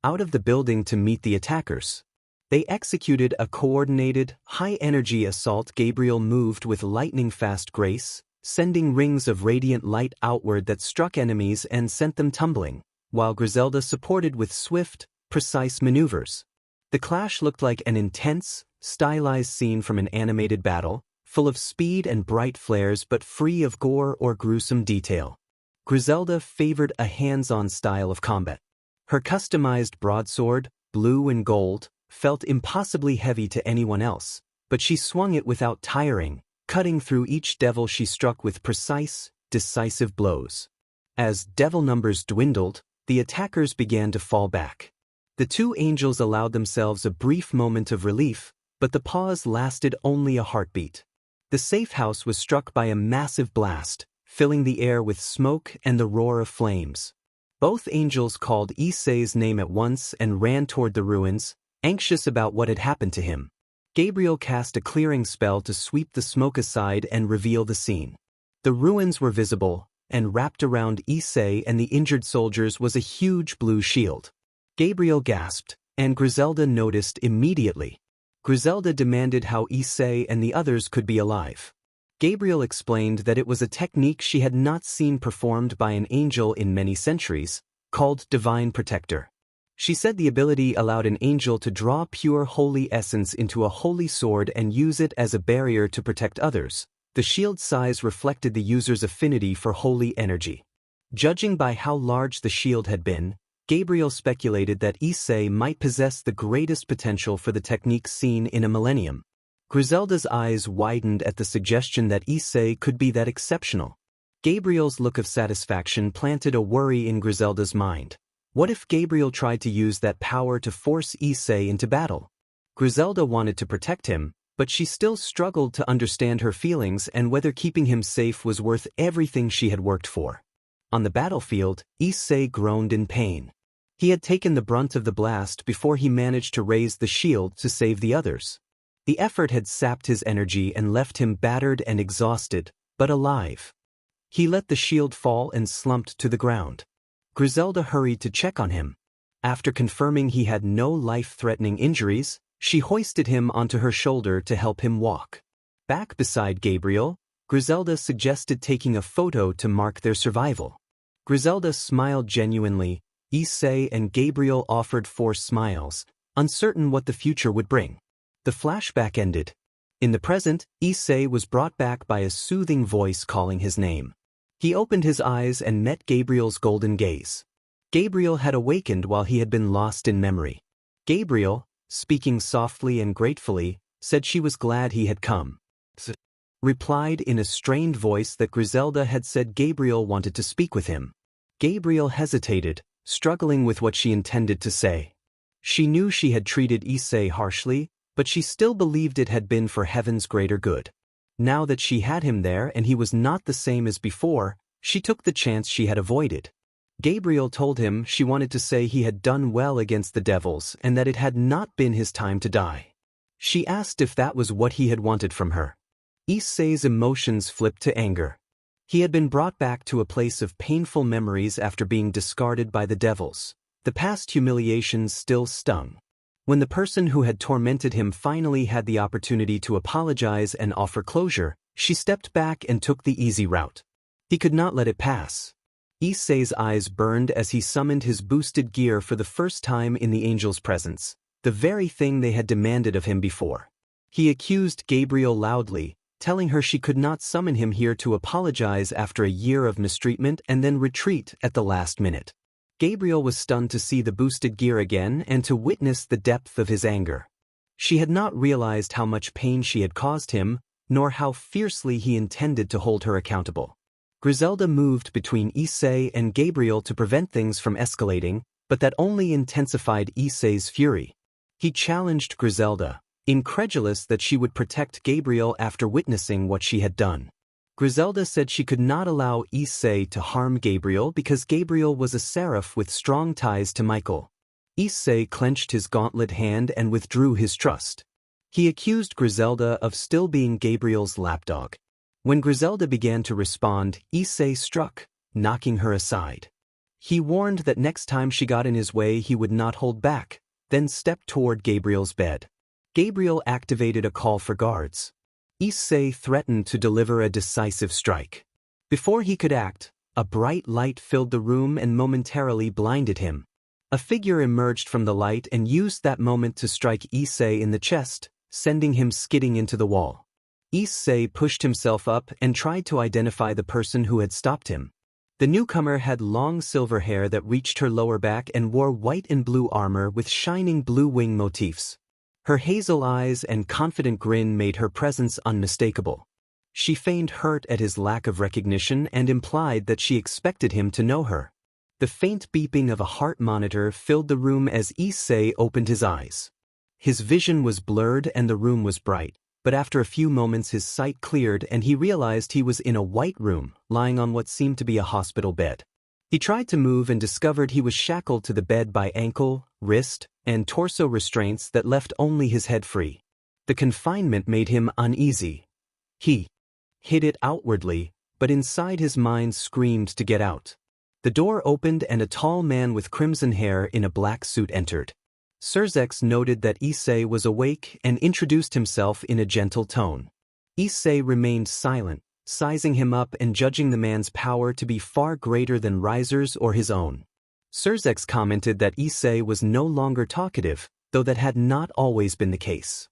out of the building to meet the attackers. They executed a coordinated, high-energy assault. Gabriel moved with lightning-fast grace, sending rings of radiant light outward that struck enemies and sent them tumbling, while Griselda supported with swift, precise maneuvers. The clash looked like an intense, stylized scene from an animated battle, full of speed and bright flares but free of gore or gruesome detail. Griselda favored a hands-on style of combat. Her customized broadsword, blue and gold, felt impossibly heavy to anyone else, but she swung it without tiring, cutting through each devil she struck with precise, decisive blows. As devil numbers dwindled, the attackers began to fall back. The two angels allowed themselves a brief moment of relief, but the pause lasted only a heartbeat. The safe house was struck by a massive blast, filling the air with smoke and the roar of flames. Both angels called Issei's name at once and ran toward the ruins, anxious about what had happened to him. Gabriel cast a clearing spell to sweep the smoke aside and reveal the scene. The ruins were visible, and wrapped around Issei and the injured soldiers was a huge blue shield. Gabriel gasped, and Griselda noticed immediately. Griselda demanded how Issei and the others could be alive. Gabriel explained that it was a technique she had not seen performed by an angel in many centuries, called Divine Protector. She said the ability allowed an angel to draw pure holy essence into a holy sword and use it as a barrier to protect others. The shield's size reflected the user's affinity for holy energy. Judging by how large the shield had been, Gabriel speculated that Issei might possess the greatest potential for the technique seen in a millennium. Griselda's eyes widened at the suggestion that Issei could be that exceptional. Gabriel's look of satisfaction planted a worry in Griselda's mind. What if Gabriel tried to use that power to force Issei into battle? Griselda wanted to protect him, but she still struggled to understand her feelings and whether keeping him safe was worth everything she had worked for. On the battlefield, Issei groaned in pain. He had taken the brunt of the blast before he managed to raise the shield to save the others. The effort had sapped his energy and left him battered and exhausted, but alive. He let the shield fall and slumped to the ground. Griselda hurried to check on him. After confirming he had no life-threatening injuries, she hoisted him onto her shoulder to help him walk. Back beside Gabriel, Griselda suggested taking a photo to mark their survival. Griselda smiled genuinely. Issei and Gabriel offered forced smiles, uncertain what the future would bring. The flashback ended. In the present, Issei was brought back by a soothing voice calling his name. He opened his eyes and met Gabriel's golden gaze. Gabriel had awakened while he had been lost in memory. Gabriel, speaking softly and gratefully, said she was glad he had come. Replied in a strained voice that Griselda had said Gabriel wanted to speak with him. Gabriel hesitated, struggling with what she intended to say. She knew she had treated Issei harshly, but she still believed it had been for heaven's greater good. Now that she had him there and he was not the same as before, she took the chance she had avoided. Gabriel told him she wanted to say he had done well against the devils and that it had not been his time to die. She asked if that was what he had wanted from her. Issei's emotions flipped to anger. He had been brought back to a place of painful memories after being discarded by the devils. The past humiliations still stung. When the person who had tormented him finally had the opportunity to apologize and offer closure, she stepped back and took the easy route. He could not let it pass. Issei's eyes burned as he summoned his boosted gear for the first time in the angel's presence, the very thing they had demanded of him before. He accused Gabriel loudly, telling her she could not summon him here to apologize after a year of mistreatment and then retreat at the last minute. Gabriel was stunned to see the boosted gear again and to witness the depth of his anger. She had not realized how much pain she had caused him, nor how fiercely he intended to hold her accountable. Griselda moved between Issei and Gabriel to prevent things from escalating, but that only intensified Issei's fury. He challenged Griselda, incredulous that she would protect Gabriel after witnessing what she had done. Griselda said she could not allow Issei to harm Gabriel because Gabriel was a seraph with strong ties to Michael. Issei clenched his gauntlet hand and withdrew his trust. He accused Griselda of still being Gabriel's lapdog. When Griselda began to respond, Issei struck, knocking her aside. He warned that next time she got in his way he would not hold back, then stepped toward Gabriel's bed. Gabriel activated a call for guards. Issei threatened to deliver a decisive strike. Before he could act, a bright light filled the room and momentarily blinded him. A figure emerged from the light and used that moment to strike Issei in the chest, sending him skidding into the wall. Issei pushed himself up and tried to identify the person who had stopped him. The newcomer had long silver hair that reached her lower back and wore white and blue armor with shining blue wing motifs. Her hazel eyes and confident grin made her presence unmistakable. She feigned hurt at his lack of recognition and implied that she expected him to know her. The faint beeping of a heart monitor filled the room as Issei opened his eyes. His vision was blurred and the room was bright, but after a few moments his sight cleared and he realized he was in a white room, lying on what seemed to be a hospital bed. He tried to move and discovered he was shackled to the bed by ankle, wrist, and torso restraints that left only his head free. The confinement made him uneasy. He hid it outwardly, but inside his mind screamed to get out. The door opened and a tall man with crimson hair in a black suit entered. Surzex noted that Issei was awake and introduced himself in a gentle tone. Issei remained silent, sizing him up and judging the man's power to be far greater than Riser's or his own. Surzex commented that Issei was no longer talkative, though that had not always been the case.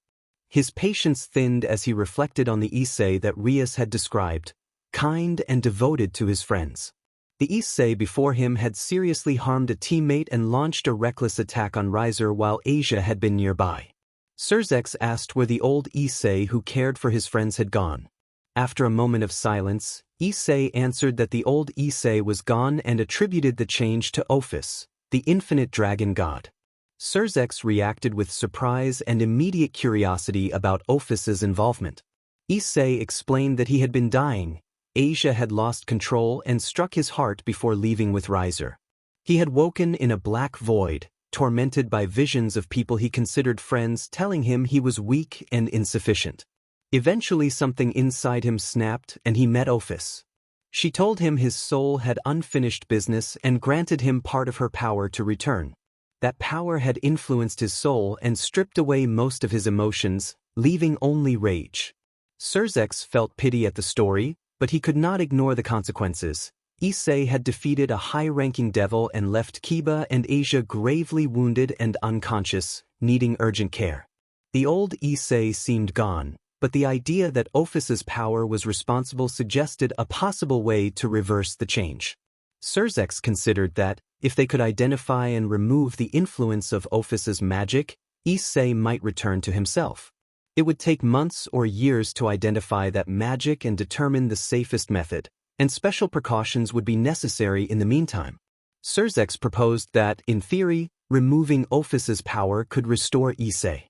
His patience thinned as he reflected on the Issei that Rias had described, kind and devoted to his friends. The Issei before him had seriously harmed a teammate and launched a reckless attack on Riser while Asia had been nearby. Surzex asked where the old Issei who cared for his friends had gone. After a moment of silence, Issei answered that the old Issei was gone and attributed the change to Ophis, the infinite dragon god. Surzex reacted with surprise and immediate curiosity about Ophis's involvement. Issei explained that he had been dying. Asia had lost control and struck his heart before leaving with Riser. He had woken in a black void, tormented by visions of people he considered friends telling him he was weak and insufficient. Eventually something inside him snapped and he met Ophis. She told him his soul had unfinished business and granted him part of her power to return. That power had influenced his soul and stripped away most of his emotions, leaving only rage. Surzex felt pity at the story, but he could not ignore the consequences. Issei had defeated a high-ranking devil and left Kiba and Asia gravely wounded and unconscious, needing urgent care. The old Issei seemed gone, but the idea that Ophis's power was responsible suggested a possible way to reverse the change. Surzex considered that, if they could identify and remove the influence of Ophis's magic, Issei might return to himself. It would take months or years to identify that magic and determine the safest method, and special precautions would be necessary in the meantime. Surzex proposed that, in theory, removing Ophis's power could restore Issei.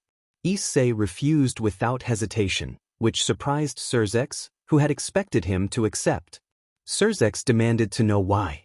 Issei refused without hesitation, which surprised Surzex, who had expected him to accept. Surzex demanded to know why.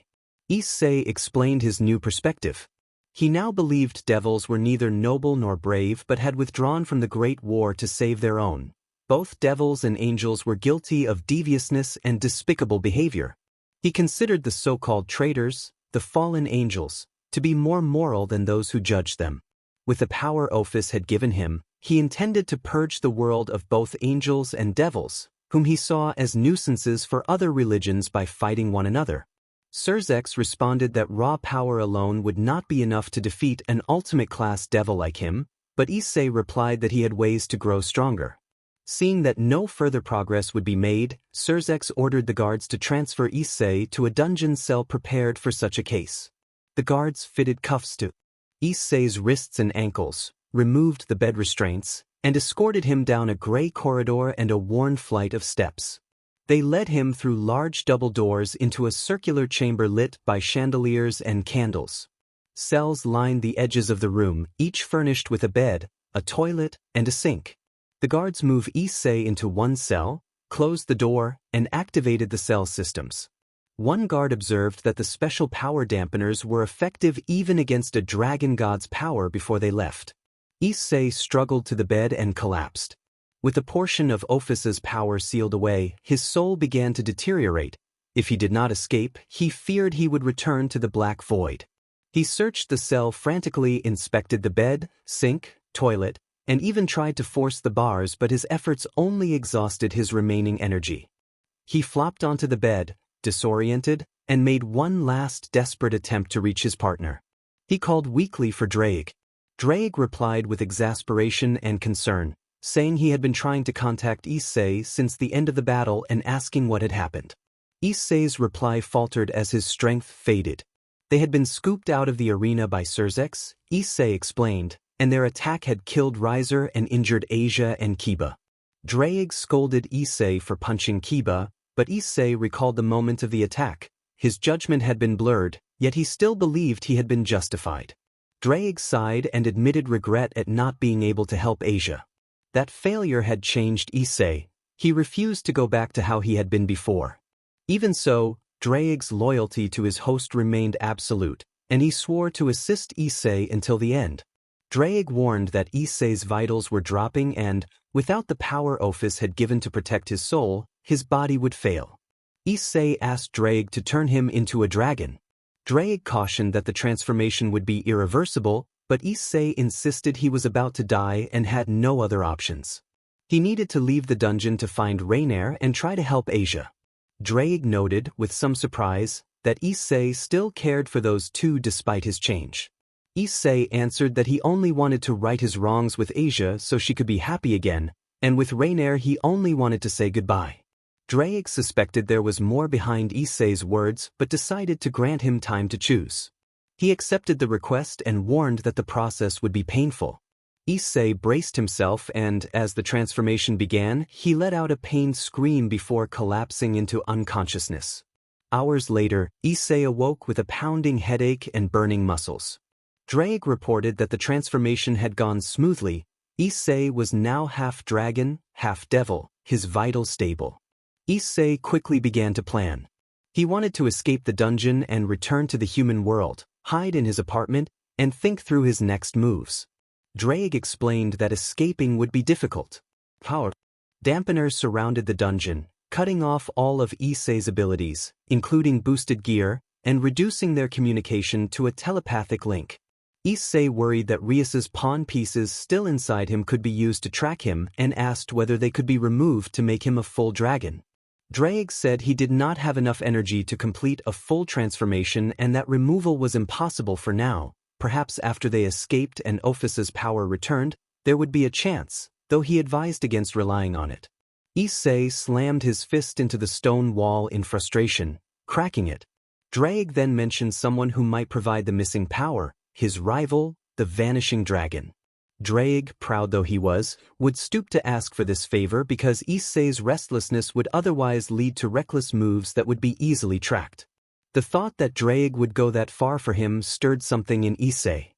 Issei explained his new perspective. He now believed devils were neither noble nor brave but had withdrawn from the Great War to save their own. Both devils and angels were guilty of deviousness and despicable behavior. He considered the so-called traitors, the fallen angels, to be more moral than those who judged them. With the power Ophis had given him, he intended to purge the world of both angels and devils, whom he saw as nuisances for other religions by fighting one another. Surzex responded that raw power alone would not be enough to defeat an ultimate-class devil like him, but Issei replied that he had ways to grow stronger. Seeing that no further progress would be made, Surzex ordered the guards to transfer Issei to a dungeon cell prepared for such a case. The guards fitted cuffs to Issei's wrists and ankles, removed the bed restraints, and escorted him down a gray corridor and a worn flight of steps. They led him through large double doors into a circular chamber lit by chandeliers and candles. Cells lined the edges of the room, each furnished with a bed, a toilet, and a sink. The guards moved Issei into one cell, closed the door, and activated the cell systems. One guard observed that the special power dampeners were effective even against a dragon god's power before they left. Issei struggled to the bed and collapsed. With a portion of Ophis's power sealed away, his soul began to deteriorate. If he did not escape, he feared he would return to the black void. He searched the cell frantically, inspected the bed, sink, toilet, and even tried to force the bars, but his efforts only exhausted his remaining energy. He flopped onto the bed, disoriented, and made one last desperate attempt to reach his partner. He called weakly for Drake. Drake replied with exasperation and concern, saying he had been trying to contact Issei since the end of the battle and asking what had happened. Issei's reply faltered as his strength faded. They had been scooped out of the arena by Surzex, Issei explained, and their attack had killed Riser and injured Asia and Kiba. Drake scolded Issei for punching Kiba, but Issei recalled the moment of the attack. His judgment had been blurred, yet he still believed he had been justified. Drake sighed and admitted regret at not being able to help Asia. That failure had changed Issei. He refused to go back to how he had been before. Even so, Drake's loyalty to his host remained absolute, and he swore to assist Issei until the end. Drake warned that Issei's vitals were dropping and, without the power Ophis had given to protect his soul, his body would fail. Issei asked Drake to turn him into a dragon. Drake cautioned that the transformation would be irreversible, but Issei insisted he was about to die and had no other options. He needed to leave the dungeon to find Rainier and try to help Asia. Drake noted, with some surprise, that Issei still cared for those two despite his change. Issei answered that he only wanted to right his wrongs with Asia so she could be happy again, and with Rainier he only wanted to say goodbye. Drake suspected there was more behind Issei's words but decided to grant him time to choose. He accepted the request and warned that the process would be painful. Issei braced himself and, as the transformation began, he let out a pained scream before collapsing into unconsciousness. Hours later, Issei awoke with a pounding headache and burning muscles. Drake reported that the transformation had gone smoothly. Issei was now half dragon, half devil, his vitals stable. Issei quickly began to plan. He wanted to escape the dungeon and return to the human world, hide in his apartment, and think through his next moves. Drake explained that escaping would be difficult. Power dampeners surrounded the dungeon, cutting off all of Issei's abilities, including boosted gear, and reducing their communication to a telepathic link. Issei worried that Rias's pawn pieces still inside him could be used to track him and asked whether they could be removed to make him a full dragon. Drake said he did not have enough energy to complete a full transformation and that removal was impossible for now. Perhaps after they escaped and Ophis's power returned, there would be a chance, though he advised against relying on it. Issei slammed his fist into the stone wall in frustration, cracking it. Drake then mentioned someone who might provide the missing power, his rival, the Vanishing Dragon. Drake, proud though he was, would stoop to ask for this favor because Issei's restlessness would otherwise lead to reckless moves that would be easily tracked. The thought that Drake would go that far for him stirred something in Issei.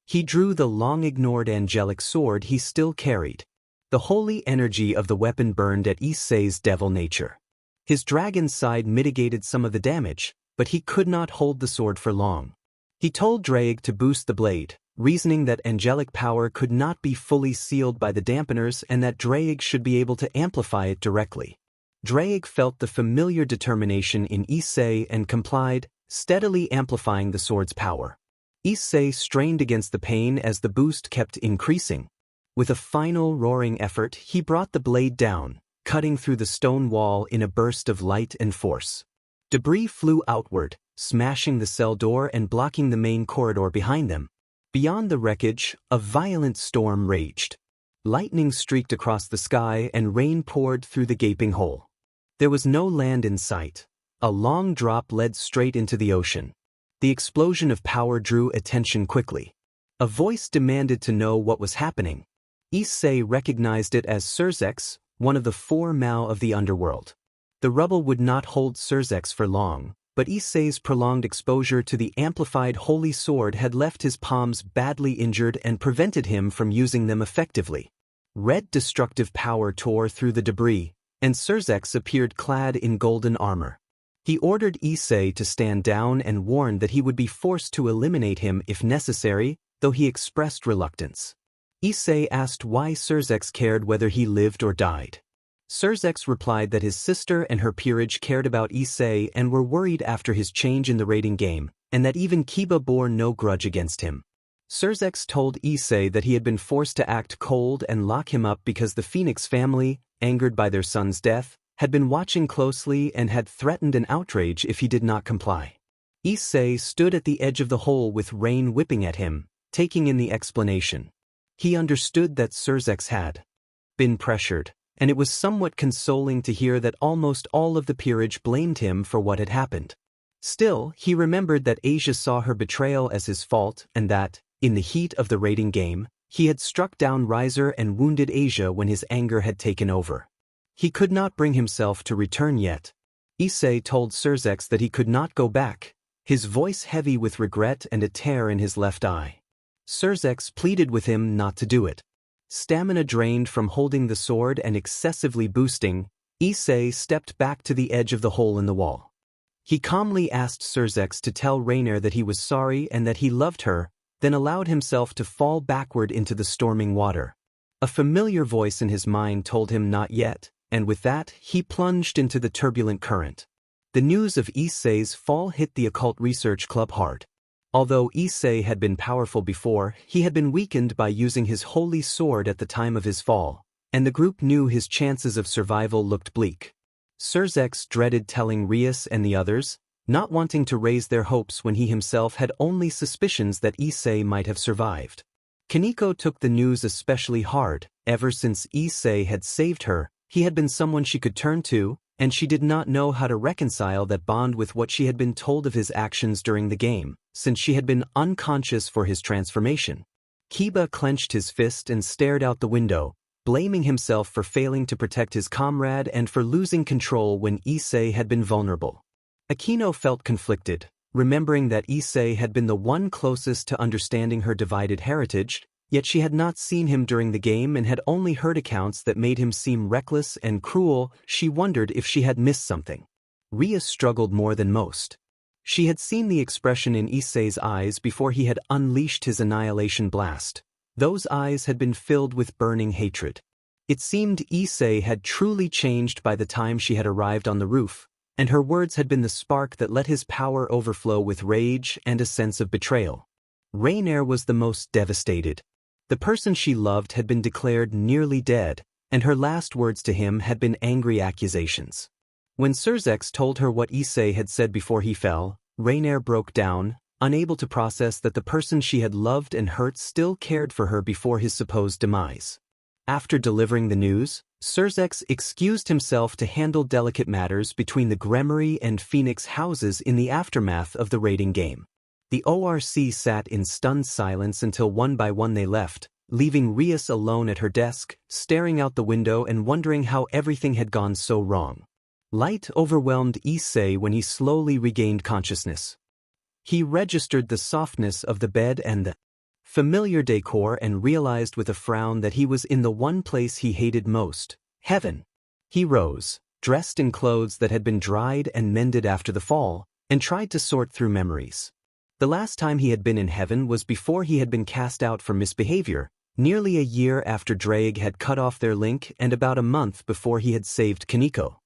He drew the long-ignored angelic sword he still carried. The holy energy of the weapon burned at Issei's devil nature. His dragon side mitigated some of the damage, but he could not hold the sword for long. He told Drake to boost the blade, reasoning that angelic power could not be fully sealed by the dampeners and that Drake should be able to amplify it directly. Drake felt the familiar determination in Issei and complied, steadily amplifying the sword's power. Issei strained against the pain as the boost kept increasing. With a final roaring effort, he brought the blade down, cutting through the stone wall in a burst of light and force. Debris flew outward, smashing the cell door and blocking the main corridor behind them. Beyond the wreckage, a violent storm raged. Lightning streaked across the sky and rain poured through the gaping hole. There was no land in sight. A long drop led straight into the ocean. The explosion of power drew attention quickly. A voice demanded to know what was happening. Issei recognized it as Surzex, one of the 4 Mao of the underworld. The rubble would not hold Surzex for long, but Issei's prolonged exposure to the amplified holy sword had left his palms badly injured and prevented him from using them effectively. Red destructive power tore through the debris, and Surzex appeared clad in golden armor. He ordered Issei to stand down and warned that he would be forced to eliminate him if necessary, though he expressed reluctance. Issei asked why Surzex cared whether he lived or died. Surzex replied that his sister and her peerage cared about Issei and were worried after his change in the rating game, and that even Kiba bore no grudge against him. Surzex told Issei that he had been forced to act cold and lock him up because the Phoenix family, angered by their son's death, had been watching closely and had threatened an outrage if he did not comply. Issei stood at the edge of the hole with rain whipping at him, taking in the explanation. He understood that Surzex had been pressured, and it was somewhat consoling to hear that almost all of the peerage blamed him for what had happened. Still, he remembered that Asia saw her betrayal as his fault and that, in the heat of the raiding game, he had struck down Riser and wounded Asia when his anger had taken over. He could not bring himself to return yet. Issei told Surzex that he could not go back, his voice heavy with regret and a tear in his left eye. Surzex pleaded with him not to do it. Stamina drained from holding the sword and excessively boosting, Issei stepped back to the edge of the hole in the wall. He calmly asked Surzex to tell Rainier that he was sorry and that he loved her, then allowed himself to fall backward into the storming water. A familiar voice in his mind told him not yet, and with that, he plunged into the turbulent current. The news of Issei's fall hit the Occult Research Club hard. Although Issei had been powerful before, he had been weakened by using his holy sword at the time of his fall, and the group knew his chances of survival looked bleak. Surzex dreaded telling Rias and the others, not wanting to raise their hopes when he himself had only suspicions that Issei might have survived. Kaneko took the news especially hard. Ever since Issei had saved her, he had been someone she could turn to, and she did not know how to reconcile that bond with what she had been told of his actions during the game, since she had been unconscious for his transformation. Kiba clenched his fist and stared out the window, blaming himself for failing to protect his comrade and for losing control when Issei had been vulnerable. Akino felt conflicted, remembering that Issei had been the one closest to understanding her divided heritage, yet she had not seen him during the game and had only heard accounts that made him seem reckless and cruel. She wondered if she had missed something. Ria struggled more than most. She had seen the expression in Issei's eyes before he had unleashed his annihilation blast. Those eyes had been filled with burning hatred. It seemed Issei had truly changed by the time she had arrived on the roof, and her words had been the spark that let his power overflow with rage and a sense of betrayal. Rainier was the most devastated. The person she loved had been declared nearly dead, and her last words to him had been angry accusations. When Surzex told her what Issei had said before he fell, Rainier broke down, unable to process that the person she had loved and hurt still cared for her before his supposed demise. After delivering the news, Surzex excused himself to handle delicate matters between the Gremory and Phoenix houses in the aftermath of the raiding game. The ORC sat in stunned silence until one by one they left, leaving Rias alone at her desk, staring out the window and wondering how everything had gone so wrong. Light overwhelmed Issei when he slowly regained consciousness. He registered the softness of the bed and the familiar decor and realized with a frown that he was in the one place he hated most, heaven. He rose, dressed in clothes that had been dried and mended after the fall, and tried to sort through memories. The last time he had been in heaven was before he had been cast out for misbehavior, nearly a year after Drake had cut off their link and about a month before he had saved Kaneko.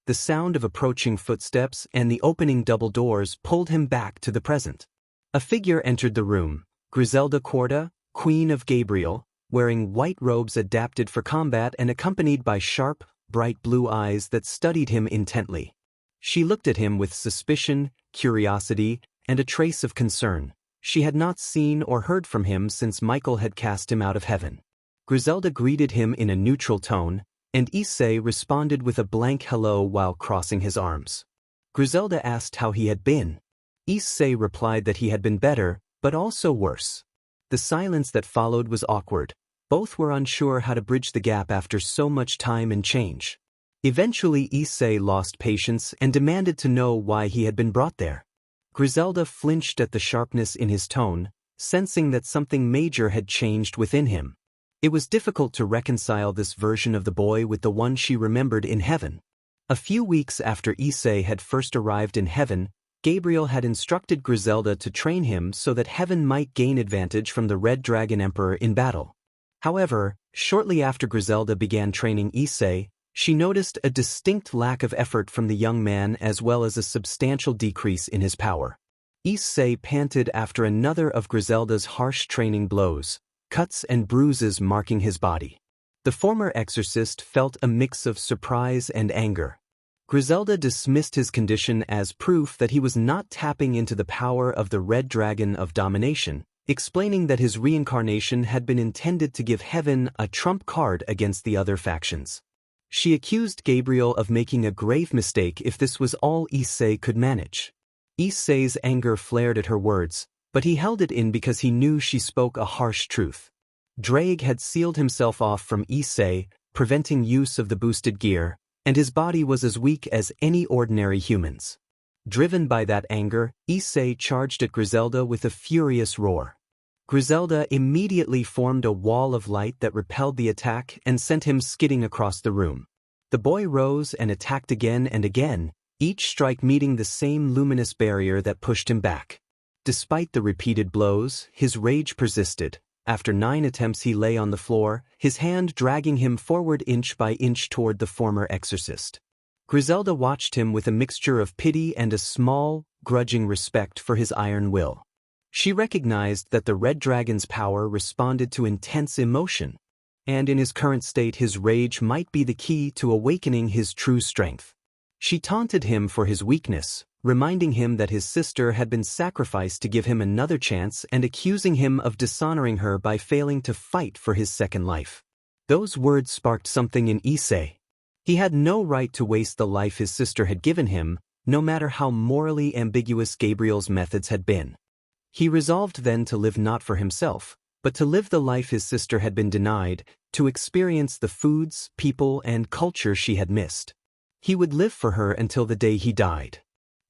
The sound of approaching footsteps and the opening double doors pulled him back to the present. A figure entered the room, Griselda Corda, Queen of Gabriel, wearing white robes adapted for combat and accompanied by sharp, bright blue eyes that studied him intently. She looked at him with suspicion, curiosity, and a trace of concern. She had not seen or heard from him since Michael had cast him out of heaven. Griselda greeted him in a neutral tone, and Issei responded with a blank hello while crossing his arms. Griselda asked how he had been. Issei replied that he had been better, but also worse. The silence that followed was awkward. Both were unsure how to bridge the gap after so much time and change. Eventually Issei lost patience and demanded to know why he had been brought there. Griselda flinched at the sharpness in his tone, sensing that something major had changed within him. It was difficult to reconcile this version of the boy with the one she remembered in heaven. A few weeks after Issei had first arrived in heaven, Gabriel had instructed Griselda to train him so that heaven might gain advantage from the Red Dragon Emperor in battle. However, shortly after Griselda began training Issei, She noticed a distinct lack of effort from the young man as well as a substantial decrease in his power. Issei panted after another of Griselda's harsh training blows, cuts and bruises marking his body. The former exorcist felt a mix of surprise and anger. Griselda dismissed his condition as proof that he was not tapping into the power of the Red Dragon of Domination, explaining that his reincarnation had been intended to give heaven a trump card against the other factions. She accused Gabriel of making a grave mistake if this was all Issei could manage. Issei's anger flared at her words, but he held it in because he knew she spoke a harsh truth. Drake had sealed himself off from Issei, preventing use of the boosted gear, and his body was as weak as any ordinary human's. Driven by that anger, Issei charged at Griselda with a furious roar. Griselda immediately formed a wall of light that repelled the attack and sent him skidding across the room. The boy rose and attacked again and again, each strike meeting the same luminous barrier that pushed him back. Despite the repeated blows, his rage persisted. After 9 attempts he lay on the floor, his hand dragging him forward inch by inch toward the former exorcist. Griselda watched him with a mixture of pity and a small, grudging respect for his iron will. She recognized that the Red Dragon's power responded to intense emotion, and in his current state his rage might be the key to awakening his true strength. She taunted him for his weakness, reminding him that his sister had been sacrificed to give him another chance and accusing him of dishonoring her by failing to fight for his second life. Those words sparked something in Issei. He had no right to waste the life his sister had given him, no matter how morally ambiguous Gabriel's methods had been. He resolved then to live not for himself, but to live the life his sister had been denied, to experience the foods, people, and culture she had missed. He would live for her until the day he died.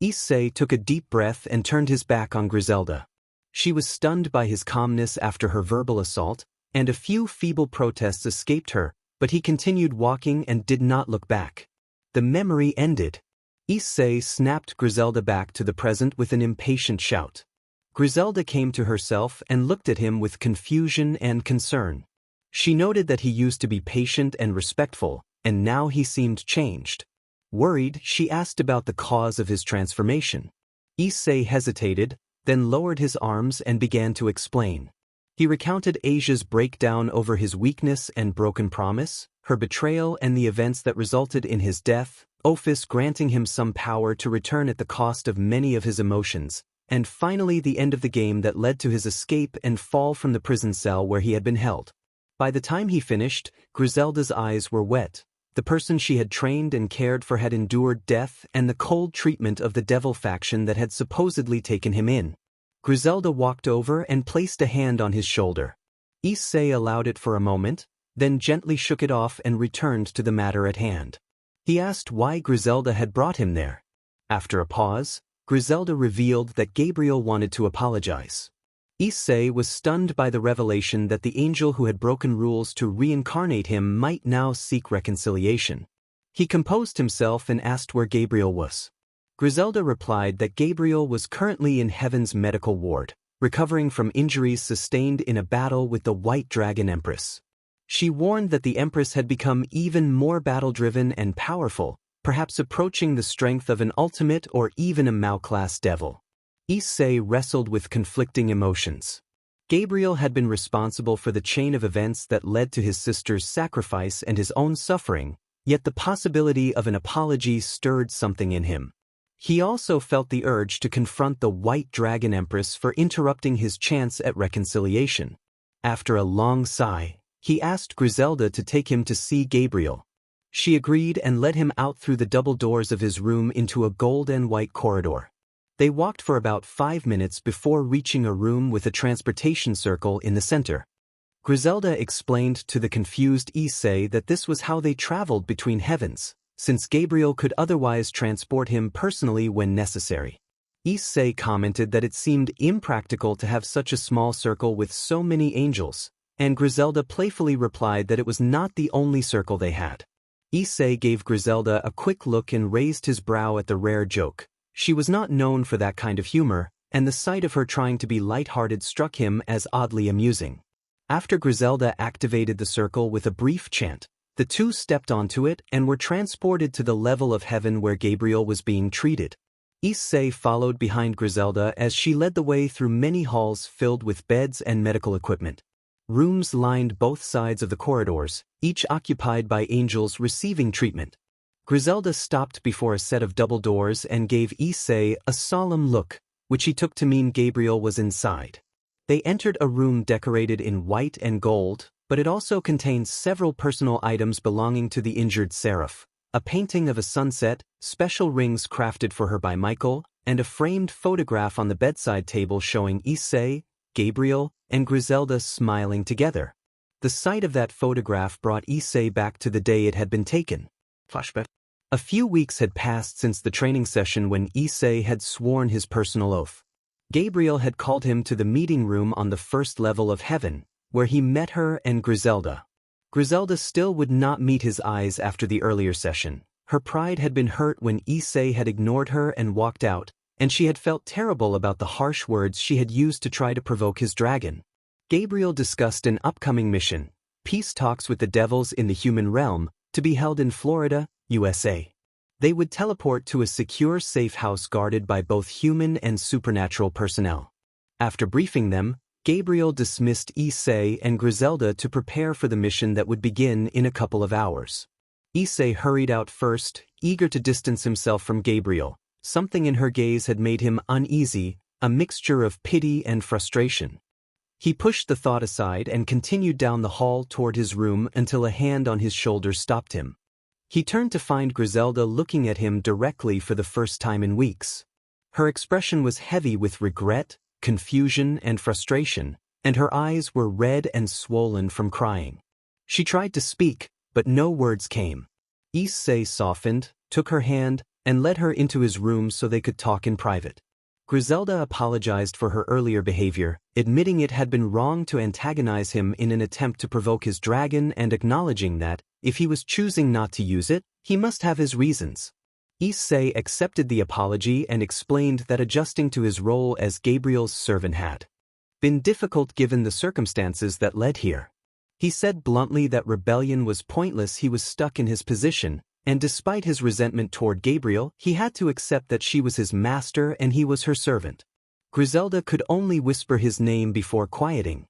Issei took a deep breath and turned his back on Griselda. She was stunned by his calmness after her verbal assault, and a few feeble protests escaped her, but he continued walking and did not look back. The memory ended. Issei snapped Griselda back to the present with an impatient shout. Griselda came to herself and looked at him with confusion and concern. She noted that he used to be patient and respectful, and now he seemed changed. Worried, she asked about the cause of his transformation. Issei hesitated, then lowered his arms and began to explain. He recounted Asia's breakdown over his weakness and broken promise, her betrayal and the events that resulted in his death, Ophis granting him some power to return at the cost of many of his emotions, and finally the end of the game that led to his escape and fall from the prison cell where he had been held. By the time he finished, Griselda's eyes were wet. The person she had trained and cared for had endured death and the cold treatment of the devil faction that had supposedly taken him in. Griselda walked over and placed a hand on his shoulder. Issei allowed it for a moment, then gently shook it off and returned to the matter at hand. He asked why Griselda had brought him there. After a pause, Griselda revealed that Gabriel wanted to apologize. Issei was stunned by the revelation that the angel who had broken rules to reincarnate him might now seek reconciliation. He composed himself and asked where Gabriel was. Griselda replied that Gabriel was currently in Heaven's medical ward, recovering from injuries sustained in a battle with the White Dragon Empress. She warned that the Empress had become even more battle-driven and powerful, perhaps approaching the strength of an ultimate or even a Mao-class devil. Issei wrestled with conflicting emotions. Gabriel had been responsible for the chain of events that led to his sister's sacrifice and his own suffering, yet the possibility of an apology stirred something in him. He also felt the urge to confront the White Dragon Empress for interrupting his chance at reconciliation. After a long sigh, he asked Griselda to take him to see Gabriel. She agreed and led him out through the double doors of his room into a gold and white corridor. They walked for about 5 minutes before reaching a room with a transportation circle in the center. Griselda explained to the confused Issei that this was how they traveled between heavens, since Gabriel could otherwise transport him personally when necessary. Issei commented that it seemed impractical to have such a small circle with so many angels, and Griselda playfully replied that it was not the only circle they had. Issei gave Griselda a quick look and raised his brow at the rare joke. She was not known for that kind of humor, and the sight of her trying to be light-hearted struck him as oddly amusing. After Griselda activated the circle with a brief chant, The two stepped onto it and were transported to the level of heaven where Gabriel was being treated. Issei followed behind Griselda as she led the way through many halls filled with beds and medical equipment. Rooms lined both sides of the corridors, each occupied by angels receiving treatment. Griselda stopped before a set of double doors and gave Issei a solemn look, which he took to mean Gabriel was inside. They entered a room decorated in white and gold, but it also contained several personal items belonging to the injured seraph, a painting of a sunset, special rings crafted for her by Michael, and a framed photograph on the bedside table showing Issei, Gabriel, and Griselda smiling together. The sight of that photograph brought Issei back to the day it had been taken. Flashback. A few weeks had passed since the training session when Issei had sworn his personal oath. Gabriel had called him to the meeting room on the first level of heaven, where he met her and Griselda. Griselda still would not meet his eyes after the earlier session. Her pride had been hurt when Issei had ignored her and walked out, and she had felt terrible about the harsh words she had used to try to provoke his dragon. Gabriel discussed an upcoming mission, peace talks with the devils in the human realm, to be held in Florida, USA. They would teleport to a secure safe house guarded by both human and supernatural personnel. After briefing them, Gabriel dismissed Issei and Griselda to prepare for the mission that would begin in a couple of hours. Issei hurried out first, eager to distance himself from Gabriel. Something in her gaze had made him uneasy, a mixture of pity and frustration. He pushed the thought aside and continued down the hall toward his room until a hand on his shoulder stopped him. He turned to find Griselda looking at him directly for the first time in weeks. Her expression was heavy with regret, confusion, and frustration, and her eyes were red and swollen from crying. She tried to speak, but no words came. Issei softened, took her hand, and led her into his room so they could talk in private. Griselda apologized for her earlier behavior, admitting it had been wrong to antagonize him in an attempt to provoke his dragon and acknowledging that, if he was choosing not to use it, he must have his reasons. Issei accepted the apology and explained that adjusting to his role as Gabriel's servant had been difficult given the circumstances that led here. He said bluntly that rebellion was pointless. He was stuck in his position, and despite his resentment toward Gabriel, he had to accept that she was his master and he was her servant. Griselda could only whisper his name before quieting.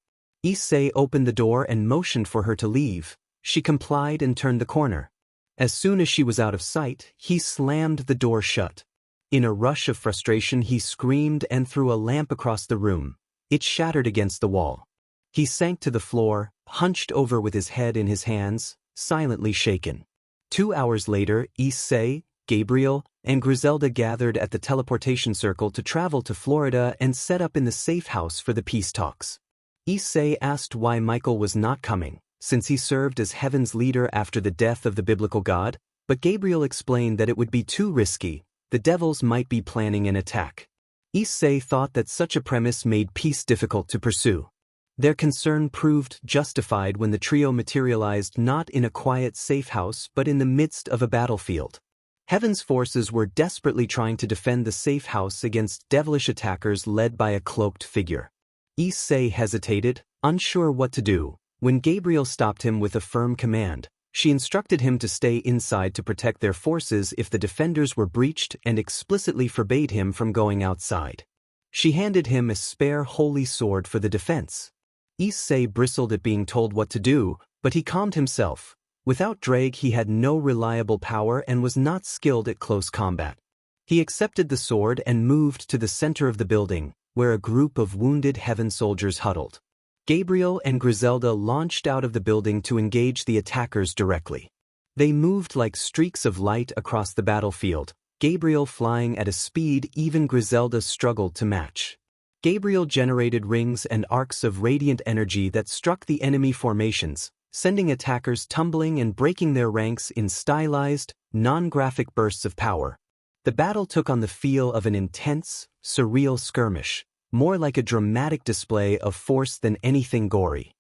Issei opened the door and motioned for her to leave. She complied and turned the corner. As soon as she was out of sight, he slammed the door shut. In a rush of frustration, he screamed and threw a lamp across the room. It shattered against the wall. He sank to the floor, hunched over with his head in his hands, silently shaken. 2 hours later, Issei, Gabriel, and Griselda gathered at the teleportation circle to travel to Florida and set up in the safe house for the peace talks. Issei asked why Michael was not coming, since he served as heaven's leader after the death of the biblical god, but Gabriel explained that it would be too risky. The devils might be planning an attack. Issei thought that such a premise made peace difficult to pursue. Their concern proved justified when the trio materialized not in a quiet safe house but in the midst of a battlefield. Heaven's forces were desperately trying to defend the safe house against devilish attackers led by a cloaked figure. Issei hesitated, unsure what to do, when Gabriel stopped him with a firm command. She instructed him to stay inside to protect their forces if the defenders were breached and explicitly forbade him from going outside. She handed him a spare holy sword for the defense. Issei bristled at being told what to do, but he calmed himself. Without Drake, he had no reliable power and was not skilled at close combat. He accepted the sword and moved to the center of the building, where a group of wounded heaven soldiers huddled. Gabriel and Griselda launched out of the building to engage the attackers directly. They moved like streaks of light across the battlefield, Gabriel flying at a speed even Griselda struggled to match. Gabriel generated rings and arcs of radiant energy that struck the enemy formations, sending attackers tumbling and breaking their ranks in stylized, non-graphic bursts of power. The battle took on the feel of an intense, surreal skirmish, more like a dramatic display of force than anything gory.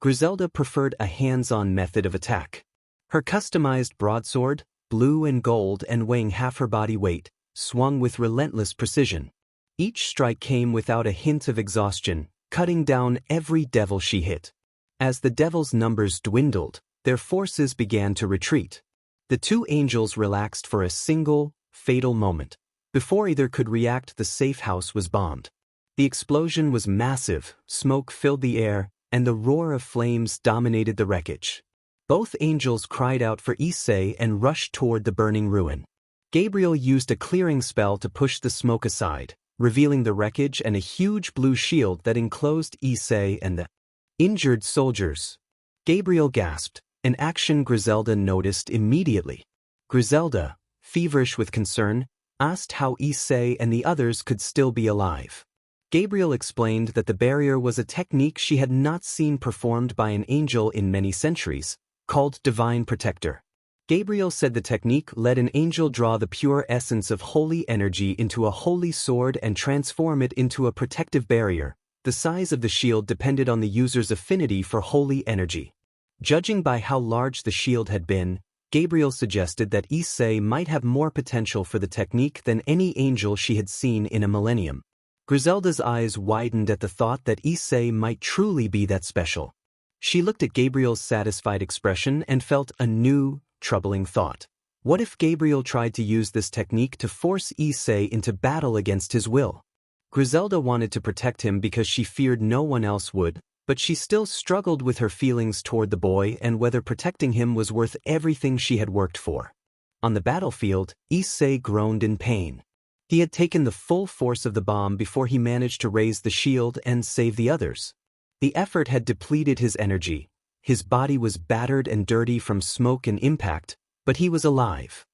Griselda preferred a hands-on method of attack. Her customized broadsword, blue and gold and weighing half her body weight, swung with relentless precision. Each strike came without a hint of exhaustion, cutting down every devil she hit. As the devils' numbers dwindled, their forces began to retreat. The two angels relaxed for a single, fatal moment. Before either could react, the safe house was bombed. The explosion was massive, smoke filled the air, and the roar of flames dominated the wreckage. Both angels cried out for Issei and rushed toward the burning ruin. Gabriel used a clearing spell to push the smoke aside, revealing the wreckage and a huge blue shield that enclosed Issei and the injured soldiers. Gabriel gasped, an action Griselda noticed immediately. Griselda, feverish with concern, asked how Issei and the others could still be alive. Gabriel explained that the barrier was a technique she had not seen performed by an angel in many centuries, called Divine Protector. Gabriel said the technique let an angel draw the pure essence of holy energy into a holy sword and transform it into a protective barrier. The size of the shield depended on the user's affinity for holy energy. Judging by how large the shield had been, Gabriel suggested that Issei might have more potential for the technique than any angel she had seen in a millennium. Griselda's eyes widened at the thought that Issei might truly be that special. She looked at Gabriel's satisfied expression and felt a new, troubling thought. What if Gabriel tried to use this technique to force Issei into battle against his will? Griselda wanted to protect him because she feared no one else would, but she still struggled with her feelings toward the boy and whether protecting him was worth everything she had worked for. On the battlefield, Issei groaned in pain. He had taken the full force of the bomb before he managed to raise the shield and save the others. The effort had depleted his energy. His body was battered and dirty from smoke and impact, but he was alive.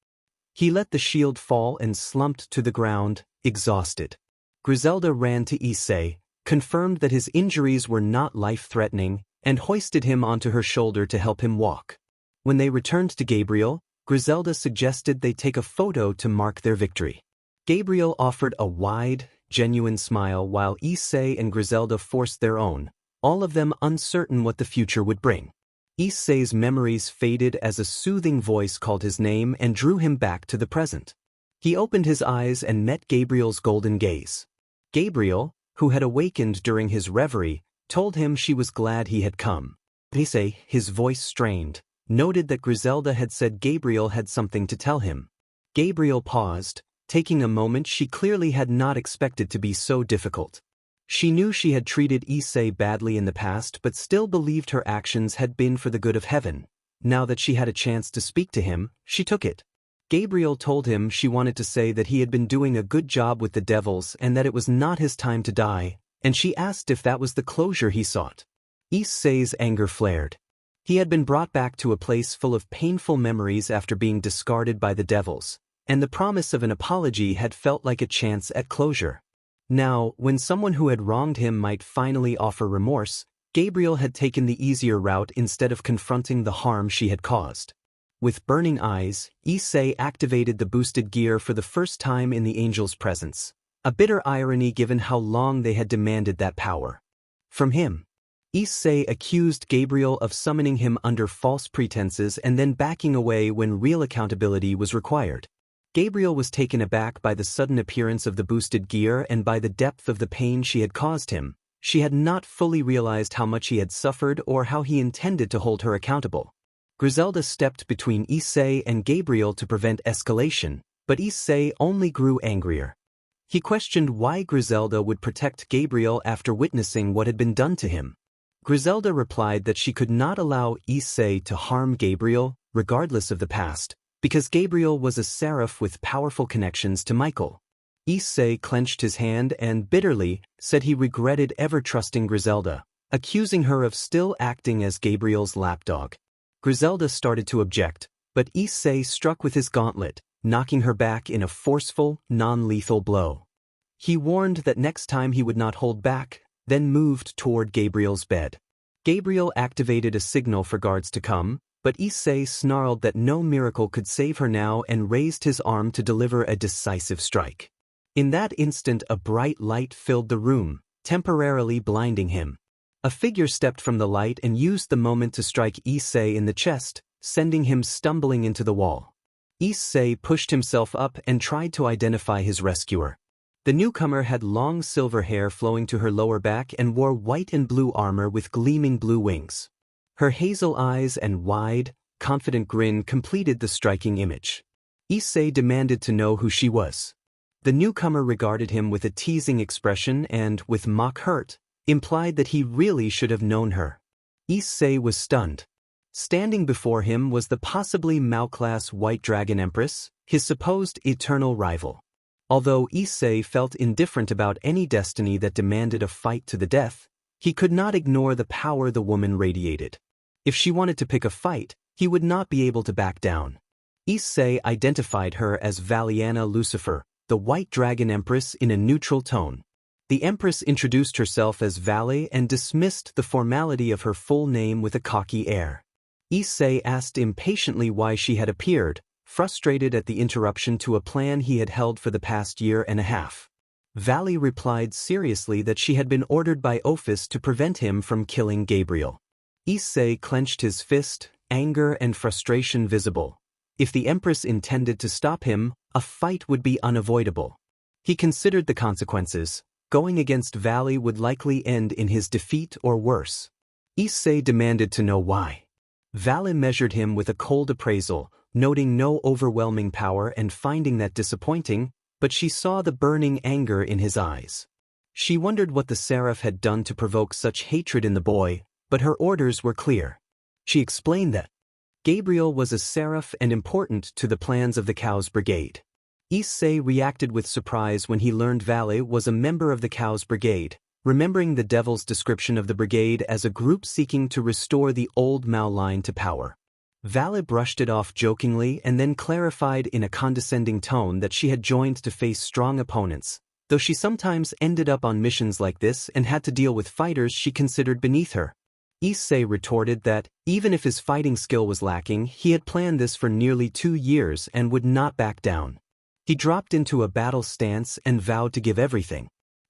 He let the shield fall and slumped to the ground, exhausted. Griselda ran to Issei, confirmed that his injuries were not life-threatening, and hoisted him onto her shoulder to help him walk. When they returned to Gabriel, Griselda suggested they take a photo to mark their victory. Gabriel offered a wide, genuine smile while Issei and Griselda forced their own, all of them uncertain what the future would bring. Issei's memories faded as a soothing voice called his name and drew him back to the present. He opened his eyes and met Gabriel's golden gaze. Gabriel, who had awakened during his reverie, told him she was glad he had come. Issei, his voice strained, noted that Griselda had said Gabriel had something to tell him. Gabriel paused, taking a moment she clearly had not expected to be so difficult. She knew she had treated Issei badly in the past but still believed her actions had been for the good of heaven. Now that she had a chance to speak to him, she took it. Gabriel told him she wanted to say that he had been doing a good job with the devils and that it was not his time to die, and she asked if that was the closure he sought. Issei's anger flared. He had been brought back to a place full of painful memories after being discarded by the devils, and the promise of an apology had felt like a chance at closure. Now, when someone who had wronged him might finally offer remorse, Gabriel had taken the easier route instead of confronting the harm she had caused. With burning eyes, Issei activated the boosted gear for the first time in the angel's presence, a bitter irony given how long they had demanded that power from him. Issei accused Gabriel of summoning him under false pretenses and then backing away when real accountability was required. Gabriel was taken aback by the sudden appearance of the boosted gear and by the depth of the pain she had caused him. She had not fully realized how much he had suffered or how he intended to hold her accountable. Griselda stepped between Issei and Gabriel to prevent escalation, but Issei only grew angrier. He questioned why Griselda would protect Gabriel after witnessing what had been done to him. Griselda replied that she could not allow Issei to harm Gabriel, regardless of the past, because Gabriel was a seraph with powerful connections to Michael. Issei clenched his hand and bitterly said he regretted ever trusting Griselda, accusing her of still acting as Gabriel's lapdog. Griselda started to object, but Issei struck with his gauntlet, knocking her back in a forceful, non-lethal blow. He warned that next time he would not hold back, then moved toward Gabriel's bed. Gabriel activated a signal for guards to come, but Issei snarled that no miracle could save her now and raised his arm to deliver a decisive strike. In that instant a bright light filled the room, temporarily blinding him. A figure stepped from the light and used the moment to strike Issei in the chest, sending him stumbling into the wall. Issei pushed himself up and tried to identify his rescuer. The newcomer had long silver hair flowing to her lower back and wore white and blue armor with gleaming blue wings. Her hazel eyes and wide, confident grin completed the striking image. Issei demanded to know who she was. The newcomer regarded him with a teasing expression and, with mock hurt, implied that he really should have known her. Issei was stunned. Standing before him was the possibly Mao-class White Dragon Empress, his supposed eternal rival. Although Issei felt indifferent about any destiny that demanded a fight to the death, he could not ignore the power the woman radiated. If she wanted to pick a fight, he would not be able to back down. Issei identified her as Valiana Lucifer, the White Dragon Empress, in a neutral tone. The Empress introduced herself as Vali and dismissed the formality of her full name with a cocky air. Issei asked impatiently why she had appeared, frustrated at the interruption to a plan he had held for the past year and a half. Vali replied seriously that she had been ordered by Ophis to prevent him from killing Gabriel. Issei clenched his fist, anger and frustration visible. If the Empress intended to stop him, a fight would be unavoidable. He considered the consequences. Going against Vali would likely end in his defeat or worse. Issei demanded to know why. Vali measured him with a cold appraisal, noting no overwhelming power and finding that disappointing, but she saw the burning anger in his eyes. She wondered what the seraph had done to provoke such hatred in the boy, but her orders were clear. She explained that Gabriel was a seraph and important to the plans of the Cows Brigade. Issei reacted with surprise when he learned Vali was a member of the Cows Brigade, remembering the Devil's description of the brigade as a group seeking to restore the old Mao line to power. Vali brushed it off jokingly and then clarified in a condescending tone that she had joined to face strong opponents, though she sometimes ended up on missions like this and had to deal with fighters she considered beneath her. Issei retorted that, even if his fighting skill was lacking, he had planned this for nearly 2 years and would not back down. He dropped into a battle stance and vowed to give everything.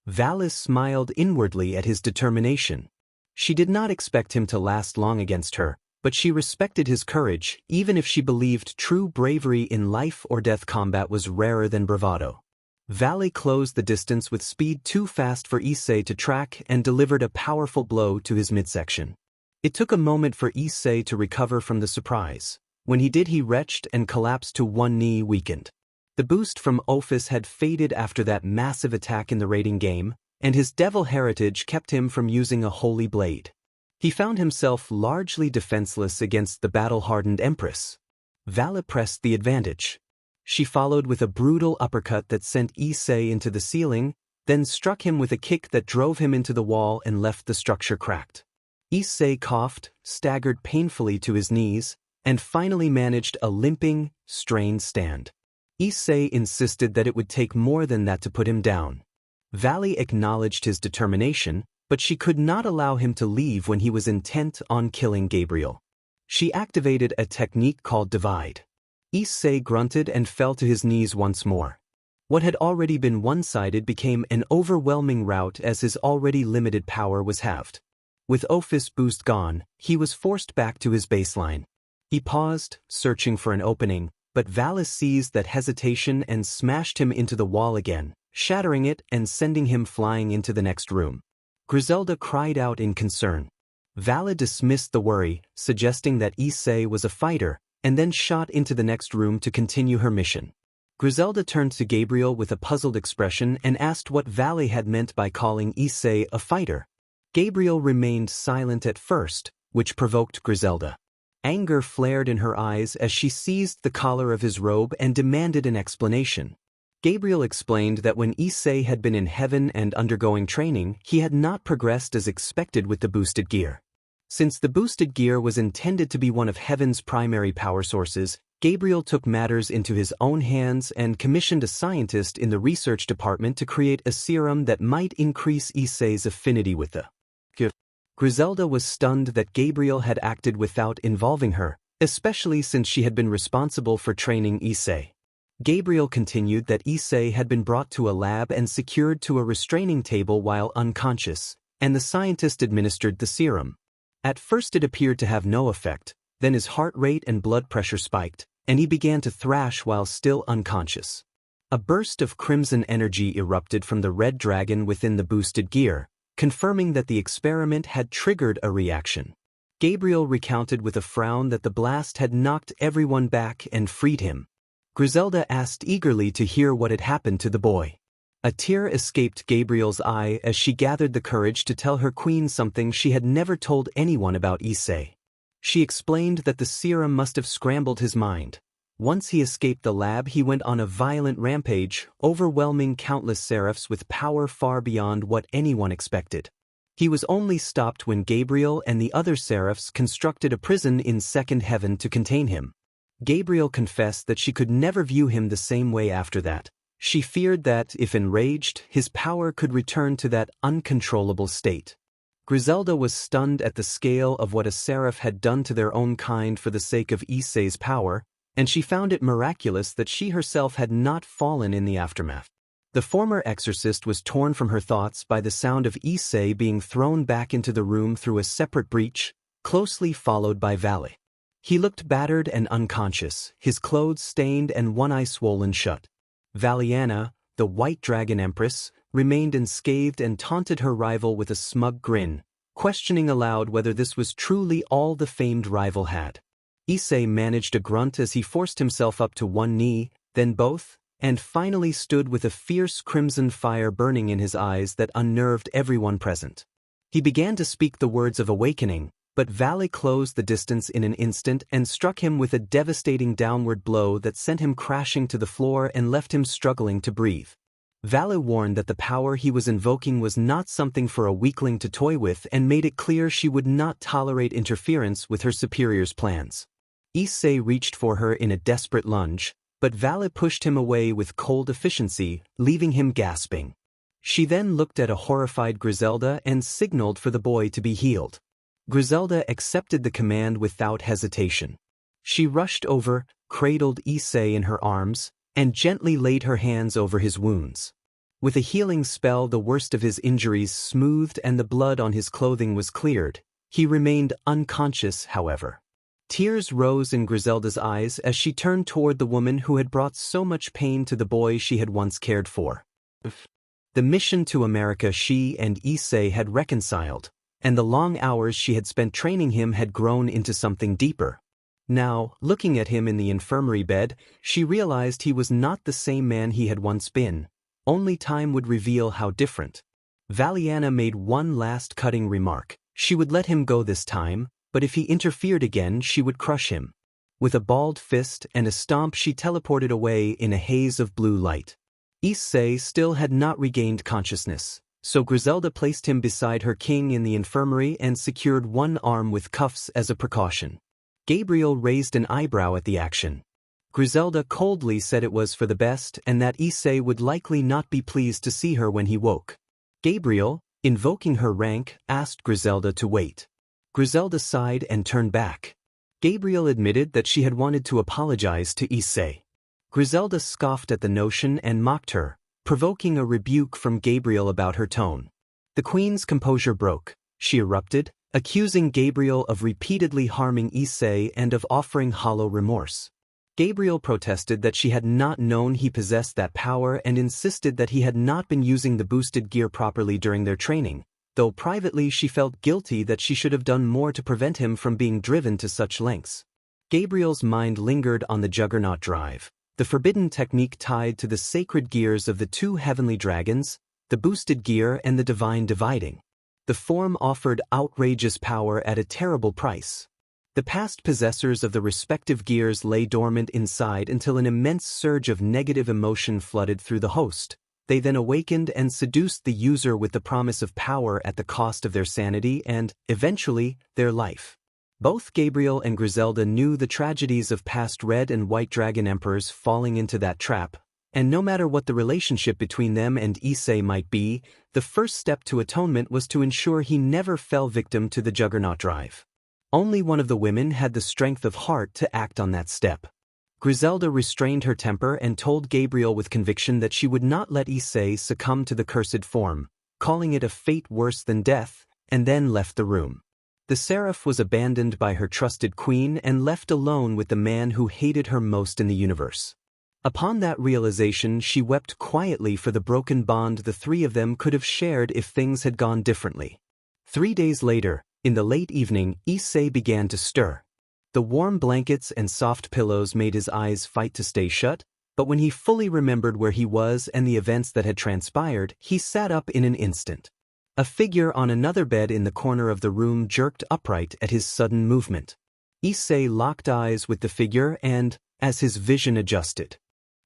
Vali smiled inwardly at his determination. She did not expect him to last long against her, but she respected his courage, even if she believed true bravery in life-or-death combat was rarer than bravado. Vali closed the distance with speed too fast for Issei to track and delivered a powerful blow to his midsection. It took a moment for Issei to recover from the surprise. When he did, he retched and collapsed to one knee, weakened. The boost from Ophis had faded after that massive attack in the raiding game, and his devil heritage kept him from using a holy blade. He found himself largely defenseless against the battle-hardened Empress. Vali pressed the advantage. She followed with a brutal uppercut that sent Issei into the ceiling, then struck him with a kick that drove him into the wall and left the structure cracked. Issei coughed, staggered painfully to his knees, and finally managed a limping, strained stand. Issei insisted that it would take more than that to put him down. Vali acknowledged his determination, but she could not allow him to leave when he was intent on killing Gabriel. She activated a technique called Divide. Issei grunted and fell to his knees once more. What had already been one-sided became an overwhelming rout as his already limited power was halved. With Ophis boost gone, he was forced back to his baseline. He paused, searching for an opening, but Vali seized that hesitation and smashed him into the wall again, shattering it and sending him flying into the next room. Griselda cried out in concern. Vali dismissed the worry, suggesting that Issei was a fighter, and then shot into the next room to continue her mission. Griselda turned to Gabriel with a puzzled expression and asked what Vali had meant by calling Issei a fighter. Gabriel remained silent at first, which provoked Griselda. Anger flared in her eyes as she seized the collar of his robe and demanded an explanation. Gabriel explained that when Issei had been in heaven and undergoing training, he had not progressed as expected with the boosted gear. Since the boosted gear was intended to be one of heaven's primary power sources, Gabriel took matters into his own hands and commissioned a scientist in the research department to create a serum that might increase Issei's affinity with the gear. Griselda was stunned that Gabriel had acted without involving her, especially since she had been responsible for training Issei. Gabriel continued that Issei had been brought to a lab and secured to a restraining table while unconscious, and the scientist administered the serum. At first it appeared to have no effect, then his heart rate and blood pressure spiked, and he began to thrash while still unconscious. A burst of crimson energy erupted from the red dragon within the boosted gear, confirming that the experiment had triggered a reaction. Gabriel recounted with a frown that the blast had knocked everyone back and freed him. Griselda asked eagerly to hear what had happened to the boy. A tear escaped Gabriel's eye as she gathered the courage to tell her queen something she had never told anyone about Issei. She explained that the serum must have scrambled his mind. Once he escaped the lab, he went on a violent rampage, overwhelming countless seraphs with power far beyond what anyone expected. He was only stopped when Gabriel and the other seraphs constructed a prison in second heaven to contain him. Gabriel confessed that she could never view him the same way after that. She feared that, if enraged, his power could return to that uncontrollable state. Griselda was stunned at the scale of what a seraph had done to their own kind for the sake of Issei's power, and she found it miraculous that she herself had not fallen in the aftermath. The former exorcist was torn from her thoughts by the sound of Issei being thrown back into the room through a separate breach, closely followed by Valle. He looked battered and unconscious, his clothes stained and one eye swollen shut. Valiana, the White Dragon Empress, remained unscathed and taunted her rival with a smug grin, questioning aloud whether this was truly all the famed rival had. Issei managed a grunt as he forced himself up to one knee, then both, and finally stood with a fierce crimson fire burning in his eyes that unnerved everyone present. He began to speak the words of awakening, but Valle closed the distance in an instant and struck him with a devastating downward blow that sent him crashing to the floor and left him struggling to breathe. Valle warned that the power he was invoking was not something for a weakling to toy with and made it clear she would not tolerate interference with her superior's plans. Issei reached for her in a desperate lunge, but Valle pushed him away with cold efficiency, leaving him gasping. She then looked at a horrified Griselda and signaled for the boy to be healed. Griselda accepted the command without hesitation. She rushed over, cradled Issei in her arms, and gently laid her hands over his wounds. With a healing spell, the worst of his injuries smoothed and the blood on his clothing was cleared. He remained unconscious, however. Tears rose in Griselda's eyes as she turned toward the woman who had brought so much pain to the boy she had once cared for. The mission to America she and Issei had reconciled, and the long hours she had spent training him had grown into something deeper. Now, looking at him in the infirmary bed, she realized he was not the same man he had once been. Only time would reveal how different. Valiana made one last cutting remark. She would let him go this time, but if he interfered again, she would crush him. With a balled fist and a stomp, she teleported away in a haze of blue light. Issei still had not regained consciousness, so Griselda placed him beside her king in the infirmary and secured one arm with cuffs as a precaution. Gabriel raised an eyebrow at the action. Griselda coldly said it was for the best and that Issei would likely not be pleased to see her when he woke. Gabriel, invoking her rank, asked Griselda to wait. Griselda sighed and turned back. Gabriel admitted that she had wanted to apologize to Issei. Griselda scoffed at the notion and mocked her, provoking a rebuke from Gabriel about her tone. The queen's composure broke. She erupted, accusing Gabriel of repeatedly harming Issei and of offering hollow remorse. Gabriel protested that she had not known he possessed that power and insisted that he had not been using the boosted gear properly during their training, though privately she felt guilty that she should have done more to prevent him from being driven to such lengths. Gabriel's mind lingered on the Juggernaut Drive, the forbidden technique tied to the sacred gears of the two heavenly dragons, the boosted gear and the divine dividing. The form offered outrageous power at a terrible price. The past possessors of the respective gears lay dormant inside until an immense surge of negative emotion flooded through the host. They then awakened and seduced the user with the promise of power at the cost of their sanity and, eventually, their life. Both Gabriel and Griselda knew the tragedies of past Red and White Dragon Emperors falling into that trap, and no matter what the relationship between them and Issei might be, the first step to atonement was to ensure he never fell victim to the Juggernaut Drive. Only one of the women had the strength of heart to act on that step. Griselda restrained her temper and told Gabriel with conviction that she would not let Issei succumb to the cursed form, calling it a fate worse than death, and then left the room. The seraph was abandoned by her trusted queen and left alone with the man who hated her most in the universe. Upon that realization, she wept quietly for the broken bond the three of them could have shared if things had gone differently. 3 days later, In the late evening, Issei began to stir. The warm blankets and soft pillows made his eyes fight to stay shut, but when he fully remembered where he was and the events that had transpired, he sat up in an instant. A figure on another bed in the corner of the room jerked upright at his sudden movement. Issei locked eyes with the figure and, as his vision adjusted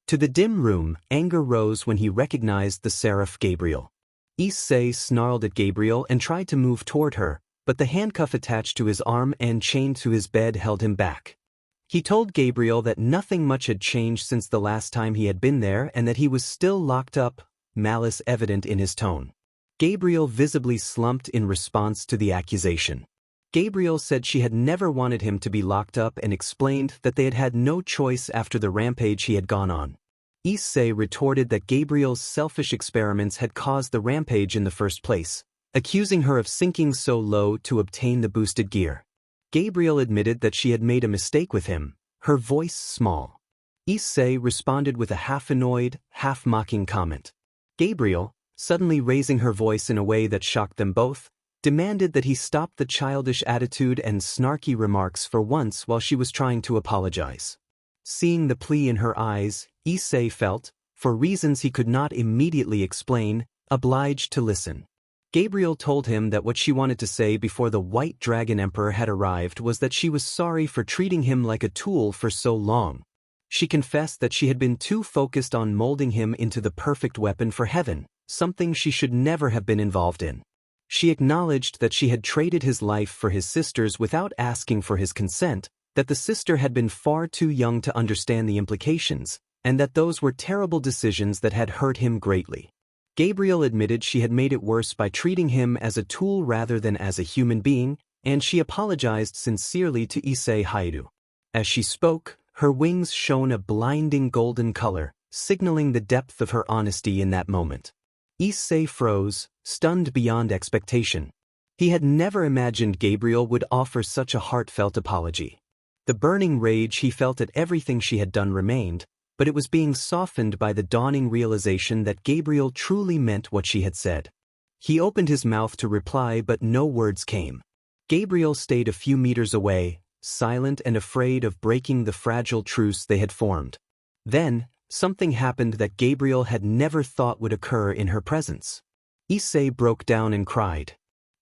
to the dim room, anger rose when he recognized the seraph Gabriel. Issei snarled at Gabriel and tried to move toward her, but the handcuff attached to his arm and chained to his bed held him back. He told Gabriel that nothing much had changed since the last time he had been there and that he was still locked up, malice evident in his tone. Gabriel visibly slumped in response to the accusation. Gabriel said she had never wanted him to be locked up and explained that they had had no choice after the rampage he had gone on. Issei retorted that Gabriel's selfish experiments had caused the rampage in the first place, accusing her of sinking so low to obtain the boosted gear. Gabriel admitted that she had made a mistake with him, her voice small. Issei responded with a half-annoyed, half-mocking comment. Gabriel, suddenly raising her voice in a way that shocked them both, demanded that he stop the childish attitude and snarky remarks for once while she was trying to apologize. Seeing the plea in her eyes, Issei felt, for reasons he could not immediately explain, obliged to listen. Gabriel told him that what she wanted to say before the White Dragon Emperor had arrived was that she was sorry for treating him like a tool for so long. She confessed that she had been too focused on molding him into the perfect weapon for heaven, something she should never have been involved in. She acknowledged that she had traded his life for his sister's without asking for his consent, that the sister had been far too young to understand the implications, and that those were terrible decisions that had hurt him greatly. Gabriel admitted she had made it worse by treating him as a tool rather than as a human being, and she apologized sincerely to Issei Hyoudou. As she spoke, her wings shone a blinding golden color, signaling the depth of her honesty in that moment. Issei froze, stunned beyond expectation. He had never imagined Gabriel would offer such a heartfelt apology. The burning rage he felt at everything she had done remained, but it was being softened by the dawning realization that Gabriel truly meant what she had said. He opened his mouth to reply, but no words came. Gabriel stayed a few meters away, silent and afraid of breaking the fragile truce they had formed. Then, something happened that Gabriel had never thought would occur in her presence. Issei broke down and cried.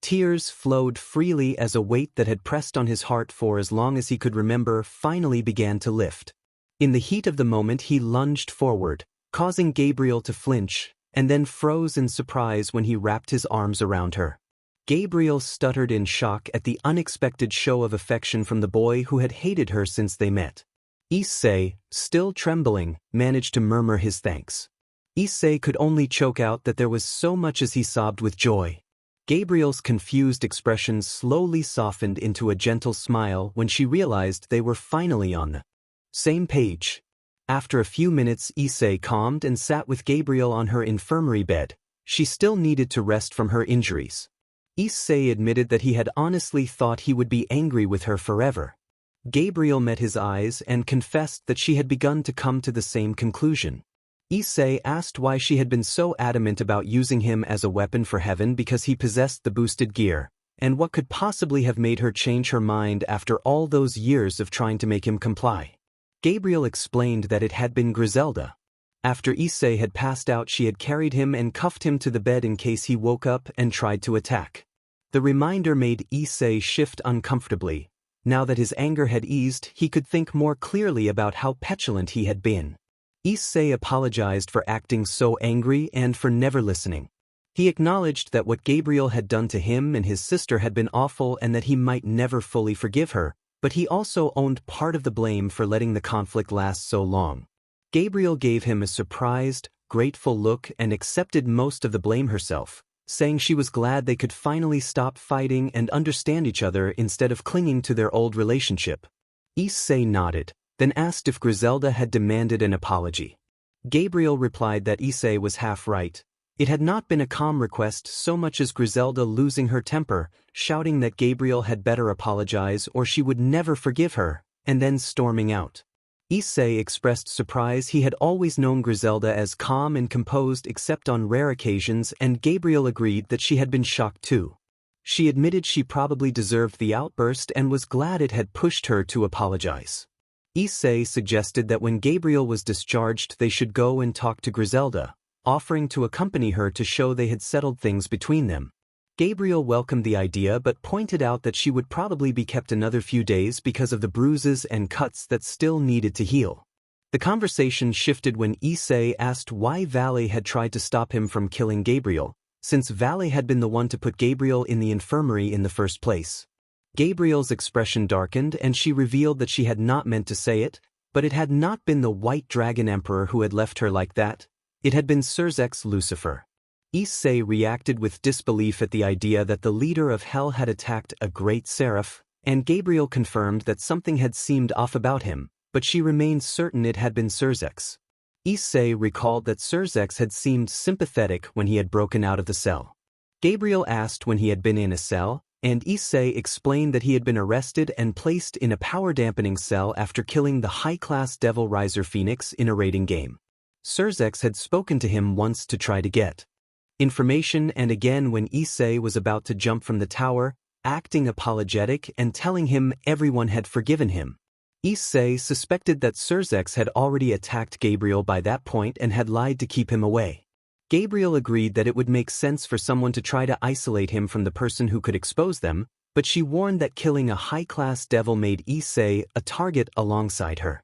Tears flowed freely as a weight that had pressed on his heart for as long as he could remember finally began to lift. In the heat of the moment he lunged forward, causing Gabriel to flinch, and then froze in surprise when he wrapped his arms around her. Gabriel stuttered in shock at the unexpected show of affection from the boy who had hated her since they met. Issei, still trembling, managed to murmur his thanks. Issei could only choke out that there was so much as he sobbed with joy. Gabriel's confused expression slowly softened into a gentle smile when she realized they were finally on the same page. After a few minutes, Issei calmed and sat with Gabriel on her infirmary bed. She still needed to rest from her injuries. Issei admitted that he had honestly thought he would be angry with her forever. Gabriel met his eyes and confessed that she had begun to come to the same conclusion. Issei asked why she had been so adamant about using him as a weapon for heaven because he possessed the boosted gear, and what could possibly have made her change her mind after all those years of trying to make him comply. Gabriel explained that it had been Griselda. After Issei had passed out, she had carried him and cuffed him to the bed in case he woke up and tried to attack. The reminder made Issei shift uncomfortably. Now that his anger had eased, he could think more clearly about how petulant he had been. Issei apologized for acting so angry and for never listening. He acknowledged that what Gabriel had done to him and his sister had been awful and that he might never fully forgive her, but he also owned part of the blame for letting the conflict last so long. Gabriel gave him a surprised, grateful look and accepted most of the blame herself, saying she was glad they could finally stop fighting and understand each other instead of clinging to their old relationship. Issei nodded, then asked if Griselda had demanded an apology. Gabriel replied that Issei was half right. It had not been a calm request so much as Griselda losing her temper, shouting that Gabriel had better apologize or she would never forgive her, and then storming out. Issei expressed surprise. He had always known Griselda as calm and composed except on rare occasions, and Gabriel agreed that she had been shocked too. She admitted she probably deserved the outburst and was glad it had pushed her to apologize. Issei suggested that when Gabriel was discharged they should go and talk to Griselda, offering to accompany her to show they had settled things between them. Gabriel welcomed the idea but pointed out that she would probably be kept another few days because of the bruises and cuts that still needed to heal. The conversation shifted when Issei asked why Valet had tried to stop him from killing Gabriel, since Valet had been the one to put Gabriel in the infirmary in the first place. Gabriel's expression darkened and she revealed that she had not meant to say it, but it had not been the White Dragon Emperor who had left her like that. It had been Surzek's Lucifer. Issei reacted with disbelief at the idea that the leader of Hell had attacked a great seraph, and Gabriel confirmed that something had seemed off about him, but she remained certain it had been Surzek's. Issei recalled that Surzek's had seemed sympathetic when he had broken out of the cell. Gabriel asked when he had been in a cell, and Issei explained that he had been arrested and placed in a power-dampening cell after killing the high-class Devil Riser Phoenix in a raiding game. Surzek's had spoken to him once to try to get information, and again when Issei was about to jump from the tower, acting apologetic and telling him everyone had forgiven him. Issei suspected that Surzek's had already attacked Gabriel by that point and had lied to keep him away. Gabriel agreed that it would make sense for someone to try to isolate him from the person who could expose them, but she warned that killing a high-class devil made Issei a target alongside her.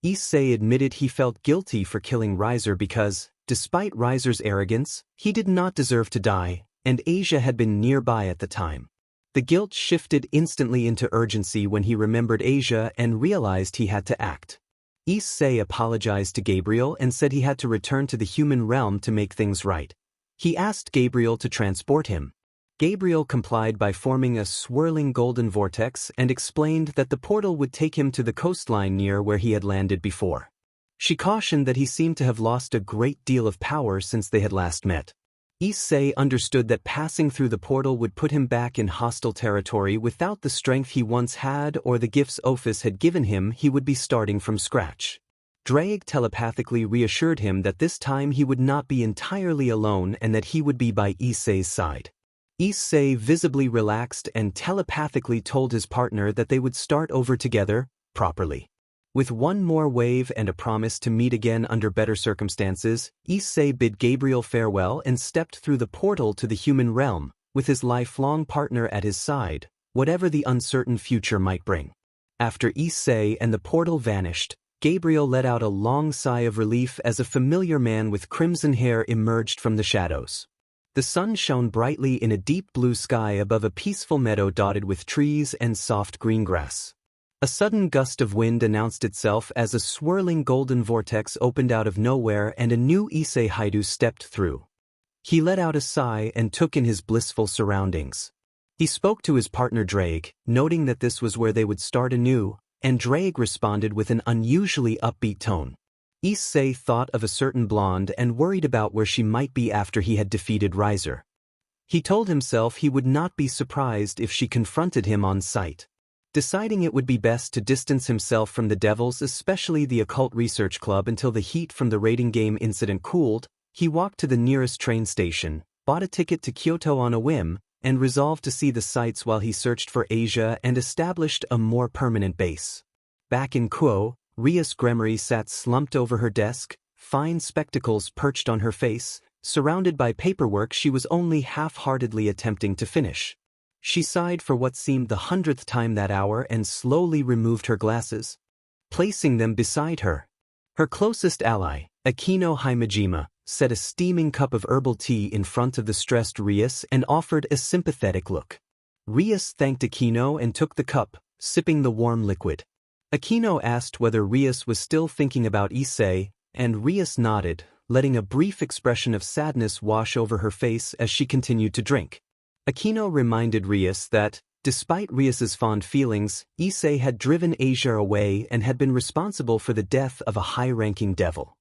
Issei admitted he felt guilty for killing Riser because, despite Riser's arrogance, he did not deserve to die, and Asia had been nearby at the time. The guilt shifted instantly into urgency when he remembered Asia and realized he had to act. Issei apologized to Gabriel and said he had to return to the human realm to make things right. He asked Gabriel to transport him. Gabriel complied by forming a swirling golden vortex and explained that the portal would take him to the coastline near where he had landed before. She cautioned that he seemed to have lost a great deal of power since they had last met. Issei understood that passing through the portal would put him back in hostile territory without the strength he once had or the gifts Ophis had given him. He would be starting from scratch. Drake telepathically reassured him that this time he would not be entirely alone and that he would be by Issei's side. Issei visibly relaxed and telepathically told his partner that they would start over together, properly. With one more wave and a promise to meet again under better circumstances, Issei bid Gabriel farewell and stepped through the portal to the human realm, with his lifelong partner at his side, whatever the uncertain future might bring. After Issei and the portal vanished, Gabriel let out a long sigh of relief as a familiar man with crimson hair emerged from the shadows. The sun shone brightly in a deep blue sky above a peaceful meadow dotted with trees and soft green grass. A sudden gust of wind announced itself as a swirling golden vortex opened out of nowhere and a new Issei Hyoudou stepped through. He let out a sigh and took in his blissful surroundings. He spoke to his partner Drake, noting that this was where they would start anew, and Drake responded with an unusually upbeat tone. Issei thought of a certain blonde and worried about where she might be after he had defeated Riser. He told himself he would not be surprised if she confronted him on sight. Deciding it would be best to distance himself from the devils, especially the Occult Research Club, until the heat from the raiding game incident cooled, he walked to the nearest train station, bought a ticket to Kyoto on a whim, and resolved to see the sights while he searched for Asia and established a more permanent base. Back in Kuo, Rias Gremory sat slumped over her desk, fine spectacles perched on her face, surrounded by paperwork she was only half-heartedly attempting to finish. She sighed for what seemed the 100th time that hour and slowly removed her glasses, placing them beside her. Her closest ally, Akino Himejima, set a steaming cup of herbal tea in front of the stressed Rias and offered a sympathetic look. Rias thanked Akino and took the cup, sipping the warm liquid. Akino asked whether Rias was still thinking about Issei, and Rias nodded, letting a brief expression of sadness wash over her face as she continued to drink. Akino reminded Rias that, despite Rias's fond feelings, Issei had driven Asia away and had been responsible for the death of a high-ranking devil.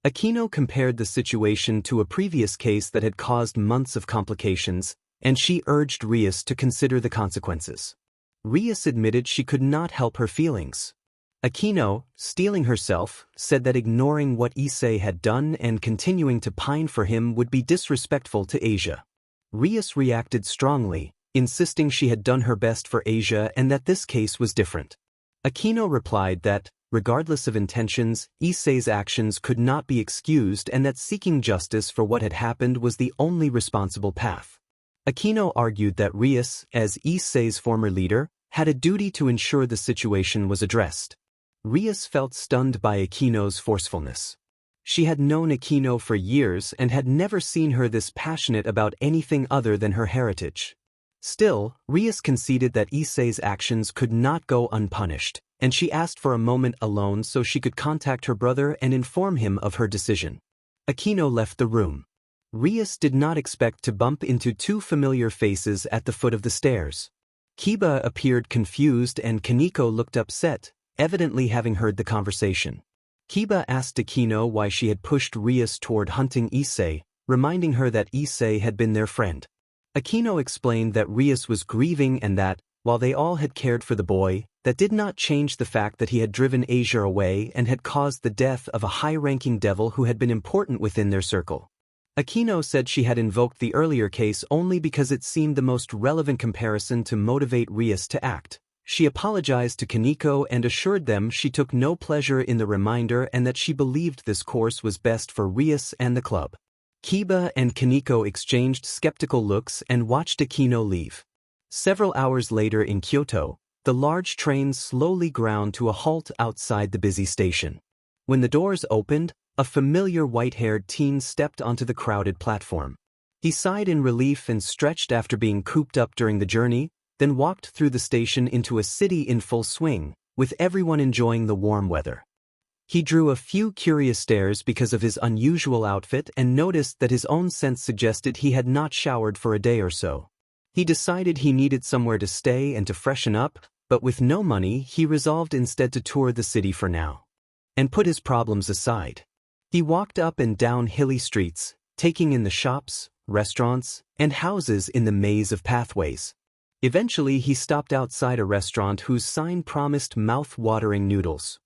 Akino compared the situation to a previous case that had caused months of complications, and she urged Rias to consider the consequences. Rias admitted she could not help her feelings. Akino, steeling herself, said that ignoring what Issei had done and continuing to pine for him would be disrespectful to Asia. Rias reacted strongly, insisting she had done her best for Asia and that this case was different. Aquino replied that, regardless of intentions, Issei's actions could not be excused and that seeking justice for what had happened was the only responsible path. Aquino argued that Rias, as Issei's former leader, had a duty to ensure the situation was addressed. Rias felt stunned by Aquino's forcefulness. She had known Aquino for years and had never seen her this passionate about anything other than her heritage. Still, Rias conceded that Issei's actions could not go unpunished, and she asked for a moment alone so she could contact her brother and inform him of her decision. Aquino left the room. Rias did not expect to bump into two familiar faces at the foot of the stairs. Kiba appeared confused and Kaneko looked upset, evidently having heard the conversation. Kiba asked Aquino why she had pushed Rias toward hunting Issei, reminding her that Issei had been their friend. Aquino explained that Rias was grieving and that, while they all had cared for the boy, that did not change the fact that he had driven Asia away and had caused the death of a high-ranking devil who had been important within their circle. Aquino said she had invoked the earlier case only because it seemed the most relevant comparison to motivate Rias to act. She apologized to Kaneko and assured them she took no pleasure in the reminder and that she believed this course was best for Rias and the club. Kiba and Kaneko exchanged skeptical looks and watched Aquino leave. Several hours later in Kyoto, the large train slowly ground to a halt outside the busy station. When the doors opened, a familiar white-haired teen stepped onto the crowded platform. He sighed in relief and stretched after being cooped up during the journey, then walked through the station into a city in full swing, with everyone enjoying the warm weather. He drew a few curious stares because of his unusual outfit and noticed that his own sense suggested he had not showered for a day or so. He decided he needed somewhere to stay and to freshen up, but with no money he resolved instead to tour the city for now. And put his problems aside. He walked up and down hilly streets, taking in the shops, restaurants, and houses in the maze of pathways. Eventually he stopped outside a restaurant whose sign promised mouth-watering noodles.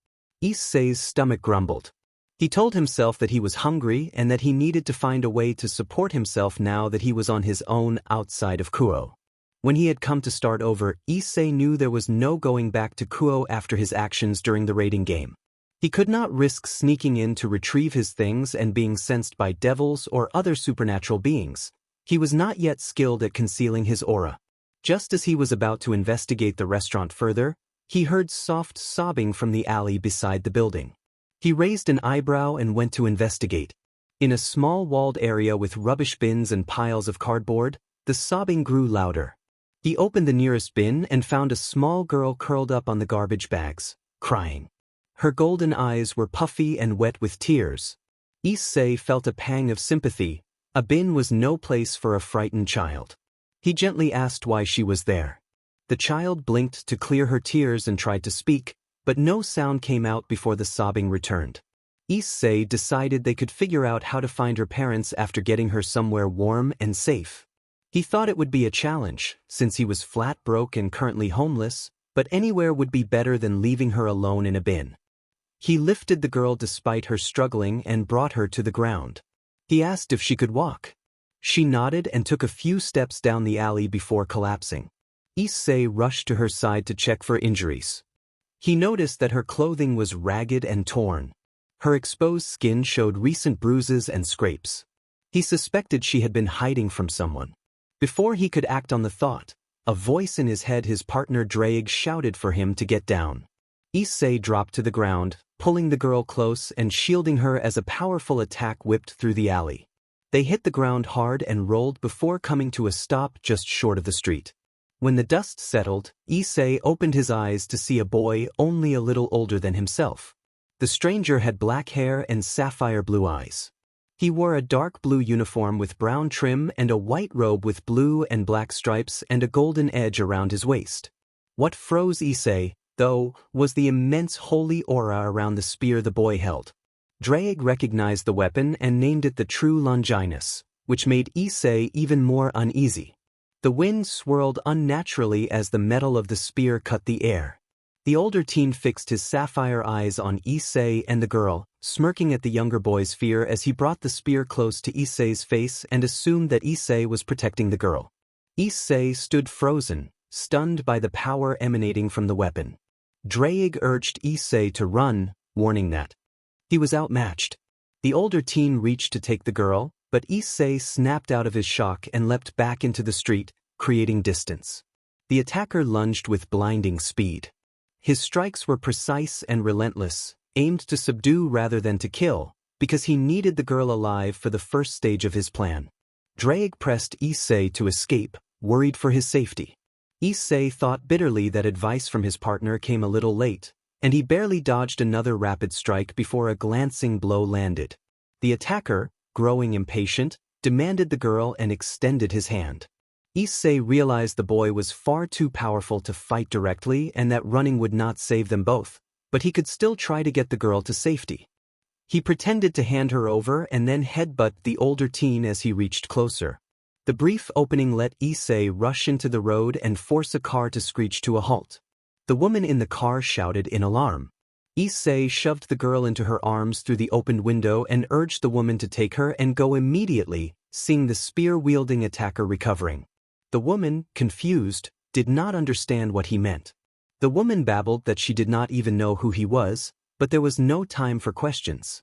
Issei's stomach grumbled. He told himself that he was hungry and that he needed to find a way to support himself now that he was on his own outside of Kuo. When he had come to start over, Issei knew there was no going back to Kuo after his actions during the raiding game. He could not risk sneaking in to retrieve his things and being sensed by devils or other supernatural beings. He was not yet skilled at concealing his aura. Just as he was about to investigate the restaurant further, he heard soft sobbing from the alley beside the building. He raised an eyebrow and went to investigate. In a small walled area with rubbish bins and piles of cardboard, the sobbing grew louder. He opened the nearest bin and found a small girl curled up on the garbage bags, crying. Her golden eyes were puffy and wet with tears. Issei felt a pang of sympathy. A bin was no place for a frightened child. He gently asked why she was there. The child blinked to clear her tears and tried to speak, but no sound came out before the sobbing returned. Issei decided they could figure out how to find her parents after getting her somewhere warm and safe. He thought it would be a challenge, since he was flat broke and currently homeless, but anywhere would be better than leaving her alone in a bin. He lifted the girl despite her struggling and brought her to the ground. He asked if she could walk. She nodded and took a few steps down the alley before collapsing. Issei rushed to her side to check for injuries. He noticed that her clothing was ragged and torn. Her exposed skin showed recent bruises and scrapes. He suspected she had been hiding from someone. Before he could act on the thought, a voice in his head, his partner Drake, shouted for him to get down. Issei dropped to the ground, pulling the girl close and shielding her as a powerful attack whipped through the alley. They hit the ground hard and rolled before coming to a stop just short of the street. When the dust settled, Issei opened his eyes to see a boy only a little older than himself. The stranger had black hair and sapphire blue eyes. He wore a dark blue uniform with brown trim and a white robe with blue and black stripes and a golden edge around his waist. What froze Issei, though, was the immense holy aura around the spear the boy held. Drake recognized the weapon and named it the True Longinus, which made Issei even more uneasy. The wind swirled unnaturally as the metal of the spear cut the air. The older teen fixed his sapphire eyes on Issei and the girl, smirking at the younger boy's fear as he brought the spear close to Issei's face and assumed that Issei was protecting the girl. Issei stood frozen, stunned by the power emanating from the weapon. Drake urged Issei to run, warning that he was outmatched. The older teen reached to take the girl, but Issei snapped out of his shock and leapt back into the street, creating distance. The attacker lunged with blinding speed. His strikes were precise and relentless, aimed to subdue rather than to kill, because he needed the girl alive for the first stage of his plan. Drake pressed Issei to escape, worried for his safety. Issei thought bitterly that advice from his partner came a little late, and he barely dodged another rapid strike before a glancing blow landed. The attacker, growing impatient, demanded the girl and extended his hand. Issei realized the boy was far too powerful to fight directly and that running would not save them both, but he could still try to get the girl to safety. He pretended to hand her over and then headbutt the older teen as he reached closer. The brief opening let Issei rush into the road and force a car to screech to a halt. The woman in the car shouted in alarm. Issei shoved the girl into her arms through the opened window and urged the woman to take her and go immediately, seeing the spear-wielding attacker recovering. The woman, confused, did not understand what he meant. The woman babbled that she did not even know who he was, but there was no time for questions.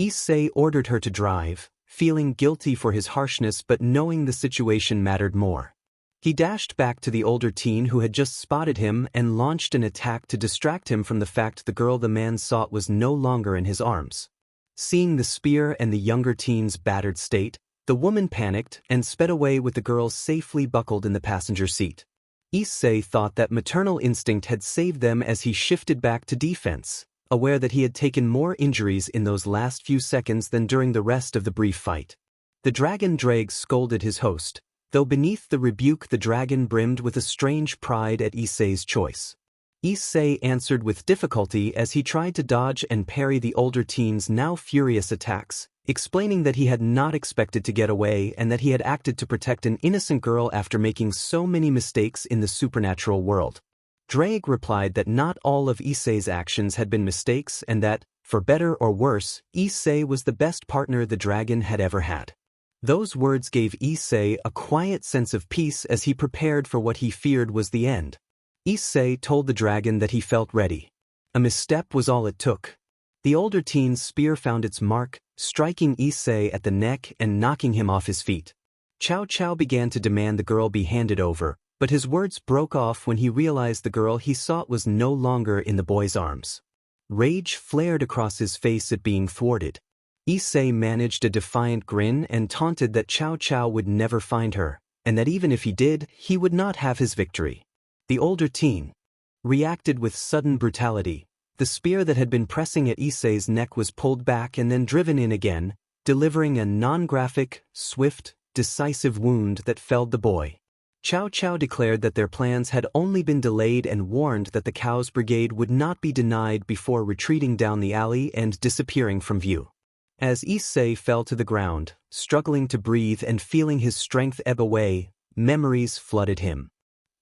Issei ordered her to drive, feeling guilty for his harshness but knowing the situation mattered more. He dashed back to the older teen who had just spotted him and launched an attack to distract him from the fact the girl the man sought was no longer in his arms. Seeing the spear and the younger teen's battered state, the woman panicked and sped away with the girl safely buckled in the passenger seat. Issei thought that maternal instinct had saved them as he shifted back to defense, aware that he had taken more injuries in those last few seconds than during the rest of the brief fight. The dragon Drake scolded his host, though beneath the rebuke the dragon brimmed with a strange pride at Issei's choice. Issei answered with difficulty as he tried to dodge and parry the older teen's now furious attacks, explaining that he had not expected to get away and that he had acted to protect an innocent girl after making so many mistakes in the supernatural world. Drake replied that not all of Issei's actions had been mistakes and that, for better or worse, Issei was the best partner the dragon had ever had. Those words gave Issei a quiet sense of peace as he prepared for what he feared was the end. Issei told the dragon that he felt ready. A misstep was all it took. The older teen's spear found its mark, striking Issei at the neck and knocking him off his feet. Cao Cao began to demand the girl be handed over, but his words broke off when he realized the girl he sought was no longer in the boy's arms. Rage flared across his face at being thwarted. Issei managed a defiant grin and taunted that Cao Cao would never find her, and that even if he did, he would not have his victory. The older teen reacted with sudden brutality. The spear that had been pressing at Issei's neck was pulled back and then driven in again, delivering a non-graphic, swift, decisive wound that felled the boy. Cao Cao declared that their plans had only been delayed and warned that the Cow's brigade would not be denied before retreating down the alley and disappearing from view. As Issei fell to the ground, struggling to breathe and feeling his strength ebb away, memories flooded him.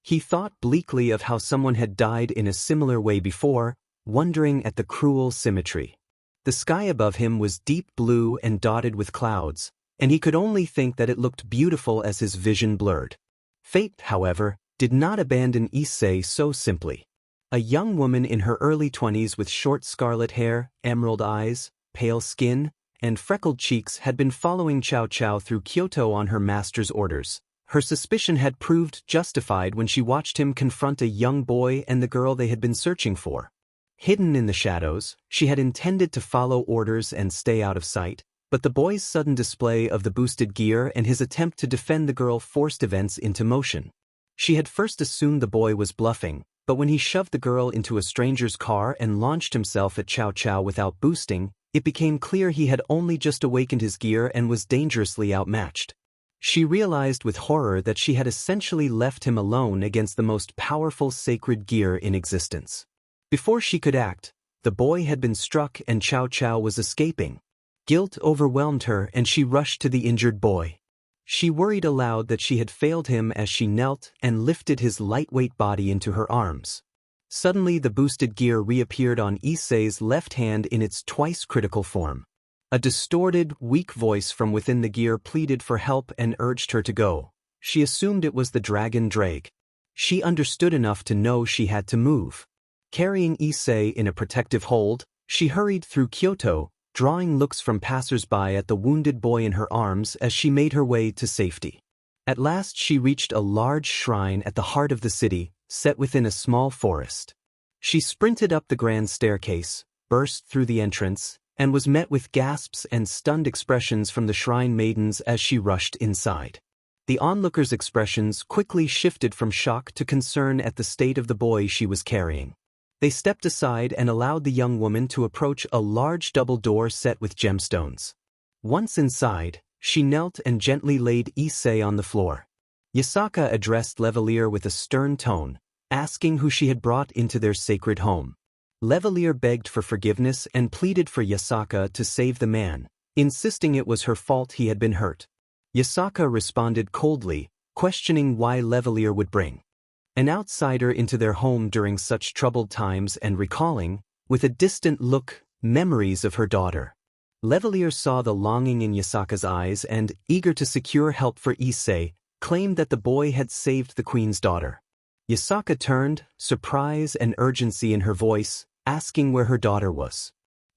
He thought bleakly of how someone had died in a similar way before, wondering at the cruel symmetry. The sky above him was deep blue and dotted with clouds, and he could only think that it looked beautiful as his vision blurred. Fate, however, did not abandon Issei so simply. A young woman in her early 20s with short scarlet hair, emerald eyes, pale skin, and freckled cheeks had been following Cao Cao through Kyoto on her master's orders. Her suspicion had proved justified when she watched him confront a young boy and the girl they had been searching for. Hidden in the shadows, she had intended to follow orders and stay out of sight, but the boy's sudden display of the boosted gear and his attempt to defend the girl forced events into motion. She had first assumed the boy was bluffing, but when he shoved the girl into a stranger's car and launched himself at Cao Cao without boosting, it became clear he had only just awakened his gear and was dangerously outmatched. She realized with horror that she had essentially left him alone against the most powerful sacred gear in existence. Before she could act, the boy had been struck and Cao Cao was escaping. Guilt overwhelmed her and she rushed to the injured boy. She worried aloud that she had failed him as she knelt and lifted his lightweight body into her arms. Suddenly the boosted gear reappeared on Issei's left hand in its twice critical form. A distorted, weak voice from within the gear pleaded for help and urged her to go. She assumed it was the dragon Drake. She understood enough to know she had to move. Carrying Issei in a protective hold, she hurried through Kyoto, drawing looks from passers-by at the wounded boy in her arms as she made her way to safety. At last she reached a large shrine at the heart of the city, set within a small forest. She sprinted up the grand staircase, burst through the entrance, and was met with gasps and stunned expressions from the shrine maidens as she rushed inside. The onlookers' expressions quickly shifted from shock to concern at the state of the boy she was carrying. They stepped aside and allowed the young woman to approach a large double door set with gemstones. Once inside, she knelt and gently laid Issei on the floor. Yasaka addressed Levalier with a stern tone, asking who she had brought into their sacred home. Levalier begged for forgiveness and pleaded for Yasaka to save the man, insisting it was her fault he had been hurt. Yasaka responded coldly, questioning why Levalier would bring an outsider into their home during such troubled times and recalling, with a distant look, memories of her daughter. Levalier saw the longing in Yasaka's eyes and, eager to secure help for Issei, claimed that the boy had saved the queen's daughter. Yasaka turned, surprise and urgency in her voice, asking where her daughter was.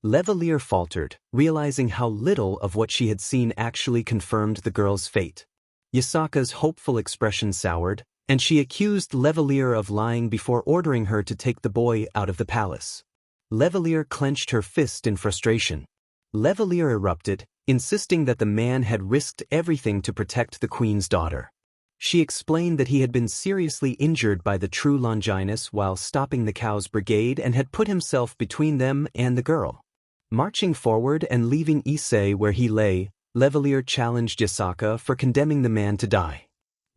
Levalier faltered, realizing how little of what she had seen actually confirmed the girl's fate. Yasaka's hopeful expression soured, and she accused Levalier of lying before ordering her to take the boy out of the palace. Levalier clenched her fist in frustration. Levalier erupted, insisting that the man had risked everything to protect the queen's daughter. She explained that he had been seriously injured by the true Longinus while stopping the Cow's brigade and had put himself between them and the girl. Marching forward and leaving Issei where he lay, Levalier challenged Yasaka for condemning the man to die.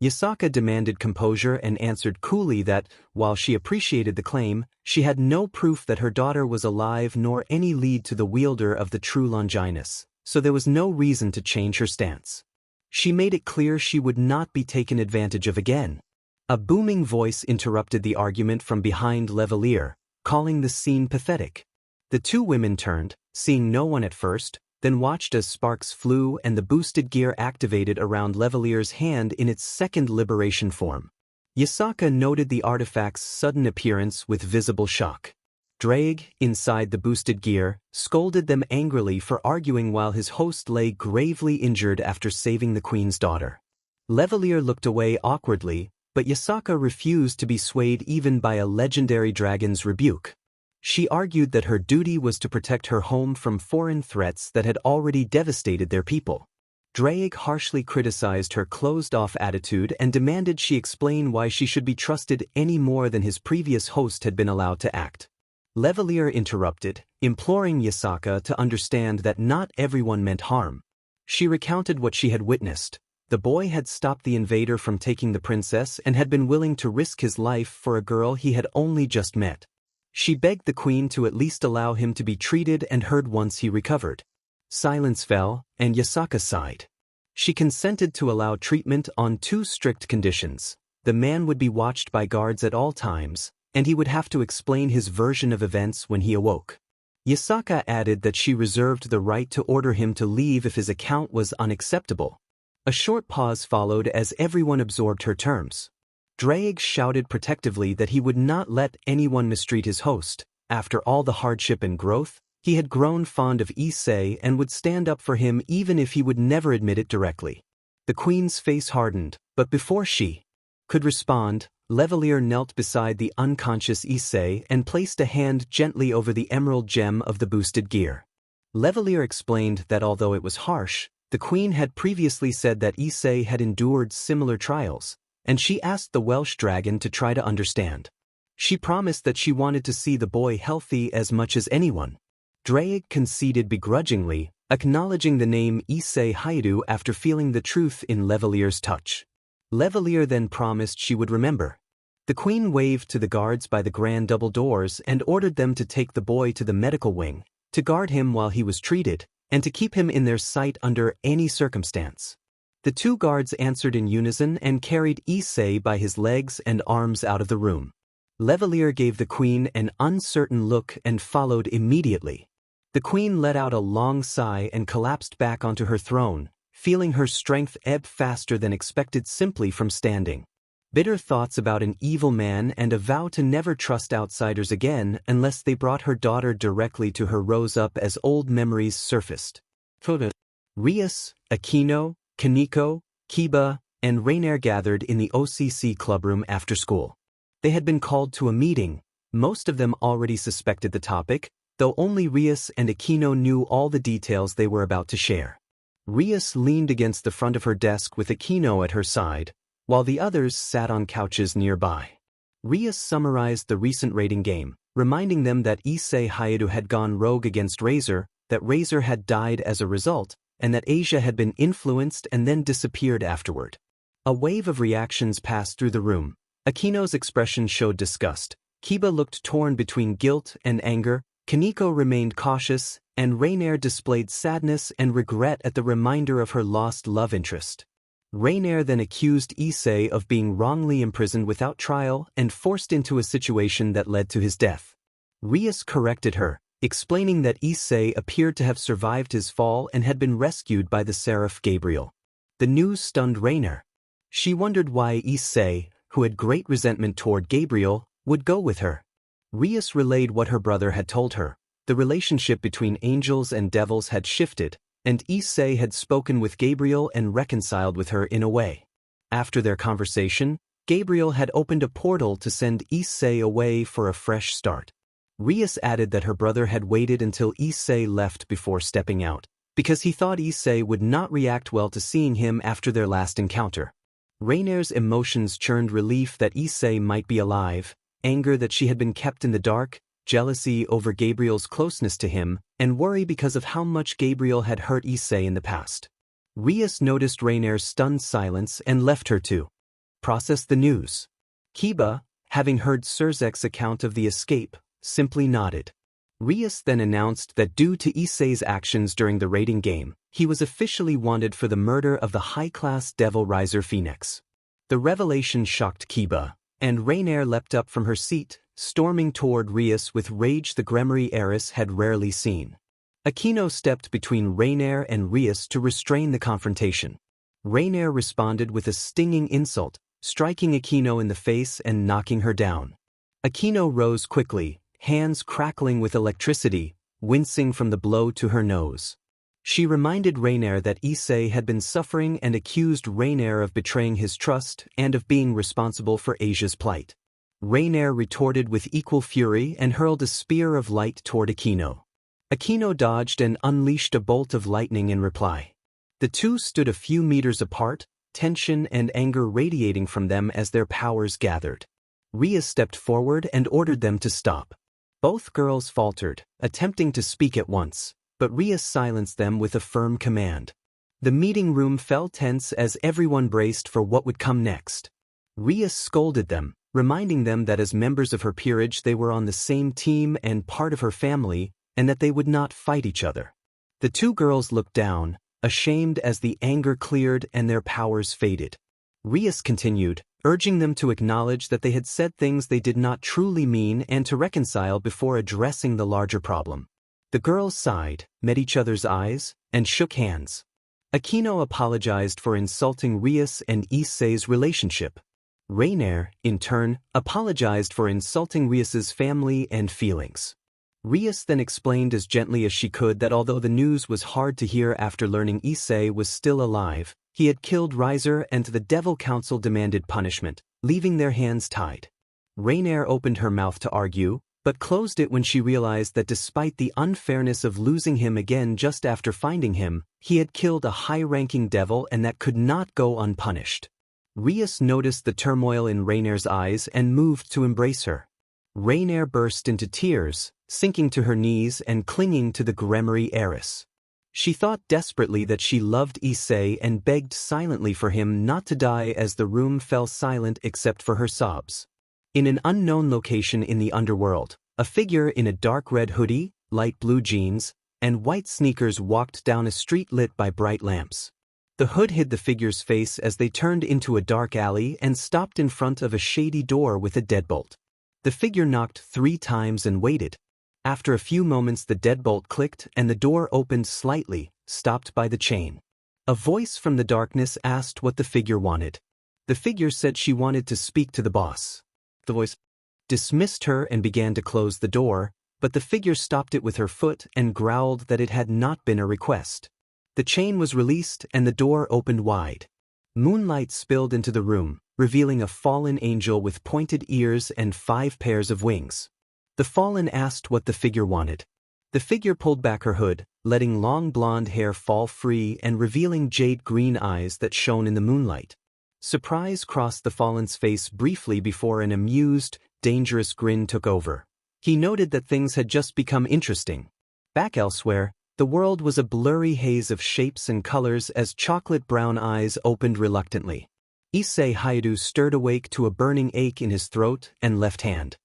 Yasaka demanded composure and answered coolly that, while she appreciated the claim, she had no proof that her daughter was alive nor any lead to the wielder of the true Longinus, so there was no reason to change her stance. She made it clear she would not be taken advantage of again. A booming voice interrupted the argument from behind Levalier, calling the scene pathetic. The two women turned, seeing no one at first, then watched as sparks flew and the boosted gear activated around Levalier's hand in its second liberation form. Yasaka noted the artifact's sudden appearance with visible shock. Drake, inside the boosted gear, scolded them angrily for arguing while his host lay gravely injured after saving the queen's daughter. Levalier looked away awkwardly, but Yasaka refused to be swayed even by a legendary dragon's rebuke. She argued that her duty was to protect her home from foreign threats that had already devastated their people. Drake harshly criticized her closed-off attitude and demanded she explain why she should be trusted any more than his previous host had been allowed to act. Levalier interrupted, imploring Yasaka to understand that not everyone meant harm. She recounted what she had witnessed. The boy had stopped the invader from taking the princess and had been willing to risk his life for a girl he had only just met. She begged the queen to at least allow him to be treated and heard once he recovered. Silence fell, and Yasaka sighed. She consented to allow treatment on two strict conditions. The man would be watched by guards at all times, and he would have to explain his version of events when he awoke. Yasaka added that she reserved the right to order him to leave if his account was unacceptable. A short pause followed as everyone absorbed her terms. Drake shouted protectively that he would not let anyone mistreat his host. After all the hardship and growth, he had grown fond of Issei and would stand up for him even if he would never admit it directly. The queen's face hardened, but before she could respond, Levalier knelt beside the unconscious Issei and placed a hand gently over the emerald gem of the boosted gear. Levalier explained that although it was harsh, the queen had previously said that Issei had endured similar trials, and she asked the Welsh dragon to try to understand. She promised that she wanted to see the boy healthy as much as anyone. Drake conceded begrudgingly, acknowledging the name Issei Hyoudou after feeling the truth in Levalier's touch. Levalier then promised she would remember. The queen waved to the guards by the grand double doors and ordered them to take the boy to the medical wing, to guard him while he was treated, and to keep him in their sight under any circumstance. The two guards answered in unison and carried Issei by his legs and arms out of the room. Levalier gave the queen an uncertain look and followed immediately. The queen let out a long sigh and collapsed back onto her throne, feeling her strength ebb faster than expected simply from standing. Bitter thoughts about an evil man and a vow to never trust outsiders again unless they brought her daughter directly to her rose up as old memories surfaced. Rias, Aquino, Kaneko, Kiba, and Rainier gathered in the OCC clubroom after school. They had been called to a meeting. Most of them already suspected the topic, though only Rias and Aquino knew all the details they were about to share. Rias leaned against the front of her desk with Aquino at her side, while the others sat on couches nearby. Rias summarized the recent raiding game, reminding them that Issei Hyoudou had gone rogue against Razor, that Razor had died as a result, and that Asia had been influenced and then disappeared afterward. A wave of reactions passed through the room. Aquino's expression showed disgust. Kiba looked torn between guilt and anger. Kaneko remained cautious, and Rainier displayed sadness and regret at the reminder of her lost love interest. Rainier then accused Issei of being wrongly imprisoned without trial and forced into a situation that led to his death. Rias corrected her, explaining that Issei appeared to have survived his fall and had been rescued by the seraph Gabriel. The news stunned Rainier. She wondered why Issei, who had great resentment toward Gabriel, would go with her. Rias relayed what her brother had told her. The relationship between angels and devils had shifted, and Issei had spoken with Gabriel and reconciled with her in a way. After their conversation, Gabriel had opened a portal to send Issei away for a fresh start. Rias added that her brother had waited until Issei left before stepping out, because he thought Issei would not react well to seeing him after their last encounter. Rainier's emotions churned relief that Issei might be alive, anger that she had been kept in the dark, jealousy over Gabriel's closeness to him, and worry because of how much Gabriel had hurt Issei in the past. Rias noticed Rainier's stunned silence and left her to process the news. Kiba, having heard Surzek's account of the escape, simply nodded. Rias then announced that due to Issei's actions during the raiding game, he was officially wanted for the murder of the high-class devil Riser Phoenix. The revelation shocked Kiba, and Rainier leapt up from her seat, storming toward Rias with rage the Gremory heiress had rarely seen. Aquino stepped between Rainier and Rias to restrain the confrontation. Rainier responded with a stinging insult, striking Aquino in the face and knocking her down. Aquino rose quickly, hands crackling with electricity, wincing from the blow to her nose. She reminded Rainier that Issei had been suffering and accused Rainier of betraying his trust and of being responsible for Asia's plight. Rainier retorted with equal fury and hurled a spear of light toward Aquino. Aquino dodged and unleashed a bolt of lightning in reply. The two stood a few meters apart, tension and anger radiating from them as their powers gathered. Rias stepped forward and ordered them to stop. Both girls faltered, attempting to speak at once, but Rias silenced them with a firm command. The meeting room fell tense as everyone braced for what would come next. Rias scolded them, reminding them that as members of her peerage they were on the same team and part of her family, and that they would not fight each other. The two girls looked down, ashamed as the anger cleared and their powers faded. Rias continued, urging them to acknowledge that they had said things they did not truly mean and to reconcile before addressing the larger problem. The girls sighed, met each other's eyes, and shook hands. Aquino apologized for insulting Rias and Issei's relationship. Rainier, in turn, apologized for insulting Rias's family and feelings. Rias then explained as gently as she could that although the news was hard to hear after learning Issei was still alive, he had killed Riser and the Devil Council demanded punishment, leaving their hands tied. Rainier opened her mouth to argue, but closed it when she realized that despite the unfairness of losing him again just after finding him, he had killed a high-ranking devil and that could not go unpunished. Rias noticed the turmoil in Rainier's eyes and moved to embrace her. Rainier burst into tears, sinking to her knees and clinging to the Gremory heiress. She thought desperately that she loved Issei and begged silently for him not to die as the room fell silent except for her sobs. In an unknown location in the underworld, a figure in a dark red hoodie, light blue jeans, and white sneakers walked down a street lit by bright lamps. The hood hid the figure's face as they turned into a dark alley and stopped in front of a shady door with a deadbolt. The figure knocked 3 times and waited. After a few moments the deadbolt clicked and the door opened slightly, stopped by the chain. A voice from the darkness asked what the figure wanted. The figure said she wanted to speak to the boss. The voice dismissed her and began to close the door, but the figure stopped it with her foot and growled that it had not been a request. The chain was released and the door opened wide. Moonlight spilled into the room, revealing a fallen angel with pointed ears and 5 pairs of wings. The fallen asked what the figure wanted. The figure pulled back her hood, letting long blonde hair fall free and revealing jade-green eyes that shone in the moonlight. Surprise crossed the fallen's face briefly before an amused, dangerous grin took over. He noted that things had just become interesting. Back elsewhere, the world was a blurry haze of shapes and colors as chocolate-brown eyes opened reluctantly. Issei Hyoudou stirred awake to a burning ache in his throat and left hand.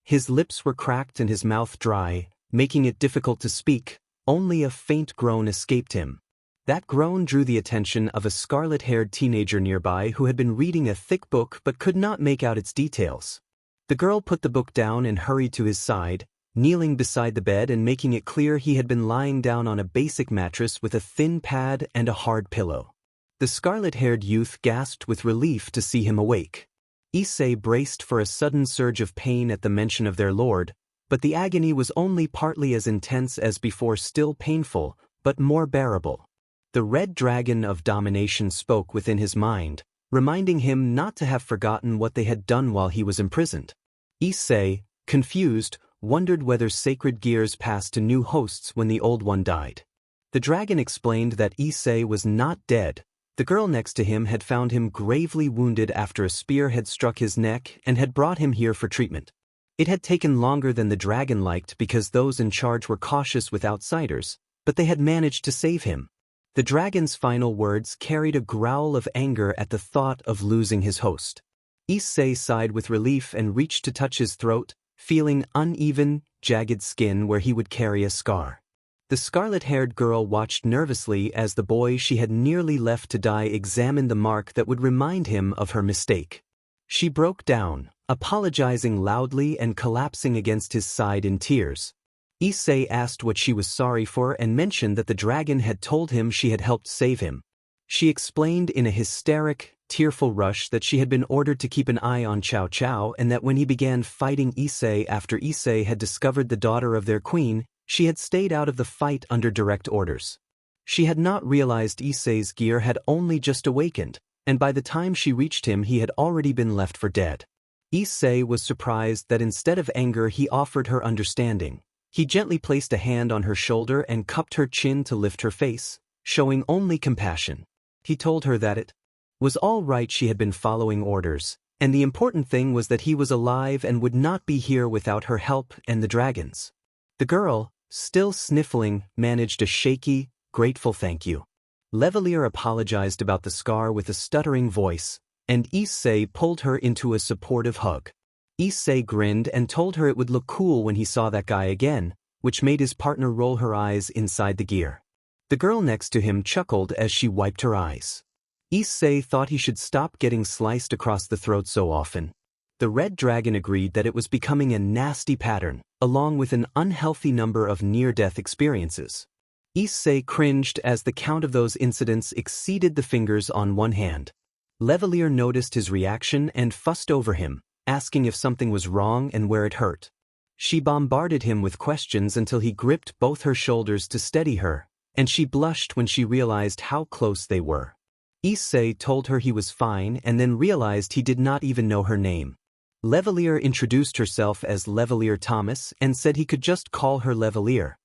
His lips were cracked and his mouth dry, making it difficult to speak. Only a faint groan escaped him. That groan drew the attention of a scarlet-haired teenager nearby who had been reading a thick book but could not make out its details. The girl put the book down and hurried to his side, kneeling beside the bed and making it clear he had been lying down on a basic mattress with a thin pad and a hard pillow. The scarlet-haired youth gasped with relief to see him awake. Issei braced for a sudden surge of pain at the mention of their lord, but the agony was only partly as intense as before, still painful, but more bearable. The red dragon of domination spoke within his mind, reminding him not to have forgotten what they had done while he was imprisoned. Issei, confused, wondered whether sacred gears passed to new hosts when the old one died. The dragon explained that Issei was not dead. The girl next to him had found him gravely wounded after a spear had struck his neck and had brought him here for treatment. It had taken longer than the dragon liked because those in charge were cautious with outsiders, but they had managed to save him. The dragon's final words carried a growl of anger at the thought of losing his host. Issei sighed with relief and reached to touch his throat, feeling uneven, jagged skin where he would carry a scar. The scarlet-haired girl watched nervously as the boy she had nearly left to die examined the mark that would remind him of her mistake. She broke down, apologizing loudly and collapsing against his side in tears. Issei asked what she was sorry for and mentioned that the dragon had told him she had helped save him. She explained in a hysteric, tearful rush that she had been ordered to keep an eye on Cao Cao and that when he began fighting Issei after Issei had discovered the daughter of their queen, she had stayed out of the fight under direct orders. She had not realized Issei's gear had only just awakened, and by the time she reached him he had already been left for dead. Issei was surprised that instead of anger he offered her understanding. He gently placed a hand on her shoulder and cupped her chin to lift her face, showing only compassion. He told her that it was all right, she had been following orders, and the important thing was that he was alive and would not be here without her help and the dragons. The girl, still sniffling, managed a shaky, grateful thank you. Levalier apologized about the scar with a stuttering voice, and Issei pulled her into a supportive hug. Issei grinned and told her it would look cool when he saw that guy again, which made his partner roll her eyes inside the gear. The girl next to him chuckled as she wiped her eyes. Issei thought he should stop getting sliced across the throat so often. The red dragon agreed that it was becoming a nasty pattern, along with an unhealthy number of near-death experiences. Issei cringed as the count of those incidents exceeded the fingers on one hand. Levalier noticed his reaction and fussed over him, asking if something was wrong and where it hurt. She bombarded him with questions until he gripped both her shoulders to steady her, and she blushed when she realized how close they were. Issei told her he was fine and then realized he did not even know her name. Levalier introduced herself as Levalier Thomas and said he could just call her Levalier.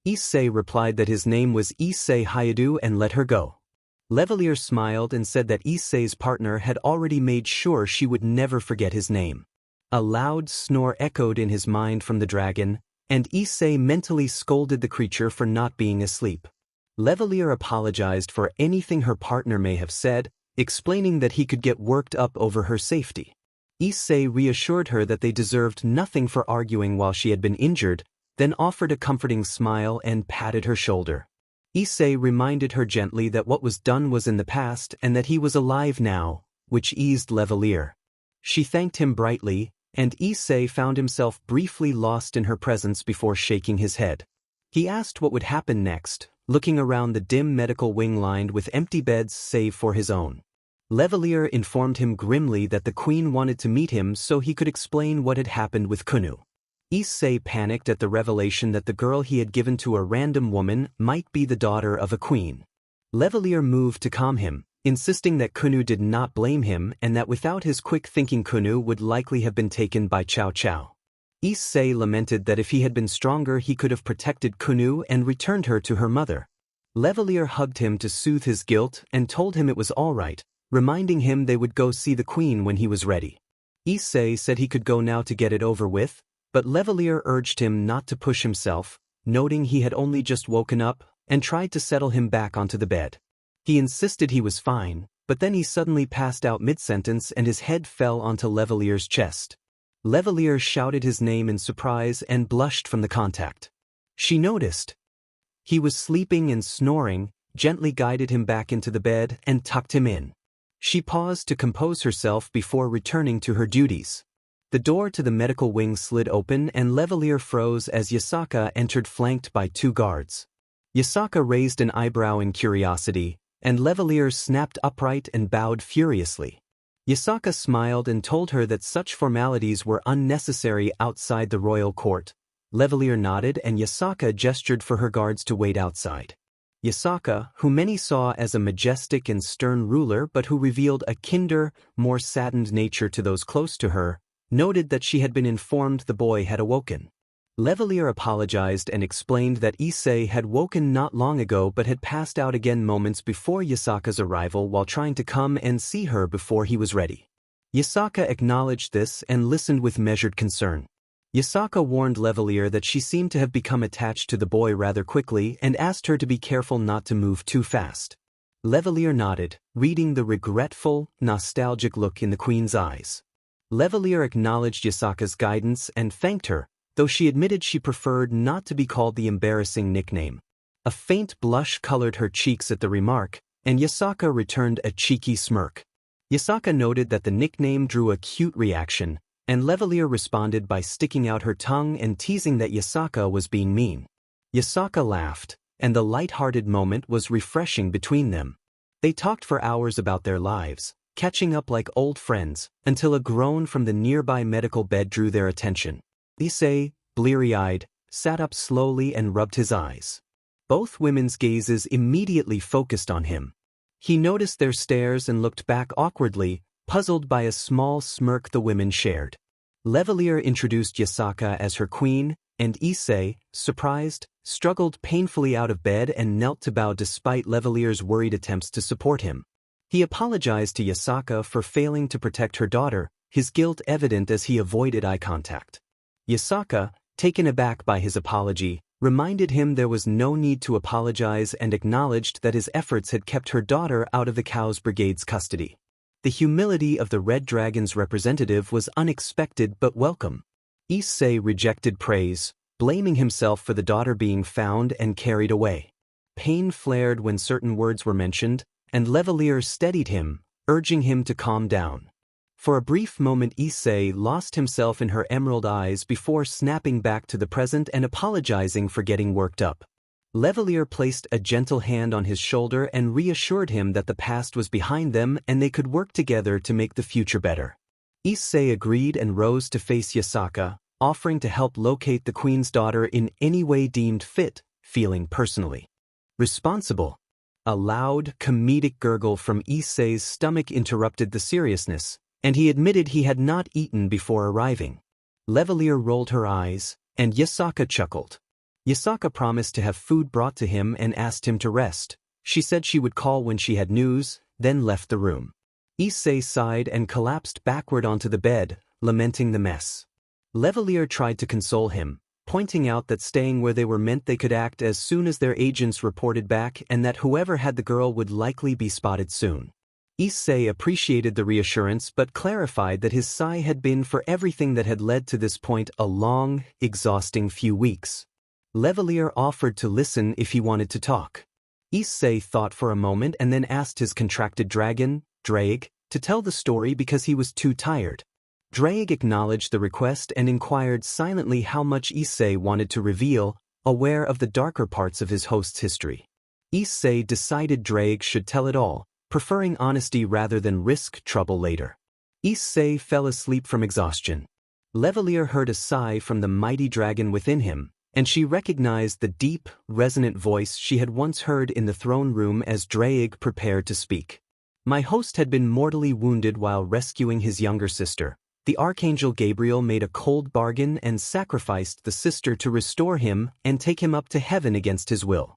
Issei replied that his name was Issei Hyoudou and let her go. Levalier smiled and said that Issei's partner had already made sure she would never forget his name. A loud snore echoed in his mind from the dragon, and Issei mentally scolded the creature for not being asleep. Levalier apologized for anything her partner may have said, explaining that he could get worked up over her safety. Issei reassured her that they deserved nothing for arguing while she had been injured, then offered a comforting smile and patted her shoulder. Issei reminded her gently that what was done was in the past and that he was alive now, which eased Levalier. She thanked him brightly, and Issei found himself briefly lost in her presence before shaking his head. He asked what would happen next, looking around the dim medical wing lined with empty beds save for his own. Levelier informed him grimly that the queen wanted to meet him so he could explain what had happened with Kunu. Issei panicked at the revelation that the girl he had given to a random woman might be the daughter of a queen. Levelier moved to calm him, insisting that Kunu did not blame him and that without his quick thinking Kunu would likely have been taken by Cao Cao. Issei lamented that if he had been stronger he could have protected Kunu and returned her to her mother. Levelier hugged him to soothe his guilt and told him it was all right, reminding him they would go see the queen when he was ready. Issei said he could go now to get it over with, but Levelier urged him not to push himself, noting he had only just woken up, and tried to settle him back onto the bed. He insisted he was fine, but then he suddenly passed out mid-sentence and his head fell onto Levelier's chest. Levelier shouted his name in surprise and blushed from the contact. She noticed. He was sleeping and snoring, gently guided him back into the bed and tucked him in. She paused to compose herself before returning to her duties. The door to the medical wing slid open and Levelier froze as Yasaka entered flanked by 2 guards. Yasaka raised an eyebrow in curiosity, and Levelier snapped upright and bowed furiously. Yasaka smiled and told her that such formalities were unnecessary outside the royal court. Levelier nodded and Yasaka gestured for her guards to wait outside. Yasaka, who many saw as a majestic and stern ruler but who revealed a kinder, more saddened nature to those close to her, noted that she had been informed the boy had awoken. Levelier apologized and explained that Issei had woken not long ago but had passed out again moments before Yasaka's arrival while trying to come and see her before he was ready. Yasaka acknowledged this and listened with measured concern. Yasaka warned Levelier that she seemed to have become attached to the boy rather quickly and asked her to be careful not to move too fast. Levelier nodded, reading the regretful, nostalgic look in the queen's eyes. Levelier acknowledged Yasaka's guidance and thanked her, though she admitted she preferred not to be called the embarrassing nickname. A faint blush colored her cheeks at the remark, and Yasaka returned a cheeky smirk. Yasaka noted that the nickname drew a cute reaction, and Levelier responded by sticking out her tongue and teasing that Yasaka was being mean. Yasaka laughed, and the light-hearted moment was refreshing between them. They talked for hours about their lives, catching up like old friends, until a groan from the nearby medical bed drew their attention. Issei, bleary-eyed, sat up slowly and rubbed his eyes. Both women's gazes immediately focused on him. He noticed their stares and looked back awkwardly, puzzled by a small smirk the women shared. Levelier introduced Yasaka as her queen, and Issei, surprised, struggled painfully out of bed and knelt to bow despite Levelier's worried attempts to support him. He apologized to Yasaka for failing to protect her daughter, his guilt evident as he avoided eye contact. Yasaka, taken aback by his apology, reminded him there was no need to apologize and acknowledged that his efforts had kept her daughter out of the Chaos Brigade's custody. The humility of the Red Dragon's representative was unexpected but welcome. Issei rejected praise, blaming himself for the daughter being found and carried away. Pain flared when certain words were mentioned, and Levelier steadied him, urging him to calm down. For a brief moment Issei lost himself in her emerald eyes before snapping back to the present and apologizing for getting worked up. Levelier placed a gentle hand on his shoulder and reassured him that the past was behind them and they could work together to make the future better. Issei agreed and rose to face Yasaka, offering to help locate the queen's daughter in any way deemed fit, feeling personally responsible. A loud, comedic gurgle from Issei's stomach interrupted the seriousness, and he admitted he had not eaten before arriving. Levelier rolled her eyes, and Yasaka chuckled. Yasaka promised to have food brought to him and asked him to rest. She said she would call when she had news, then left the room. Issei sighed and collapsed backward onto the bed, lamenting the mess. Levelier tried to console him, pointing out that staying where they were meant they could act as soon as their agents reported back and that whoever had the girl would likely be spotted soon. Issei appreciated the reassurance but clarified that his sigh had been for everything that had led to this point a long, exhausting few weeks. Levelier offered to listen if he wanted to talk. Issei thought for a moment and then asked his contracted dragon, Drake, to tell the story because he was too tired. Drake acknowledged the request and inquired silently how much Issei wanted to reveal, aware of the darker parts of his host's history. Issei decided Drake should tell it all, preferring honesty rather than risk trouble later. Issei fell asleep from exhaustion. Levelier heard a sigh from the mighty dragon within him, and she recognized the deep, resonant voice she had once heard in the throne room as Drake prepared to speak. My host had been mortally wounded while rescuing his younger sister. The Archangel Gabriel made a cold bargain and sacrificed the sister to restore him and take him up to heaven against his will.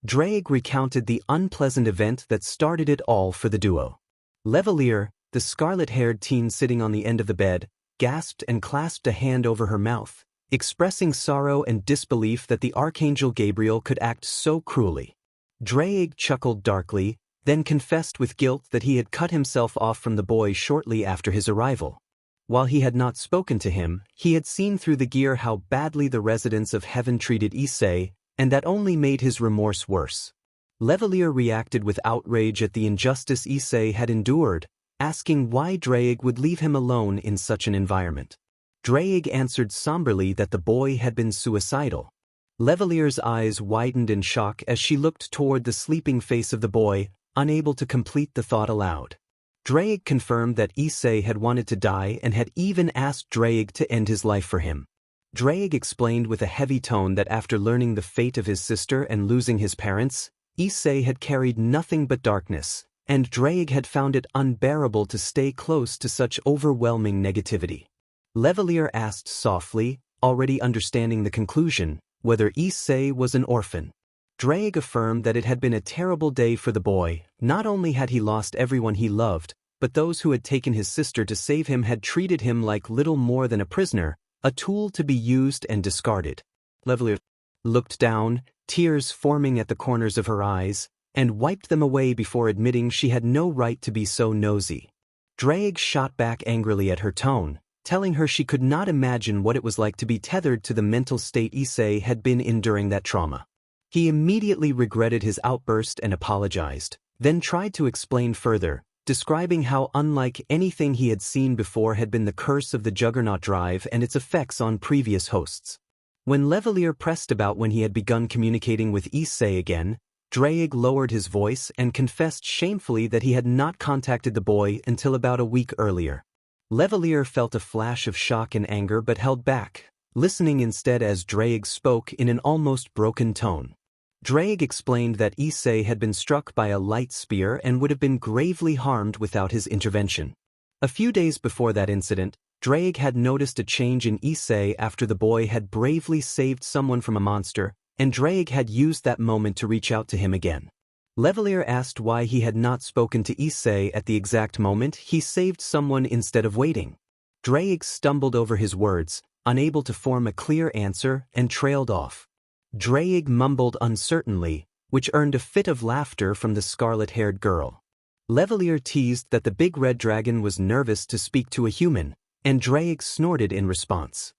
Drake recounted the unpleasant event that started it all for the duo. Levelier, the scarlet-haired teen sitting on the end of the bed, gasped and clasped a hand over her mouth, expressing sorrow and disbelief that the Archangel Gabriel could act so cruelly. Drake chuckled darkly, then confessed with guilt that he had cut himself off from the boy shortly after his arrival. While he had not spoken to him, he had seen through the gear how badly the residents of heaven treated Issei, and that only made his remorse worse. Levelier reacted with outrage at the injustice Issei had endured, asking why Drake would leave him alone in such an environment. Drake answered somberly that the boy had been suicidal. Levelier's eyes widened in shock as she looked toward the sleeping face of the boy, unable to complete the thought aloud. Drake confirmed that Issei had wanted to die and had even asked Drake to end his life for him. Drake explained with a heavy tone that after learning the fate of his sister and losing his parents, Issei had carried nothing but darkness, and Drake had found it unbearable to stay close to such overwhelming negativity. Levelier asked softly, already understanding the conclusion, whether Issei was an orphan. Drake affirmed that it had been a terrible day for the boy. Not only had he lost everyone he loved, but those who had taken his sister to save him had treated him like little more than a prisoner, a tool to be used and discarded. Levelier looked down, tears forming at the corners of her eyes, and wiped them away before admitting she had no right to be so nosy. Drake shot back angrily at her tone, telling her she could not imagine what it was like to be tethered to the mental state Issei had been in during that trauma. He immediately regretted his outburst and apologized, then tried to explain further, describing how unlike anything he had seen before had been the curse of the Juggernaut Drive and its effects on previous hosts. When Levelier pressed about when he had begun communicating with Issei again, Drake lowered his voice and confessed shamefully that he had not contacted the boy until about a week earlier. Levelier felt a flash of shock and anger but held back, listening instead as Drake spoke in an almost broken tone. Drake explained that Issei had been struck by a light spear and would have been gravely harmed without his intervention. A few days before that incident, Drake had noticed a change in Issei after the boy had bravely saved someone from a monster, and Drake had used that moment to reach out to him again. Levelier asked why he had not spoken to Issei at the exact moment he saved someone instead of waiting. Drake stumbled over his words, unable to form a clear answer, and trailed off. Drake mumbled uncertainly, which earned a fit of laughter from the scarlet-haired girl. Levelier teased that the big red dragon was nervous to speak to a human, and Drake snorted in response.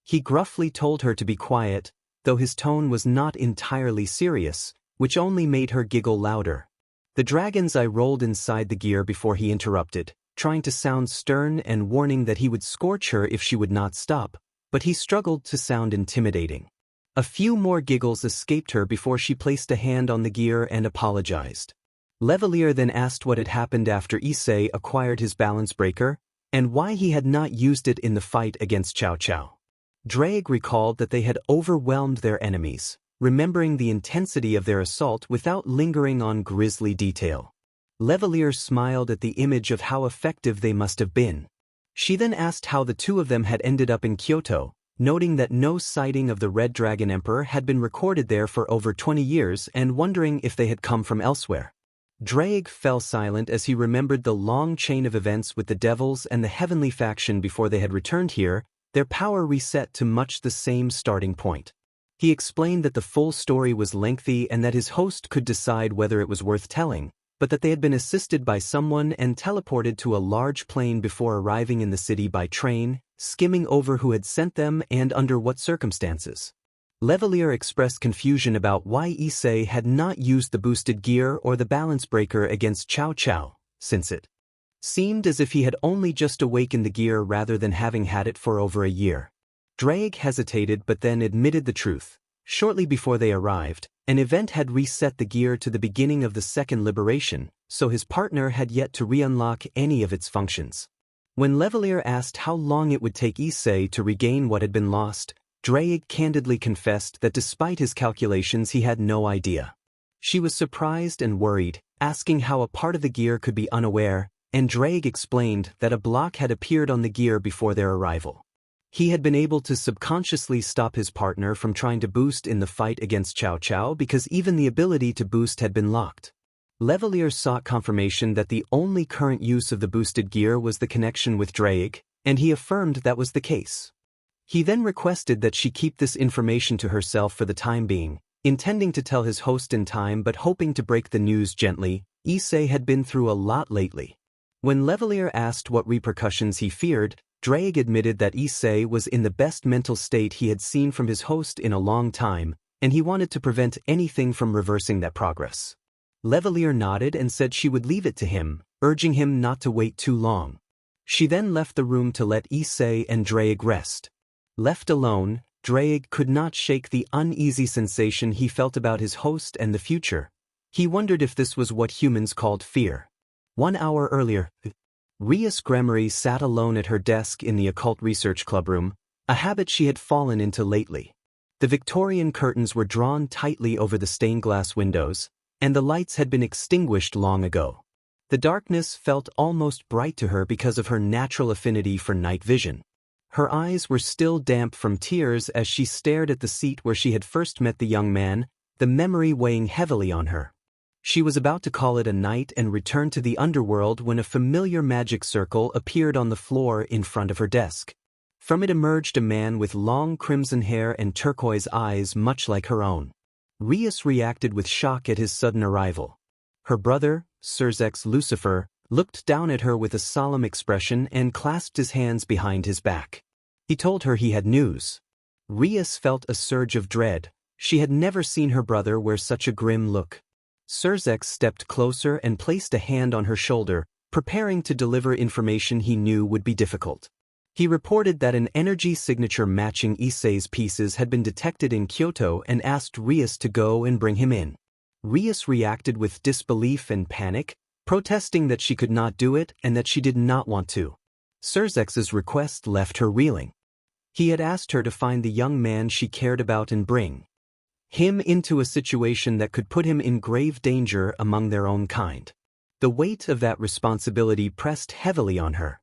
He gruffly told her to be quiet, though his tone was not entirely serious, which only made her giggle louder. The dragon's eye rolled inside the gear before he interrupted, trying to sound stern and warning that he would scorch her if she would not stop, but he struggled to sound intimidating. A few more giggles escaped her before she placed a hand on the gear and apologized. Levelier then asked what had happened after Issei acquired his balance breaker, and why he had not used it in the fight against Cao Cao. Drake recalled that they had overwhelmed their enemies, remembering the intensity of their assault without lingering on grisly detail. Levelier smiled at the image of how effective they must have been. She then asked how the two of them had ended up in Kyoto, noting that no sighting of the Red Dragon Emperor had been recorded there for over 20 years and wondering if they had come from elsewhere. Drake fell silent as he remembered the long chain of events with the Devils and the Heavenly faction before they had returned here, their power reset to much the same starting point. He explained that the full story was lengthy and that his host could decide whether it was worth telling, but that they had been assisted by someone and teleported to a large plane before arriving in the city by train, skimming over who had sent them and under what circumstances. Levelier expressed confusion about why Issei had not used the boosted gear or the balance breaker against Cao Cao, since it seemed as if he had only just awakened the gear rather than having had it for over a year. Drake hesitated but then admitted the truth, Shortly before they arrived, an event had reset the gear to the beginning of the second liberation, so his partner had yet to re-unlock any of its functions. When Levelier asked how long it would take Issei to regain what had been lost, Drake candidly confessed that despite his calculations he had no idea. She was surprised and worried, asking how a part of the gear could be unaware, and Drake explained that a block had appeared on the gear before their arrival. He had been able to subconsciously stop his partner from trying to boost in the fight against Cao Cao because even the ability to boost had been locked. Levelier sought confirmation that the only current use of the boosted gear was the connection with Drake, and he affirmed that was the case. He then requested that she keep this information to herself for the time being, intending to tell his host in time but hoping to break the news gently. Issei had been through a lot lately. When Levelier asked what repercussions he feared, Drake admitted that Issei was in the best mental state he had seen from his host in a long time, and he wanted to prevent anything from reversing that progress. Levelier nodded and said she would leave it to him, urging him not to wait too long. She then left the room to let Issei and Drake rest. Left alone, Drake could not shake the uneasy sensation he felt about his host and the future. He wondered if this was what humans called fear. 1 hour earlier, Rias Gremory sat alone at her desk in the Occult Research Club room, a habit she had fallen into lately. The Victorian curtains were drawn tightly over the stained glass windows, and the lights had been extinguished long ago. The darkness felt almost bright to her because of her natural affinity for night vision. Her eyes were still damp from tears as she stared at the seat where she had first met the young man, the memory weighing heavily on her. She was about to call it a night and return to the underworld when a familiar magic circle appeared on the floor in front of her desk. From it emerged a man with long crimson hair and turquoise eyes much like her own. Rias reacted with shock at his sudden arrival. Her brother, Surzex Lucifer, looked down at her with a solemn expression and clasped his hands behind his back. He told her he had news. Rias felt a surge of dread. She had never seen her brother wear such a grim look. Surzex stepped closer and placed a hand on her shoulder, preparing to deliver information he knew would be difficult. He reported that an energy signature matching Issei's pieces had been detected in Kyoto and asked Rias to go and bring him in. Rias reacted with disbelief and panic, protesting that she could not do it and that she did not want to. Surzex's request left her reeling. He had asked her to find the young man she cared about and bring him into a situation that could put him in grave danger among their own kind. The weight of that responsibility pressed heavily on her.